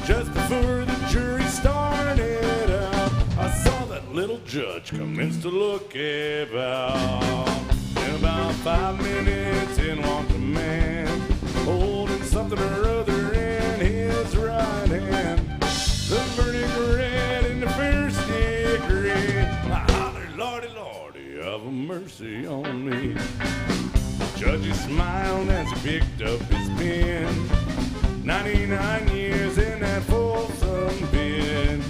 Just before the jury started out, I saw that little judge commence to look about. In about 5 minutes, in walked a man, holding something or other in his right hand. The verdict read in the first degree. I hollered, Lordy, Lordy, have mercy on me. The judge smiled as he picked up his pen. 99 years in that Folsom pen.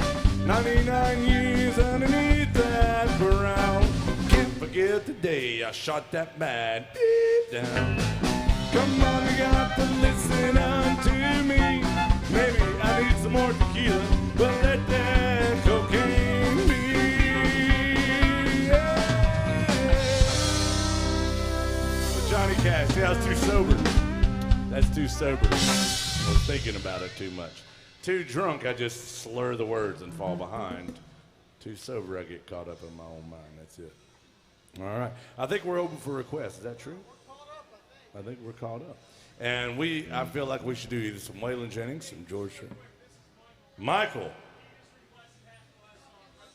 99 years underneath that ground. Can't forget the day I shot that man deep down. Come on, you got to listen unto me. Maybe I need some more tequila, but let that cocaine be. But Johnny Cash, yeah, I was too sober. That's too sober. I was thinking about it too much. Too drunk, I just slur the words and fall behind. Too sober, I get caught up in my own mind. That's it. All right. I think we're open for requests. Is that true? I think we're caught up. And I feel like we should do either some Waylon Jennings, some George Strait. Michael.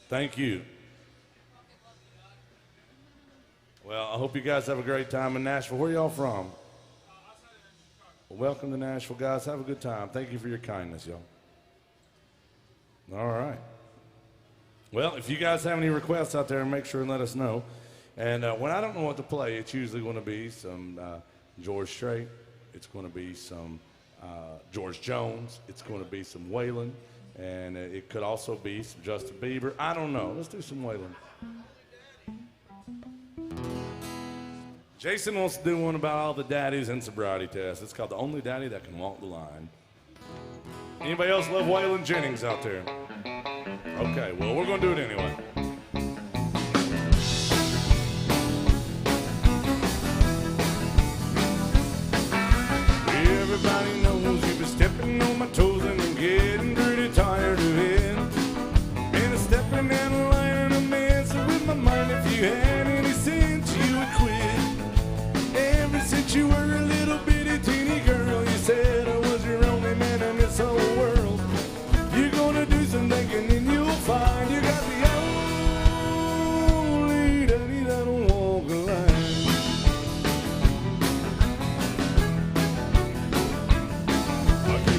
Thank you. Well, I hope you guys have a great time in Nashville. Where y'all from? Well, welcome to Nashville, guys. Have a good time. Thank you for your kindness, y'all. All right. Well, if you guys have any requests out there, make sure and let us know. And when I don't know what to play, it's usually going to be some George Strait. It's going to be some George Jones. It's going to be some Waylon. And it could also be some Justin Bieber. I don't know. Let's do some Waylon. Jason wants to do one about all the daddies and sobriety tests. It's called The Only Daddy That Can Walk the Line. Anybody else love Waylon Jennings out there? Okay, well, we're going to do it anyway. Everybody knows you've been stepping on my toes and I'm getting pretty tired of it. Been a stepping and a lying and a messing with my mind. If you had any sense, you would quit. Ever since you were a little bitty teeny girl, you said I was your only man in this whole world. You're gonna do some thinking and you'll find you got the only daddy that'll walk a line.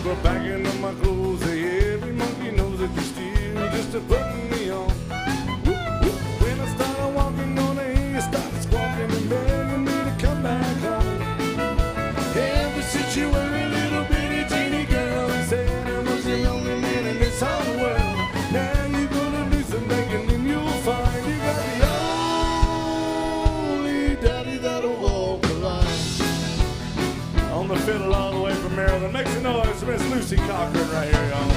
But backing up my clothes, hey, every monkey knows that you're still just a putting me on. When I started walking on air, you started squawking and begging me to come back home. Ever since you were a little bitty teeny girl, you said I was the only man in this whole world. Now you're gonna do some thinking and you'll find you got the only daddy that'll walk the line. On the fiddle all the way from Maryland, make some noise. Miss Lucy Cochran right here, y'all.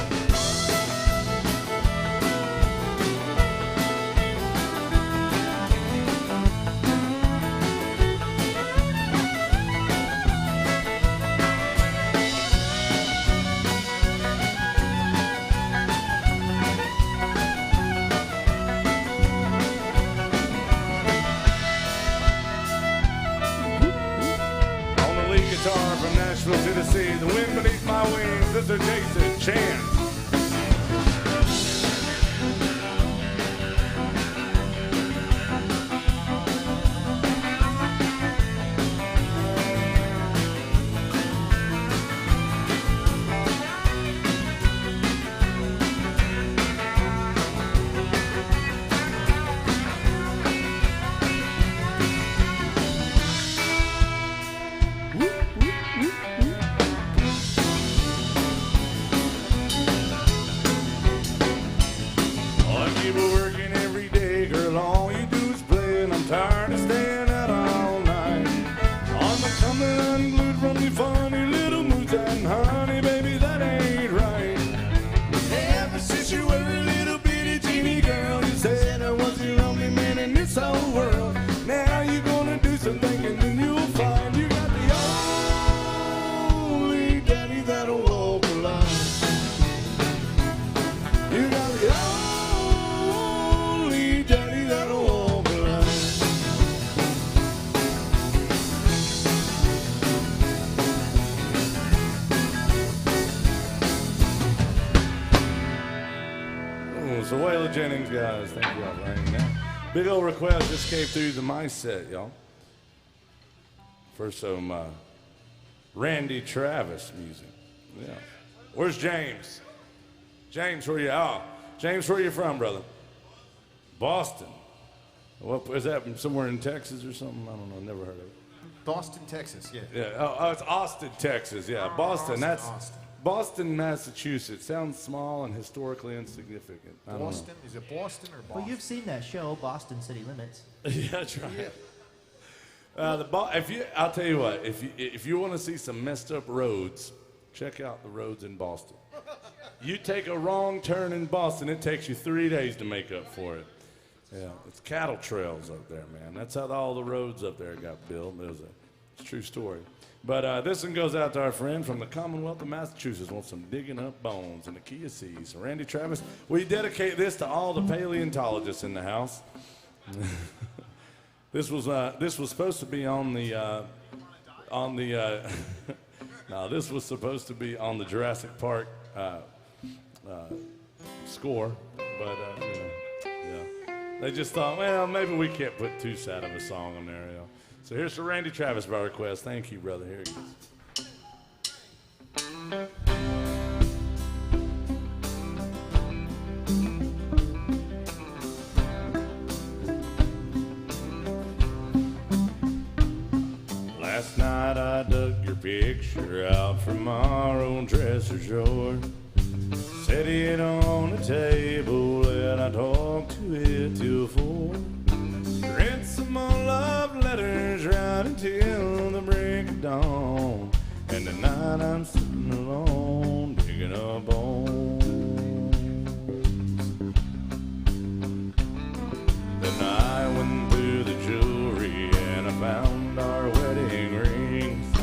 On the lead guitar from Nashville, Tennessee, the wind beneath my wings, Mr. Jason Chance. Tired of staying out all night. On the coming unglued from your funny little moods and honey, baby, that ain't right. Ever since you were a little bitty teeny girl, you said I was the only man in this whole world. Now you're gonna do some thinking and you'll find you got the only daddy that'll walk the line. You got the only daddy that'll walk the line. So Waylon Jennings, guys, thank you all for hanging out. Big old request just came through the my set, y'all. For some Randy Travis music. Yeah. Where's James? James, where you? Oh, James, where you from, brother? Boston. What is that? Somewhere in Texas or something? I don't know. Never heard of it. Boston, Texas, yeah. Yeah. Oh, it's Austin, Texas. Yeah, Boston. That's Austin. Boston, Massachusetts. Sounds small and historically insignificant. I don't know. Boston? Is it Boston or Boston? Well, you've seen that show, Boston City Limits. Yeah, that's right. I'll tell you what. If you want to see some messed up roads, check out the roads in Boston. You take a wrong turn in Boston, it takes you 3 days to make up for it. Yeah, it's cattle trails up there, man. That's how all the roads up there got built. It's a true story. But this one goes out to our friend from the Commonwealth of Massachusetts. Wants some digging up bones in the Kia Seas. Randy Travis. We dedicate this to all the paleontologists in the house. This was supposed to be on the no, this was supposed to be on the Jurassic Park score, but yeah, they just thought, well, maybe we can't put too sad of a song on there. So here's for Randy Travis by request. Thank you, brother. Here it goes. Last night I dug your picture out from our own dresser drawer. Set it on the table and I talked to it till 4. Read some more love letters letters right until the break of dawn. And tonight I'm sitting alone, digging up bones. Then I went through the jewelry and I found our wedding rings.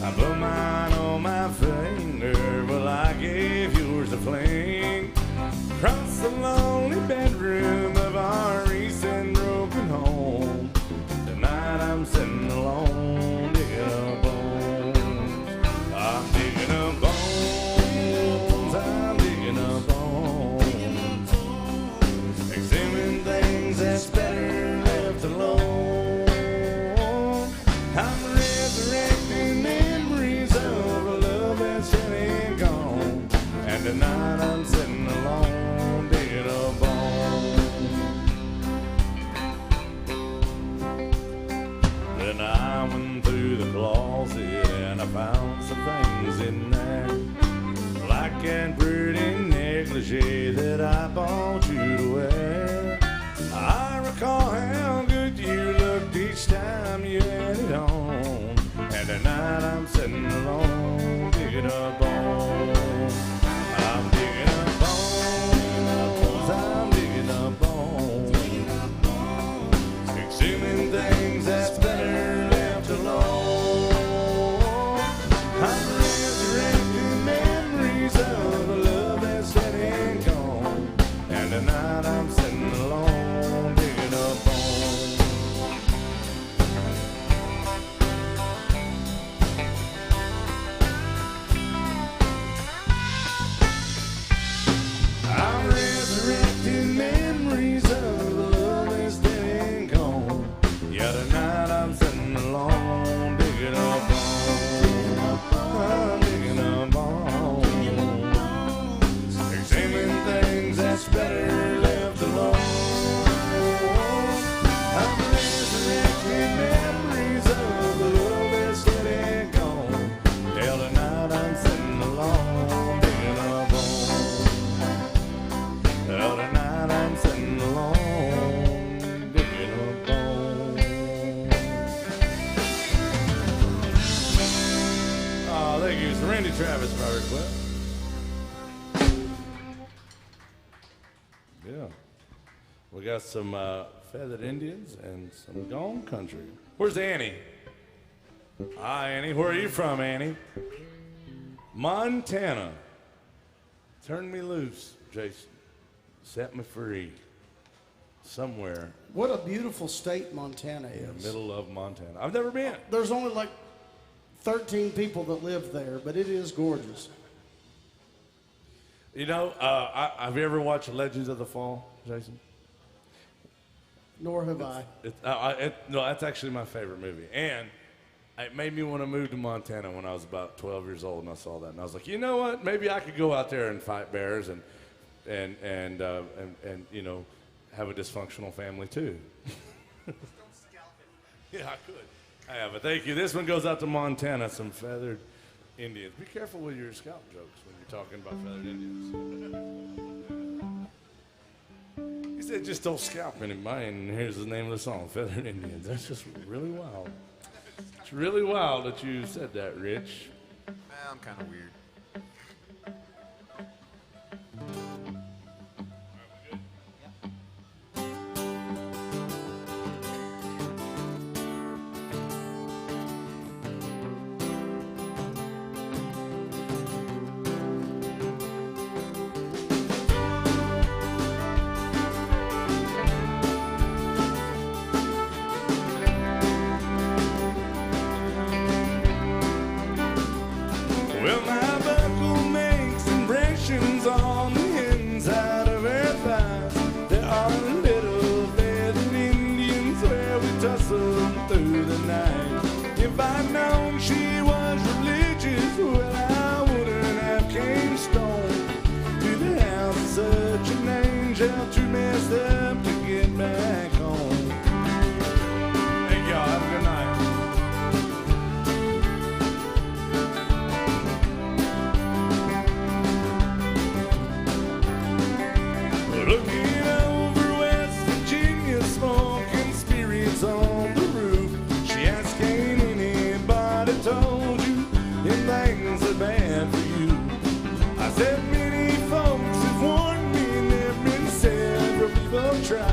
I put mine on my finger, well I gave yours a fling. Across the lonely bedroom of our recent broken home. Tonight I'm sitting alone, digging up bones. I'm digging up bones, I'm digging up bones. Examine things that's better left alone. I'm resurrecting memories of a love that's dead and gone. And tonight I'm sitting alone, digging up bones. Then I went through the closet and I found some things in there, like that pretty negligee that I bought you to wear. I recall how good you looked each time you had it on. And tonight I'm sitting alone, digging up bones. I'm digging up bones, I'm digging up bones. Exhuming things that's better left alone. I'm resurrecting memories of a love that's dead and gone. And tonight I'm sitting alone, digging up bones. I'm resurrecting memories of a love that's dead and gone. Yeah, tonight I'm sitting alone, digging up bones. I'm digging up bones. Examining things that's better left alone. I'm resurrecting memories of a love that's dead and gone. Yeah, tonight I'm sitting alone, digging up bones. Well, tonight I'm sitting alone, digging up bones. Oh, thank you. It's Randy Travis, by request. Yeah. We got some feathered Indians and some gone country. Where's Annie? Hi, Annie. Where are you from, Annie? Montana. Turn me loose, Jason. Set me free. Somewhere What a beautiful state Montana in the is. middle of Montana. I've never been. There's only like 13 people that live there, but it is gorgeous. You know, have you ever watched Legends of the Fall, Jason? Nor have I. No, that's actually my favorite movie. And it made me want to move to Montana when I was about 12 years old, and I saw that. And I was like, you know what? Maybe I could go out there and fight bears and you know, have a dysfunctional family too. Yeah, I could. Yeah, but thank you. This one goes out to Montana, some feathered Indians. Be careful with your scalp jokes when you're talking about feathered Indians. He said, just don't scalp anybody, and here's the name of the song, Feathered Indians. That's just really wild. It's really wild that you said that, Rich. I'm kind of weird. Well, my buckle makes impressions on the inside of her thighs. There are little feathered Indians where we tussle through the night. If I'd known she was religious, well, I wouldn't have came stone to the house of such an angel, too messed up to get back home. Thank y'all. Have a good night. things are bad for you. I said many folks have warned me, and there've been several people try.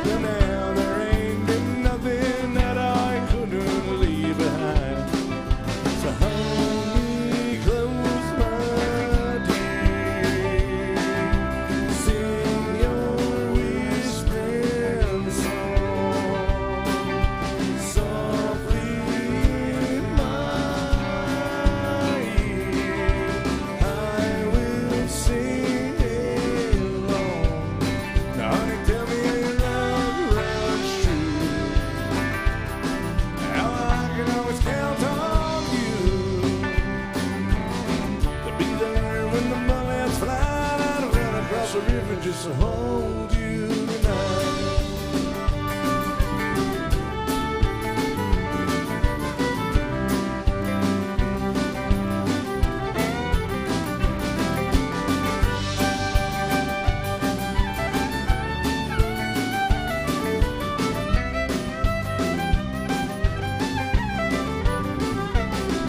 But now there ain't been nothing that I couldn't leave behind. So hold me close, my dear. Sing your whispering song softly in my ear. I will sing along. Now, honey, tell me how your love runs true. How I can always count on you to be there when the bullets fly. I don't run across the river just to hold you tonight.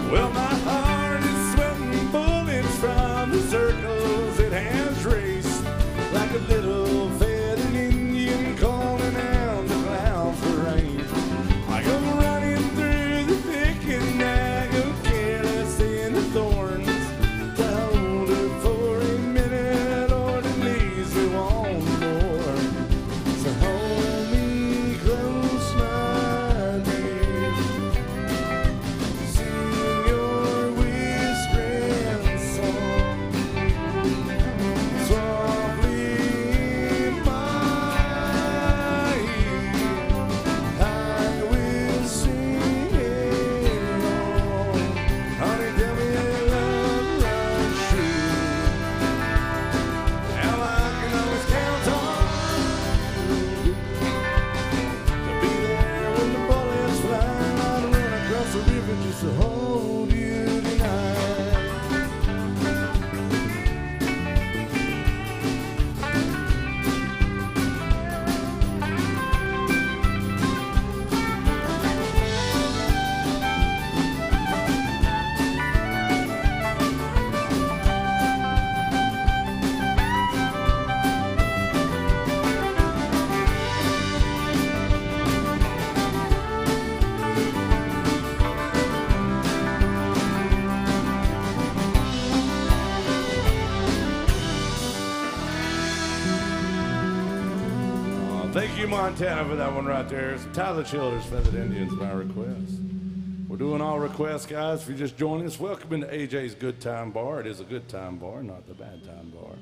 Well, my heart is sweating bullets from the circles it has raced, like a little feathered Indian calling out the clouds for rain. I go running through the thick and I go careless in the thorns to hold her for a minute or to leave me one more. So hold me close, my dear. Sing your whispering song softly in my ear. I will sing along. Honey, tell me how your love runs true. How I can always count on you to be there when the bullets fly. I'd run across the river just to hold you tonight. Thank you, Montana, for that one right there. It's Tyler Childers, Feathered Indians, by request. We're doing all requests, guys. If you're just joining us, welcome into AJ's Good Time Bar. It is a good time bar, not the bad time bar.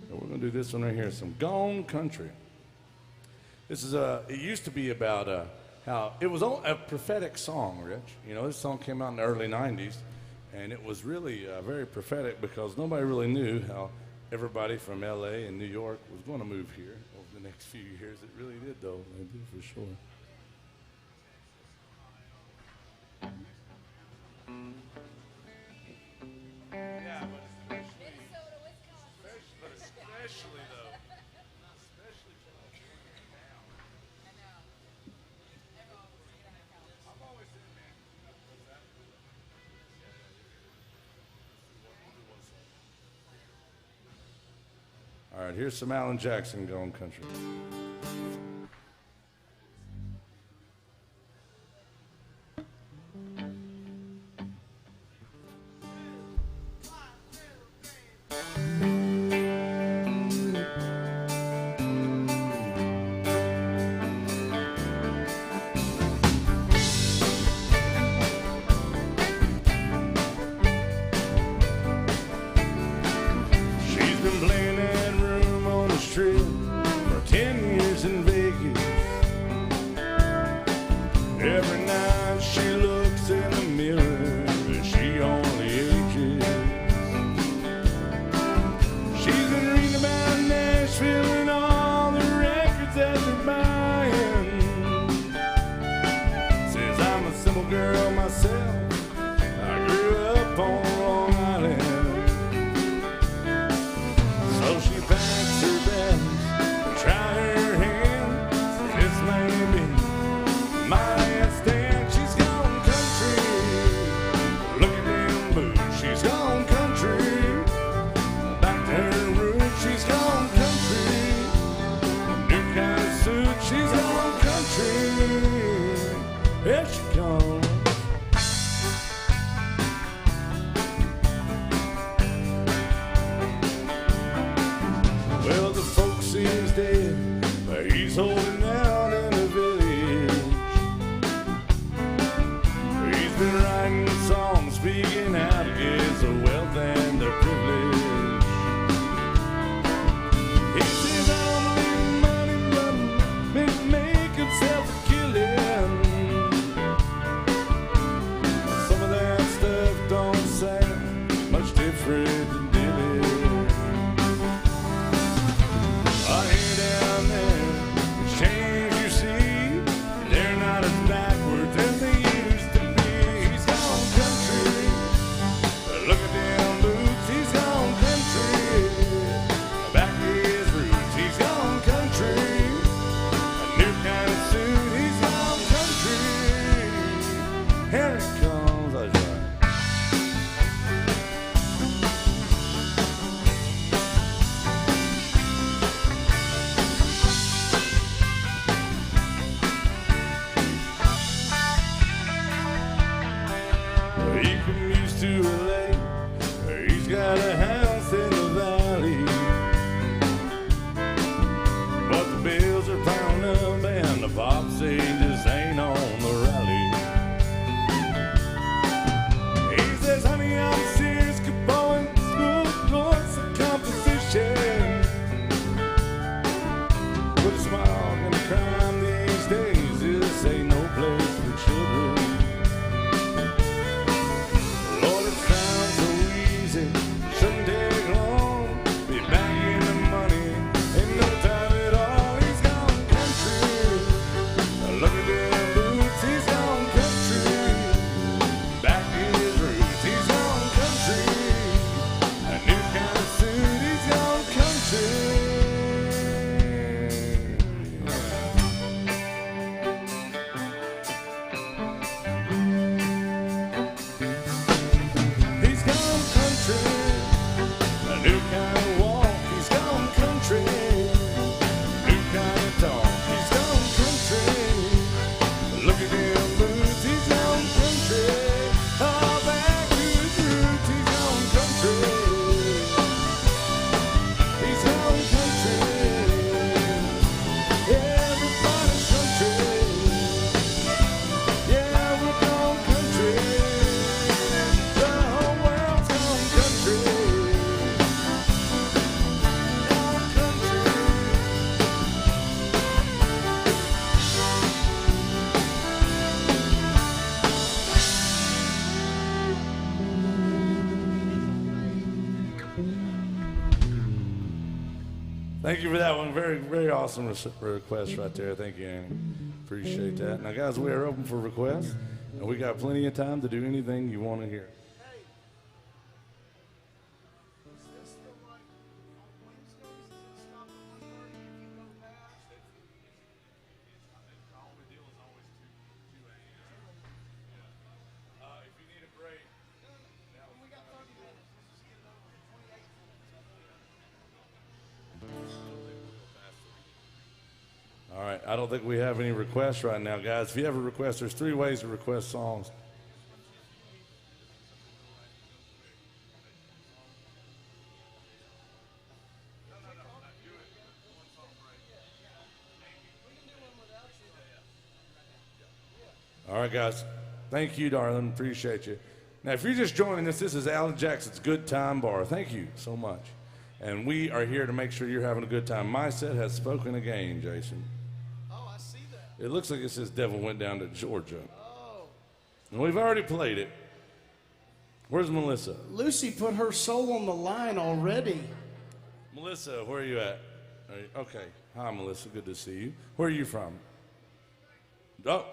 And we're going to do this one right here, some Gone Country. This is it used to be about how it was a prophetic song, Rich. You know, this song came out in the early 90s, and it was really very prophetic because nobody really knew how everybody from LA and New York was going to move here over the next few years. It really did, though. They did for sure. Yeah, but especially though. Especially now. I've always said, man, what's that? All right, here's some Alan Jackson, Gone Country. She's been playing that room on the strip for 10 years. to relate. He's got a house in the valley, but the bills are piling up and the pop say just ain't on the rally. He says, honey, I'm serious, keep on school, course of composition. Put a smile in the crime these days, this ain't no place for children. Lord, it sounds so easy, shouldn't take long, be back in the money in no time at all. He's gone country, look at them boots, he's gone country, back to his roots. He's gone country, a new kind of suit, he's gone country. He's gone country, a new kind of walk. He's gone country, new kind of talk. He's gone country, look at them boots. He's gone country, all back to his roots. He's gone country, he's gone country. Everybody's country, yeah, we're gone country. The whole world's gone country, gone country. Thank you for that one. Very, very awesome request right there. Thank you, Annie. Appreciate that. Now, guys, we are open for requests, and we got plenty of time to do anything you want to hear. Is this the one on Wednesdays? Is it stop at 1:30 if you go past? If you need a break. We got 30 minutes. Let's just get it over with. 28 All right, I don't think we have any requests right now, guys. If you have a request, there's 3 ways to request songs. All right, guys. Thank you, darling. Appreciate you. Now, if you're just joining us, this is Alan Jackson's Good Time Bar. Thank you so much. And we are here to make sure you're having a good time. My set has spoken again, Jason. Oh, I see that. It looks like it says Devil went down to Georgia. Oh. And we've already played it. Where's Melissa? Lucy put her soul on the line already. Melissa, where are you at? Okay. Hi, Melissa. Good to see you. Where are you from? Oh.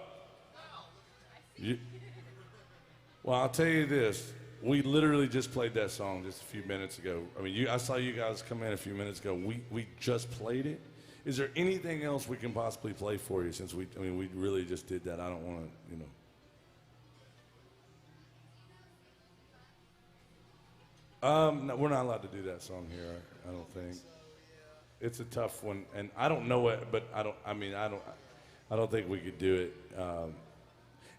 Well, I'll tell you this. We literally just played that song just a few minutes ago. I mean, I saw you guys come in a few minutes ago. We just played it. Is there anything else we can possibly play for you since we really just did that? I don't want to, No, we're not allowed to do that song here. I don't think. It's a tough one, and I don't know it, but I don't think we could do it.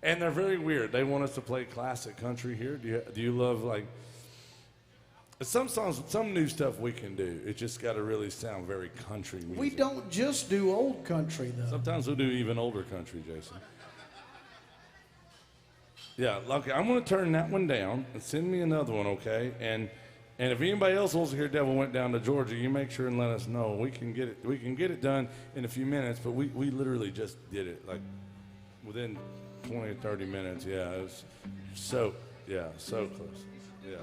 And they're very weird. They want us to play classic country here. Do you love like some songs, some new stuff we can do? It just got to really sound very country music. We don't just do old country, though. Sometimes we'll do even older country, Jason. Yeah, okay. I'm going to turn that one down and send me another one, okay? And if anybody else wants to hear "Devil Went Down to Georgia," you make sure and let us know. We can get it done in a few minutes. But we literally just did it like within 20 or 30 minutes. Yeah, it was so close. Yeah.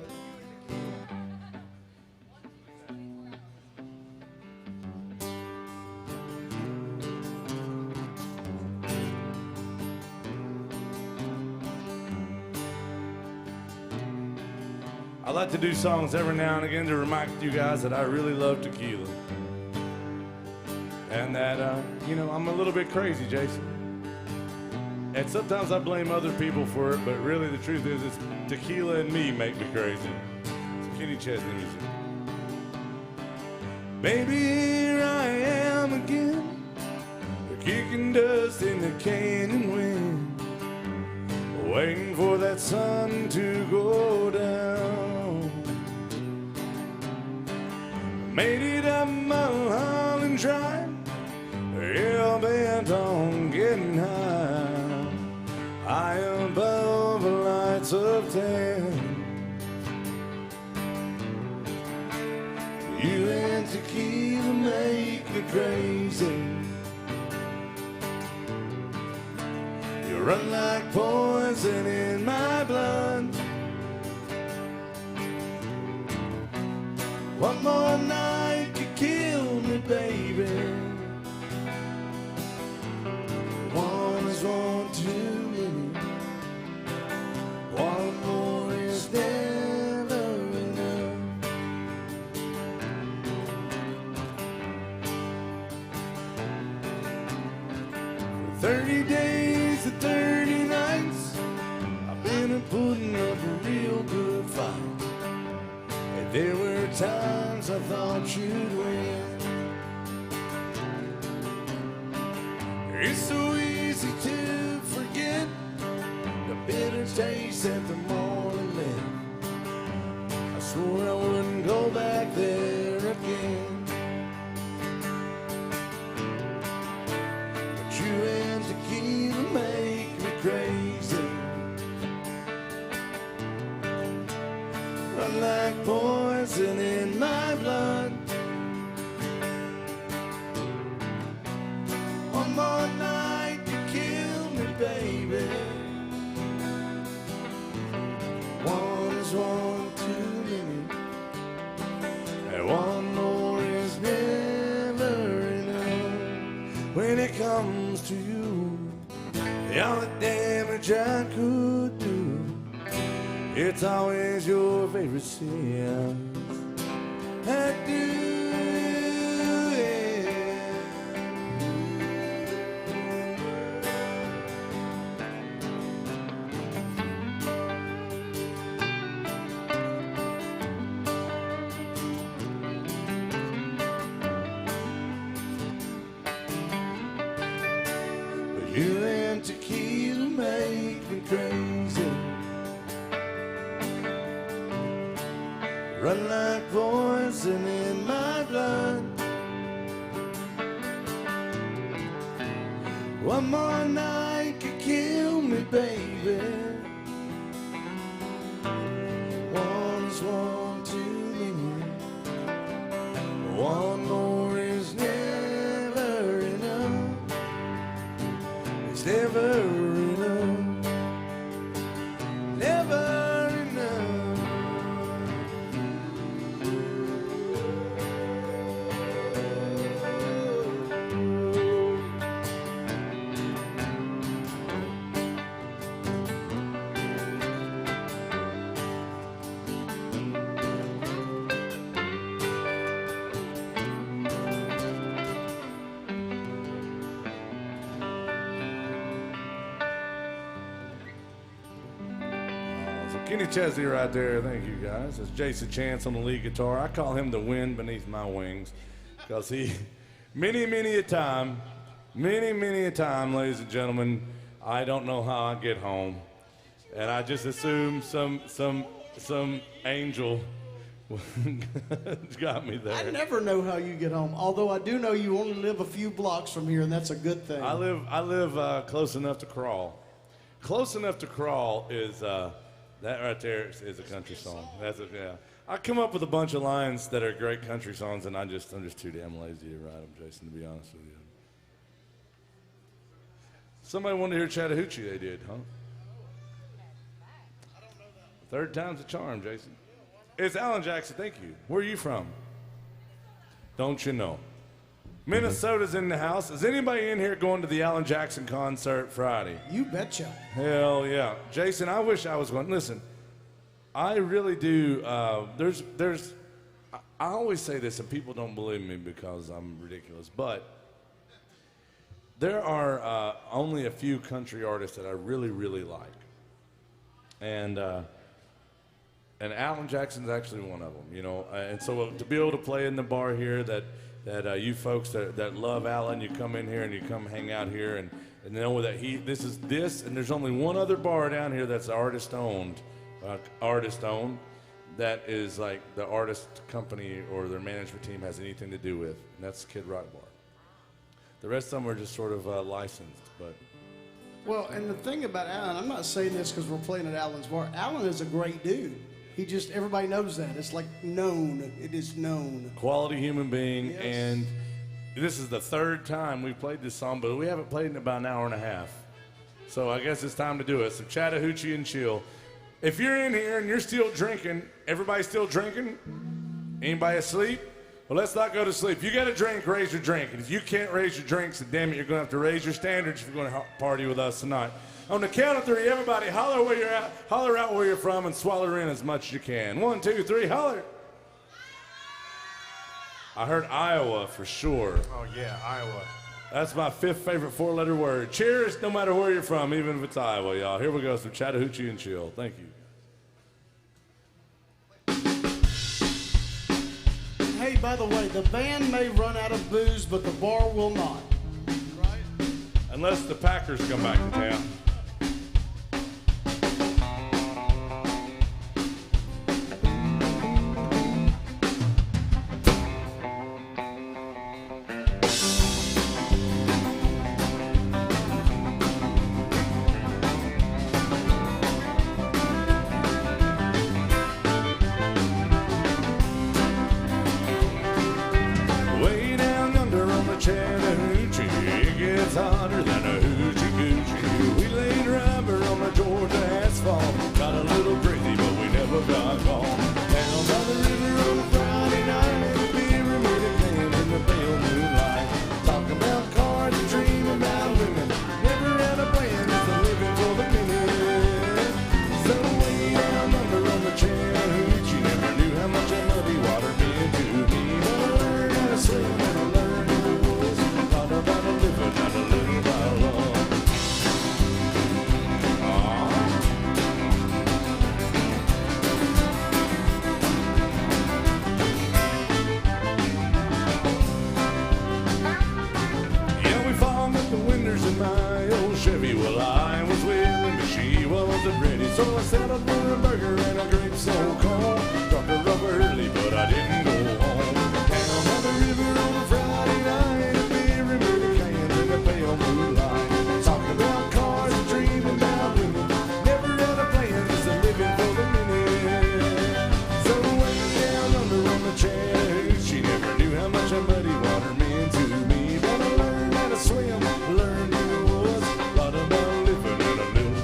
I like to do songs every now and again to remind you guys that I really love tequila. And that, I'm a little bit crazy, Jason. And sometimes I blame other people for it, but really the truth is it's tequila and me make me crazy. It's Kenny Chesney music. Baby, here I am again, kicking dust in the canyon wind, waiting for that sun to go down. made it up Mulholland Drive, hell bent on getting high, high above the lights of town. You and tequila make me crazy. You run like poison in my blood. One more night to kill me, baby. One is one too many. One more is never enough. For 30 days and 30 nights, I've been putting up a real good fight. And there were times I thought you'd win. It's so easy to forget the bitter taste at the morning left. I swore I wouldn't go back there again. But you and tequila make me crazy. Run like poison in my blood. One more night to kill me, baby. One is one too many, and one more is never enough. When it comes to you, all the damage I could do, it's always your favorite sins. I do. You and tequila make me crazy. Run like poison in my blood. One more night could kill me, baby. One's one too many. One more is never enough. It's never enough, never enough. Kenny Chesney right there. Thank you, guys. That's Jason Chance on the lead guitar. I call him the wind beneath my wings because he, many a time, ladies and gentlemen, I don't know how I get home. And I just assume some angel got me there. I never know how you get home, although I do know you only live a few blocks from here, and that's a good thing. I live close enough to crawl. Close enough to crawl is that right there is a country song. Yeah. I come up with a bunch of lines that are great country songs, and I'm just too damn lazy to write them, Jason, to be honest with you. Somebody wanted to hear Chattahoochee, they did, huh? Third time's a charm, Jason. It's Alan Jackson, thank you. Where are you from? Don't you know? Minnesota's in the house. Is anybody in here going to the Alan Jackson concert Friday? You betcha. Hell yeah. Jason, I wish I was going. Listen, I really do. I always say this, and people don't believe me because I'm ridiculous, but there are only a few country artists that I really, really like. And Alan Jackson's actually one of them, you know. And so to be able to play in the bar here that you folks that love Alan, you come in here and you come hang out here and know that and there's only one other bar down here that's artist owned, that is like the artist company or their management team has anything to do with, and that's Kid Rock Bar. The rest of them are just sort of licensed, but. Well, and the thing about Alan, I'm not saying this because we're playing at Alan's bar. Alan is a great dude. Everybody knows that. It's like known. It is known. Quality human being, Yes. and this is the third time we've played this song, but we haven't played it in about an hour and a half. So I guess it's time to do it. So Chattahoochee and Chill. If you're in here and you're still drinking, everybody still drinking? Anybody asleep? Well, let's not go to sleep. You got a drink, raise your drink. And if you can't raise your drinks, then damn it, you're going to have to raise your standards if you're going to party with us tonight. On the count of three, everybody holler where you're at, holler out where you're from, and swallow in as much as you can. 1, 2, 3, holler. I heard Iowa for sure. Oh, yeah, Iowa. That's my 5th favorite 4-letter word. Cheers, no matter where you're from, even if it's Iowa, y'all. Here we go, some Chattahoochee and Chill. Thank you. Hey, by the way, the band may run out of booze, but the bar will not. Right? Unless the Packers come back to town. Way down under on the Chattahoochee, it gets hotter than a hoochie coochie. We laid rubber on the Georgia asphalt, got a little crazy, but we never got caught. Down by the river on a Friday night, beer and made a can in the pale moonlight. Talking about cars and dreaming about women, never had a plan, just a living for the minute. So way down under on the Chattahoochee, never knew how much that muddy water meant to me. But I learned how to swim and I learned the rules. Thought about a living, not a little by love. Yeah, we fogged up the windows in my old Chevy. Well, I was willing, but she wasn't ready. So I settled for a burger and a grape so cold. Dropped her up early, but I didn't go home. Down by the river on a Friday night, a beer and made a can in the pale moonlight. Talking about cars and dreaming about women. Never had a plan, just a living for the minute. So way down under on the Chattahoochee, never knew how much that muddy water meant to me. But I learned how to swim, learned who it was. Thought about living in a little.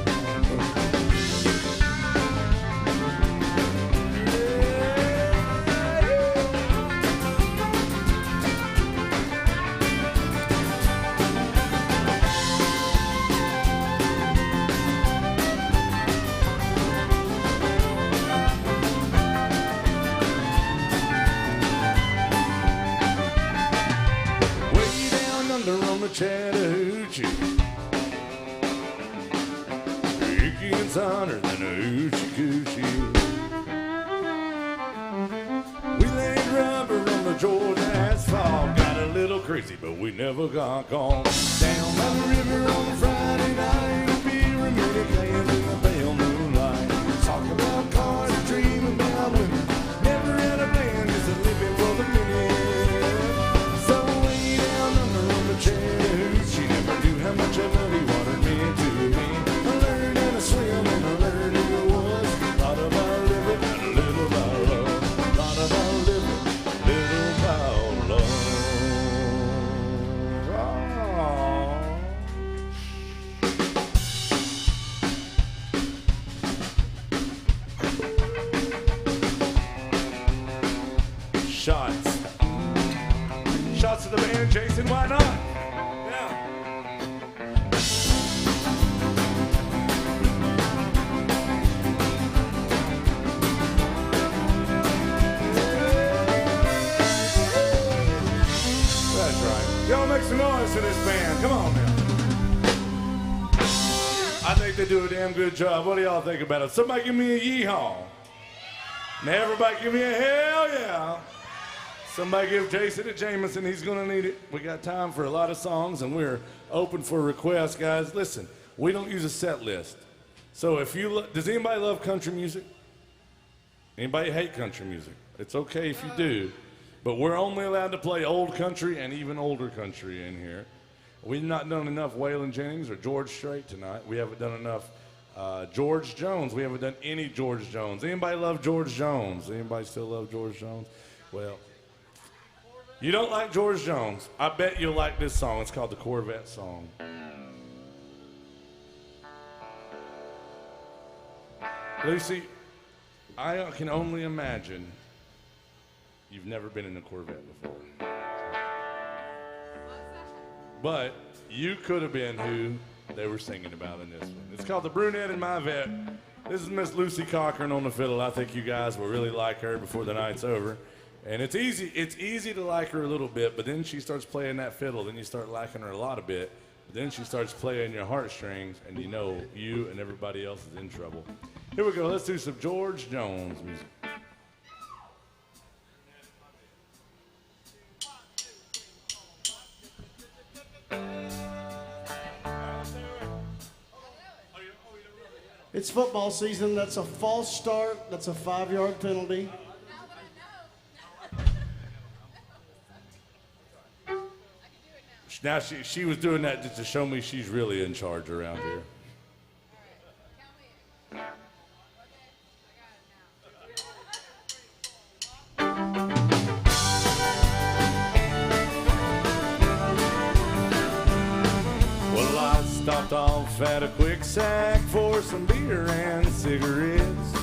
Way down under on the Chattahoochee, it gets hotter than a hoochie coochie. We laid rubber on the Georgia asphalt, got a little crazy, but we never got caught. Down by the river on a Friday night, beer and many cans in the pale moonlight. Talk about cars and dream about women. Never had a plan, just a living for the minute. So way down under on the Chattahoochee, never knew how much that muddy water meant to me. I learned how to swim and I learned who it was. Thought about living and a little about love. Thought about living, little about love. Shots. Shots to the band, Jason, why not? Yeah. That's right. Y'all make some noise for this band. Come on now. I think they do a damn good job. What do y'all think about it? Somebody give me a yeehaw. Now everybody give me a hell yeah. Somebody give Jason a Jameson, he's gonna need it. We got time for a lot of songs and we're open for requests, guys. Listen, we don't use a set list. So if you, does anybody love country music? Anybody hate country music? It's okay if you do, but we're only allowed to play old country and even older country in here. We've not done enough Waylon Jennings or George Strait tonight. We haven't done enough George Jones. We haven't done any George Jones. Anybody love George Jones? Anybody still love George Jones? Well, you don't like George Jones. I bet you'll like this song. It's called the Corvette Song. Lucy, I can only imagine you've never been in a Corvette before. But you could have been who they were singing about in this one. It's called The Brunette in My Vet. This is Miss Lucy Cochran on the fiddle. I think you guys will really like her before the night's over. And it's easy to like her a little bit, but then she starts playing that fiddle, then you start liking her a lot a bit. But then she starts playing your heartstrings, and you know you and everybody else is in trouble. Here we go. Let's do some George Jones music. It's football season. That's a false start. That's a 5-yard penalty. Now she was doing that just to show me she's really in charge around here. Well, I stopped off at a quick sack for some beer and cigarettes.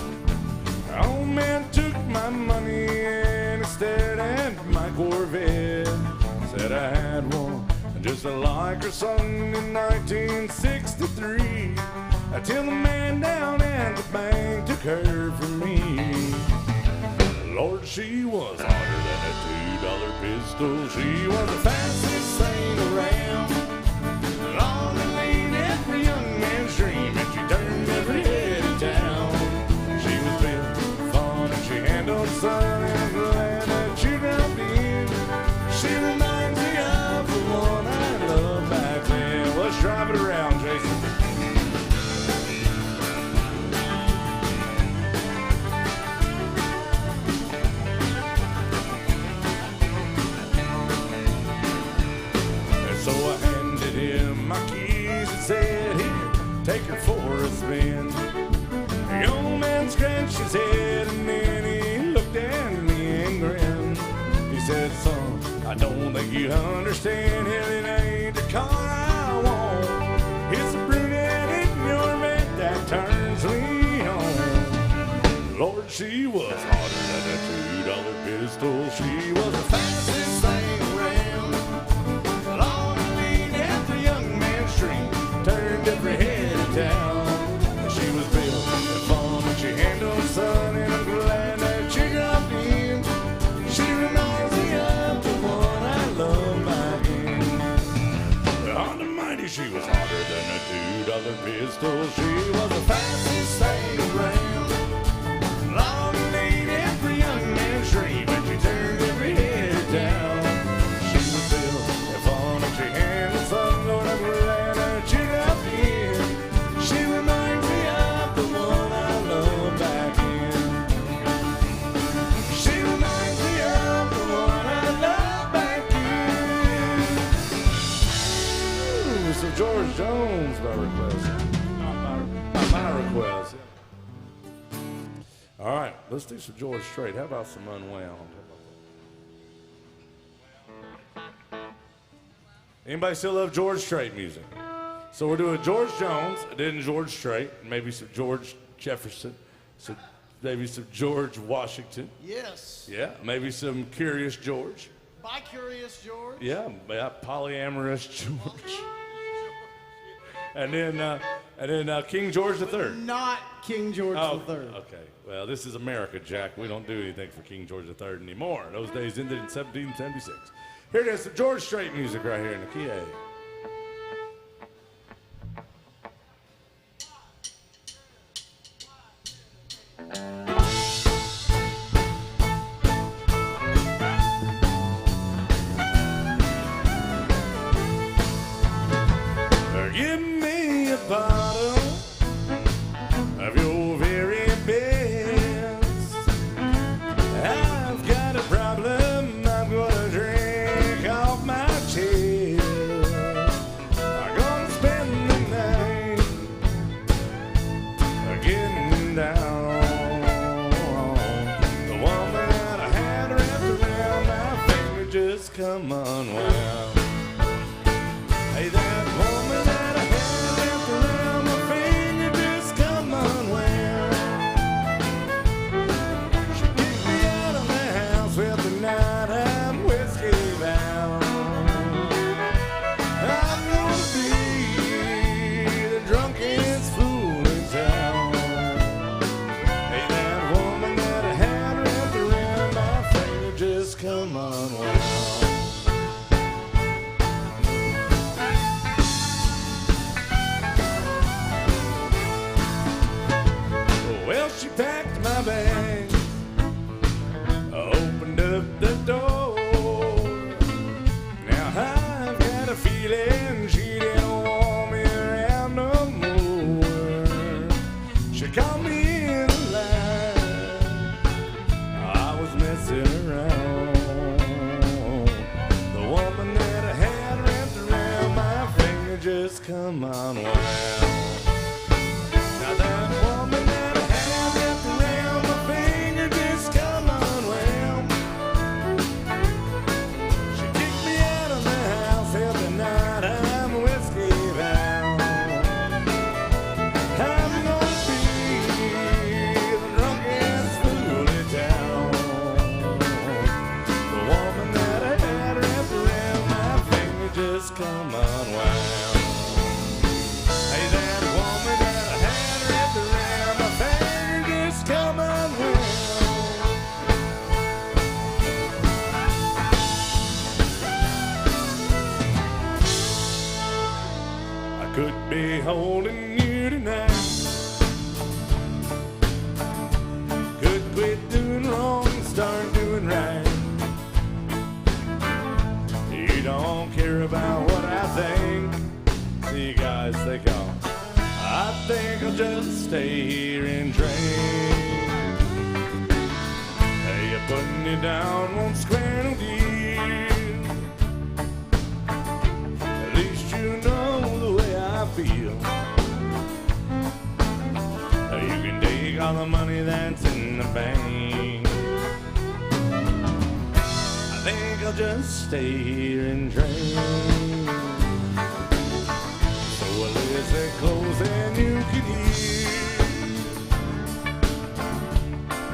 Old man took my money instead and my Corvette. Said I had one just like her son in 1963. Till the man down at the bank took her from me. Lord, she was harder than a $2 pistol. She was the fastest thing around. Long and lean, every young man's dream, and she turned every head in town. She was built fun and she handled sun, and I'm glad that you dropped in. She reminds me of the one I loved back then. Let's drive it around, Jason. And so I handed him my keys and said, here, take her for a spin. The old man scratched his head and then he looked at me and grinned. He said, son, I don't think you understand. Hell, it ain't the car I want. It's the brunette in your bed that turns me on. Lord, she was harder than a $2 pistol. She was the fastest thing around. Long and lean, every young man's dream, turned every head in town. She was built and fun and she handled sun, and I'm glad that she dropped in. She reminds me of the one I love back in. On the mighty, she was harder than a $2 pistol. She was the fastest thing around. Long and lean, every young man's dream, and she turned every head down. She was built and fun and she handled sun, Lord, I'm glad that she dropped in. She reminds me of the one I love back in. She reminds me of the one I love back in. Ooh, so George Jones by request. Not my request. All right, let's do some George Strait. How about some Unwound? Anybody still love George Strait music? So we're doing George Jones, then George Strait, maybe some George Jefferson, maybe some George Washington. Yes. Yeah, maybe some Curious George. By Curious George. Yeah, polyamorous George. And then King George III. Not King George Oh, III. okay. Well, this is America, Jack. We don't do anything for King George III anymore. Those days ended in 1776. Here it is, some George Strait music right here in the key A. Give me a bottle of your very best. come unwound. Hey, that woman that I had wrapped around my finger just come unwound. She kicked me out of the house with the night I'm whiskey bound. I'm gonna be the drunkest fool in town. Hey, that woman that I had wrapped around my finger just come unwound. Well, she packed my bag, opened up the door. Now I've got a feeling she didn't want me around no more. She called me in a lie, I was messing around. The woman that I had wrapped around my finger just come unwound. Now that woman that I had wrapped around my finger just come unwound. She kicked me out of the house every night I'm whiskey bound. I'm gonna be the drunkest fool in town. The woman that I had wrapped around my finger just come unwound. Hey, that woman that I had wrapped around my finger just come unwound. I could be holding you tonight. Could quit doing wrong and start doing right. You don't care about what I think. See, guys, think I think I'll just stay here and drink. Hey, you're putting it down won't square no deal. At least you know the way I feel. You can take all the money that's in the bank. I think I'll just stay here and drink. So I listen close and you can hear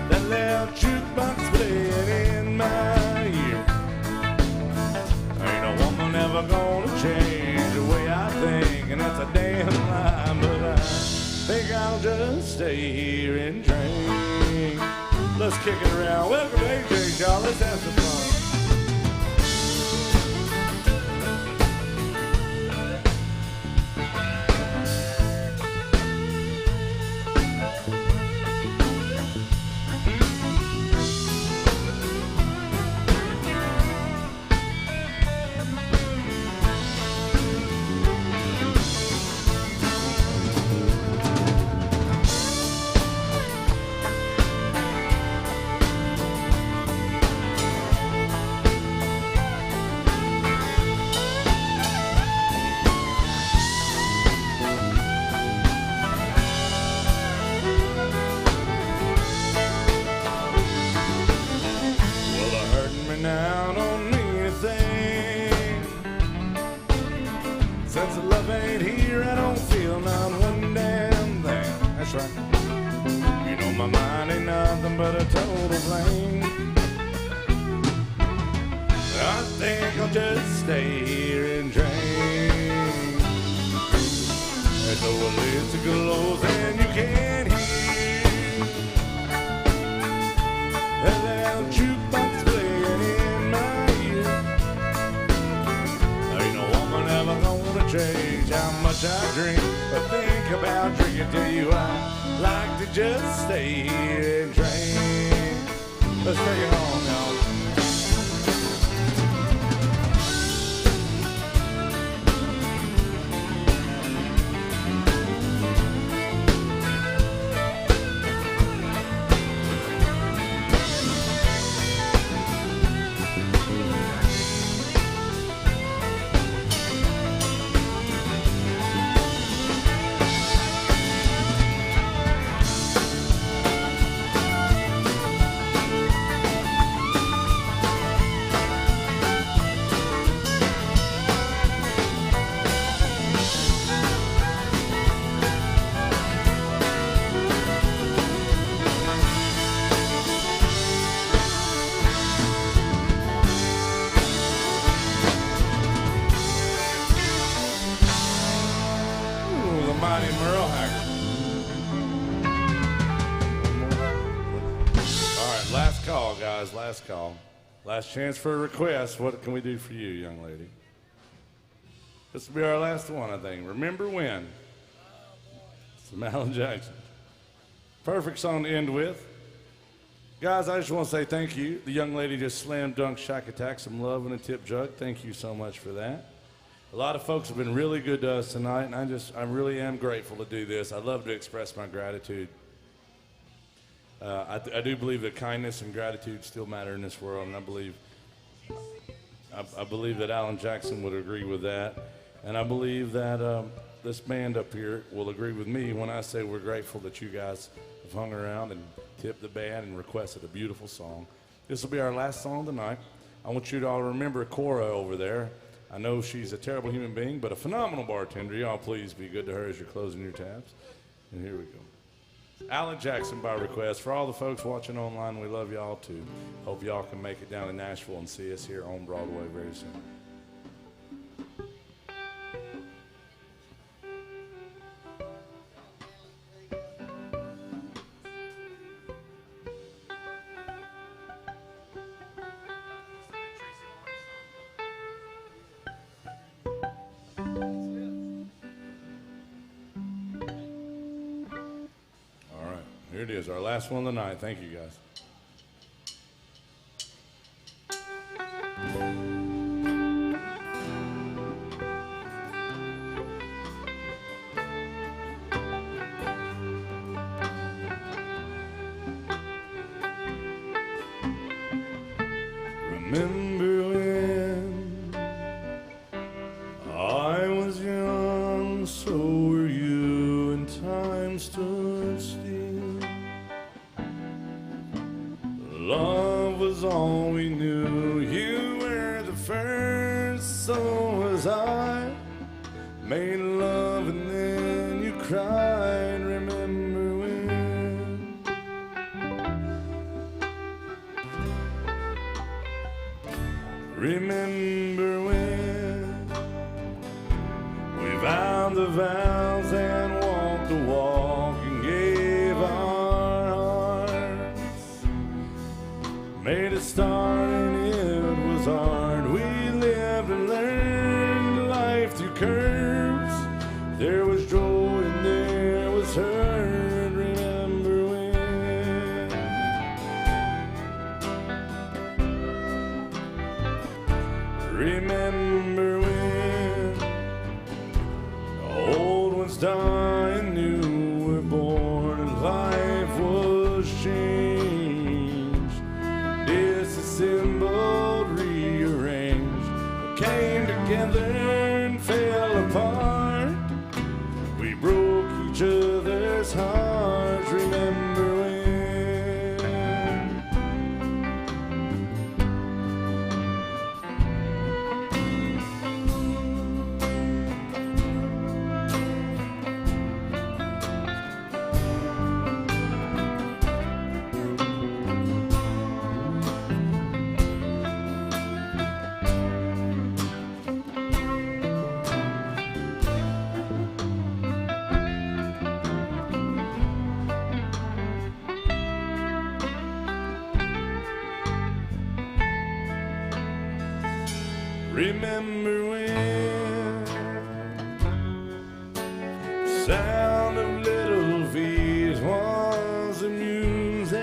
that loud jukebox playing in my ear. Ain't a woman ever gonna change the way I think, and that's a damn lie. But I think I'll just stay here and drink. Let's kick it around. Welcome to AJ, y'all. Let's have some fun. Now don't mean a thing. Since the love ain't here, I don't feel not one damn thing. That's right. You know my mind ain't nothing but a total blank. I think I'll just stay here and drink. There's no list of glows and you can't hear that loud jukebox playing in my ear. Ain't no woman ever gonna change how much I drink, but think about drinking till you I like to just stay here and drink. Let's take it home, y'all. call, guys. Last call. Last chance for a request. What can we do for you, young lady? This will be our last one, I think. Remember When? It's from Alan Jackson. Perfect song to end with. Guys, I just want to say thank you. The young lady just slam dunked Shack Attack some love in a tip jug. Thank you so much for that. A lot of folks have been really good to us tonight, and I really am grateful to do this. I love to express my gratitude. I do believe that kindness and gratitude still matter in this world, and I believe that Alan Jackson would agree with that, and I believe that this band up here will agree with me when I say we're grateful that you guys have hung around and tipped the band and requested a beautiful song. This will be our last song tonight. I want you to all remember Cora over there. I know she's a terrible human being, but a phenomenal bartender. Y'all please be good to her as you're closing your tabs. And here we go. Alan Jackson by request. For all the folks watching online, we love y'all too. Hope y'all can make it down to Nashville and see us here on Broadway very soon. Here it is, our last one of the night. Thank you, guys. Remember when I was young, so were you, and time stood still. Love was all we knew. You were the first, so was I. Made love and then you cried. Remember when? Remember when we vowed the vows and walked the walk and gave our hearts, made a start and it was hard. We lived and learned life through curves. There was joy and there was hurt. Remember when? Remember when the old ones died and new were born and life was changed, disassembled, rearranged, came together and fell apart. We broke each other's hearts. Remember when? Remember when the sound of little feet was the music,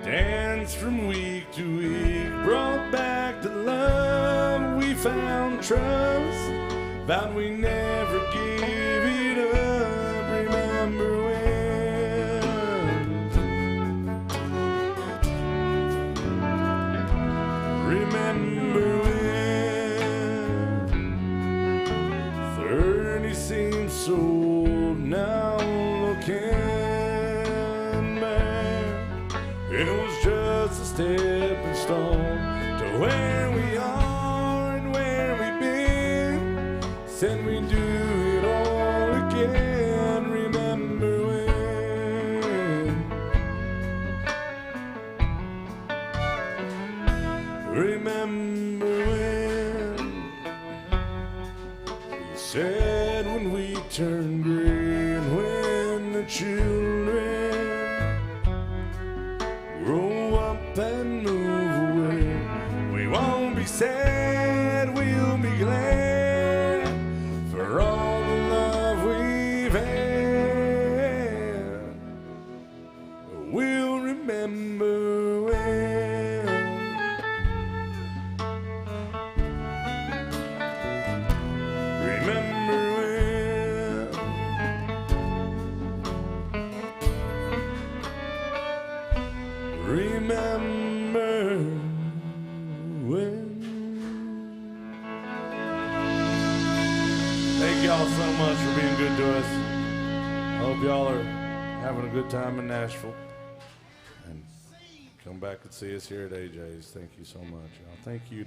danced from week to week, brought back the love, we found trust, vowed we never give it up. Remember when? Remember when 30 seems so old now, looking back, it was just a stepping stone to where we are and where we've been. Said we'd do it all again. Remember when? Remember when we said when we turned gray and when the children up and move away. We won't be sad, we'll be glad for all the love we've had. We'll remember well. Remember well. Remember when. Thank y'all so much for being good to us. I hope y'all are having a good time in Nashville. And come back and see us here at AJ's. Thank you so much, y'all. Thank you.